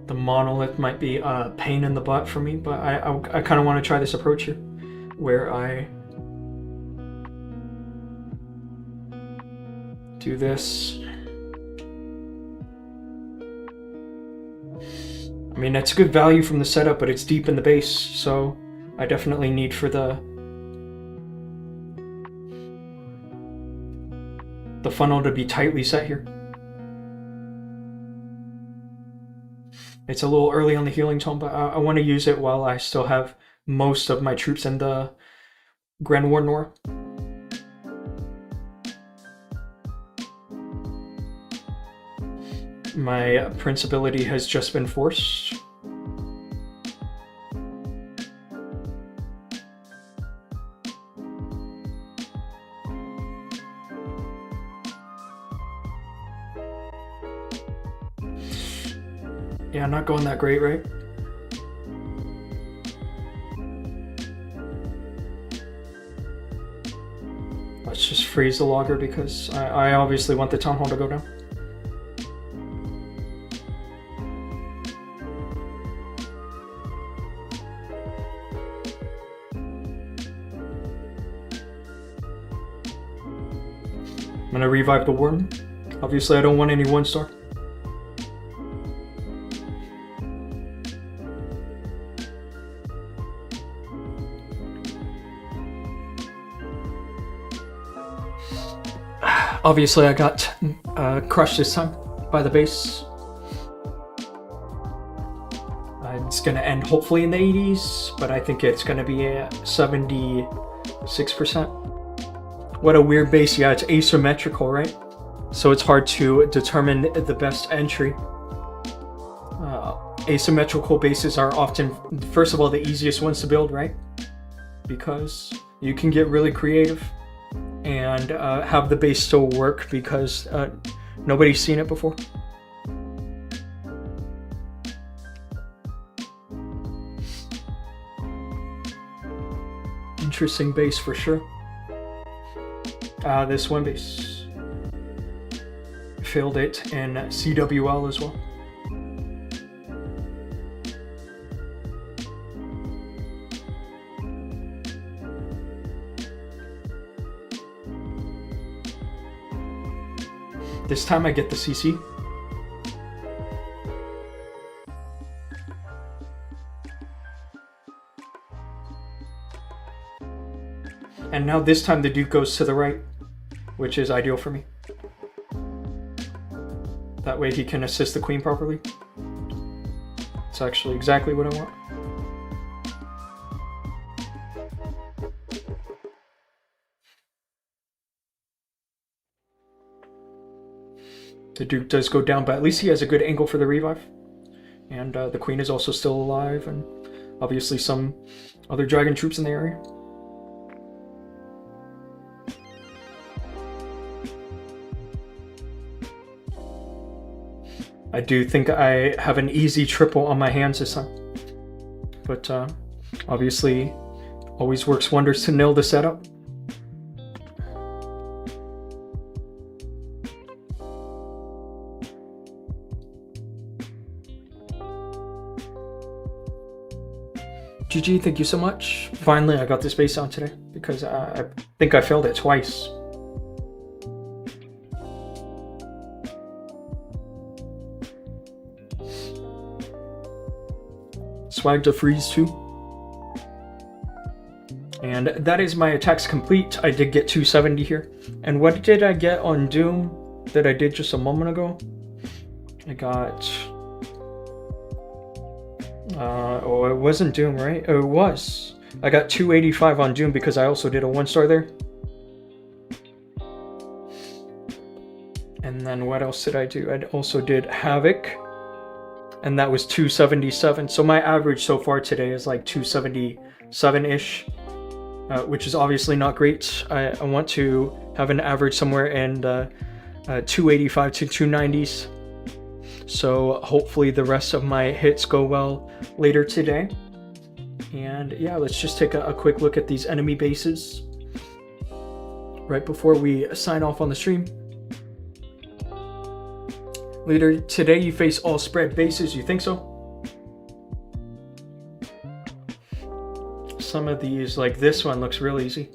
The monolith might be a pain in the butt for me, but I kind of want to try this approach here, where I do this. I mean, that's good value from the setup, but it's deep in the base, so I definitely need for the funnel to be tightly set here. It's a little early on the Healing Tome, but I want to use it while I still have most of my troops in the Grand War Nora. My Prince ability has just been forced. Yeah, not going that great, right? Let's just freeze the logger because I obviously want the Town Hall to go down. I'm gonna revive the Warden. Obviously I don't want any 1-star. Obviously I got crushed this time by the base. It's gonna end hopefully in the 80s, but I think it's gonna be a 76%. What a weird base. Yeah, it's asymmetrical, right? So it's hard to determine the best entry. Asymmetrical bases are often, first of all, the easiest ones to build, right? Because you can get really creative and have the base still work because nobody's seen it before. Interesting base for sure. This one base failed it in CWL as well. This time I get the CC. And now this time the Duke goes to the right, which is ideal for me. That way he can assist the Queen properly. It's actually exactly what I want. The Duke does go down, but at least he has a good angle for the revive. And the Queen is also still alive, and obviously some other dragon troops in the area. I do think I have an easy triple on my hands this time. But obviously always works wonders to nail the setup. GG, thank you so much. Finally, I got this base down today because I think I failed it twice. Swag to freeze too. And that is my attacks complete. I did get 270 here. And what did I get on Dhoom that I did just a moment ago? I got... oh, it wasn't Dhoom, right? Oh, it was. I got 285 on Dhoom because I also did a 1-star there. And then what else did I do? I also did Havoc. And that was 277. So my average so far today is like 277-ish. Which is obviously not great. I want to have an average somewhere in 285 to 290s. So hopefully the rest of my hits go well later today. And yeah, let's just take a quick look at these enemy bases right before we sign off on the stream. Later today you face all spread bases, you think so? Some of these, like this one, looks real easy.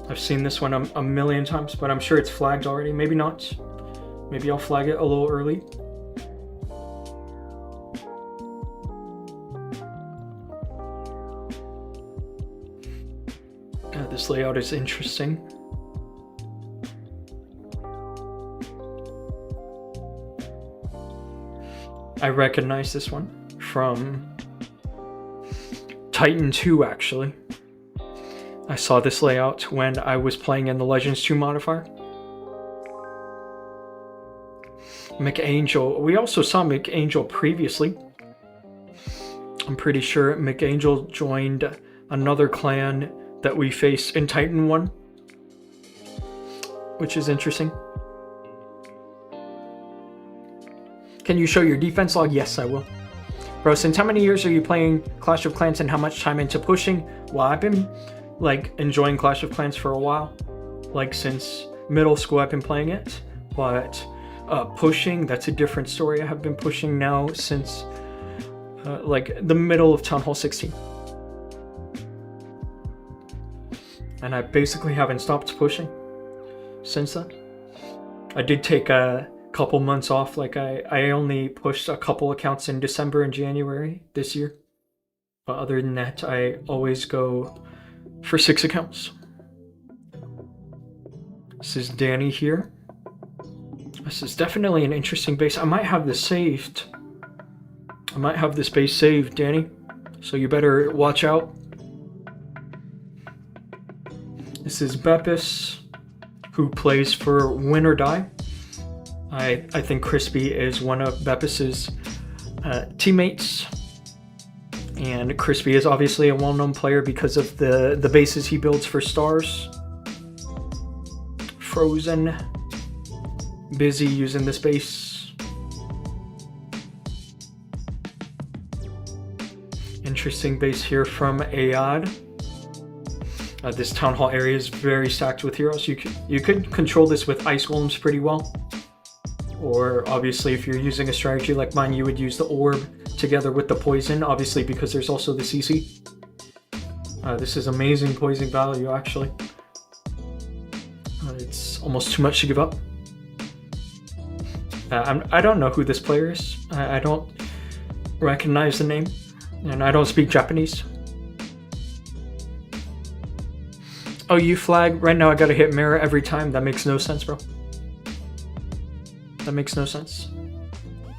I've seen this one a million times, but I'm sure it's flagged already. Maybe not. Maybe I'll flag it a little early. This layout is interesting. I recognize this one from Titan 2, actually. I saw this layout when I was playing in the Legends 2 modifier. McAngel. We also saw McAngel previously. I'm pretty sure McAngel joined another clan that we face in Titan 1, which is interesting. Can you show your defense log? Yes, I will. Bro, since how many years are you playing Clash of Clans and how much time into pushing? Well, I've been like enjoying Clash of Clans for a while. Like since middle school I've been playing it. But pushing, that's a different story. I have been pushing now since like the middle of Town Hall 16. And I basically haven't stopped pushing since then. I did take a couple months off. Like I only pushed a couple accounts in December and January this year. But other than that, I always go for 6 accounts. This is Danny here. This is definitely an interesting base. I might have this saved. I might have this base saved, Danny. So you better watch out. This is Beppis, who plays for Win or Die. I think Crispy is one of Beppis's teammates. And Crispy is obviously a well-known player because of the bases he builds for stars. Frozen. Busy using this base. Interesting base here from Ayad. This town hall area is very stacked with heroes. You could control this with ice golems pretty well. Or obviously if you're using a strategy like mine, you would use the orb together with the poison, obviously because there's also the CC. This is amazing poison value actually. It's almost too much to give up. I don't know who this player is. I don't recognize the name, and I don't speak Japanese. Oh, you flag? Right now I gotta hit mirror every time. That makes no sense, bro. That makes no sense.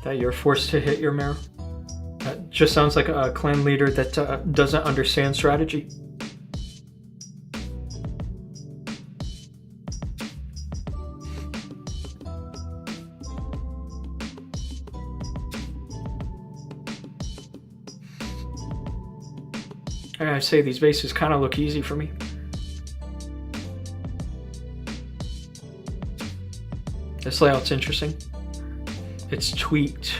That you're forced to hit your mirror. That just sounds like a clan leader that doesn't understand strategy. I gotta say, these bases kind of look easy for me. This layout's interesting. It's tweaked.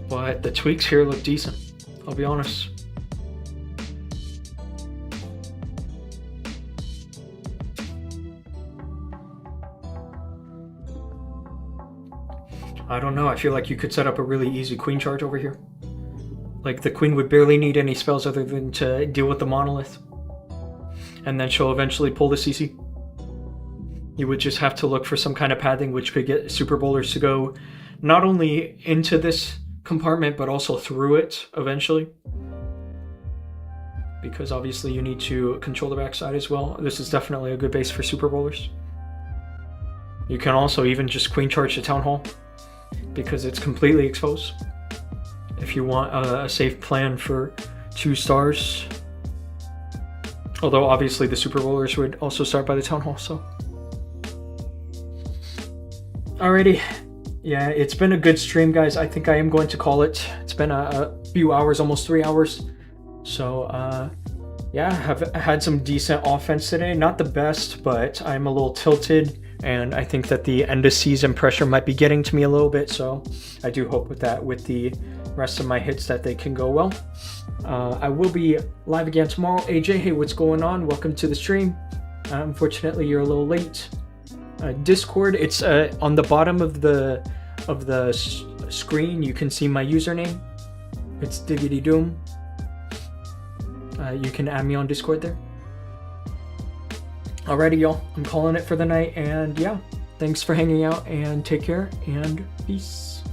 But the tweaks here look decent, I'll be honest. I don't know. I feel like you could set up a really easy queen charge over here. Like, the queen would barely need any spells other than to deal with the monolith. And then she'll eventually pull the CC. You would just have to look for some kind of pathing which could get super bowlers to go not only into this compartment, but also through it eventually. Because obviously you need to control the backside as well. This is definitely a good base for super bowlers. You can also even just queen charge the town hall, because it's completely exposed. If you want a safe plan for 2 stars. Although obviously the super bowlers would also start by the town hall, so. Alrighty. Yeah, it's been a good stream, guys. I think I am going to call it. It's been a few hours, almost 3 hours. So, yeah, I've had some decent offense today. Not the best, but I'm a little tilted. And I think that the end of season pressure might be getting to me a little bit. So I do hope with that, with the rest of my hits, that they can go well. I will be live again tomorrow. AJ, hey, what's going on? Welcome to the stream. Unfortunately, you're a little late. Discord, it's on the bottom of the screen. You can see my username. It's diggitydhoom. You can add me on Discord there. Alrighty, y'all. I'm calling it for the night, and yeah, thanks for hanging out, and take care, and peace.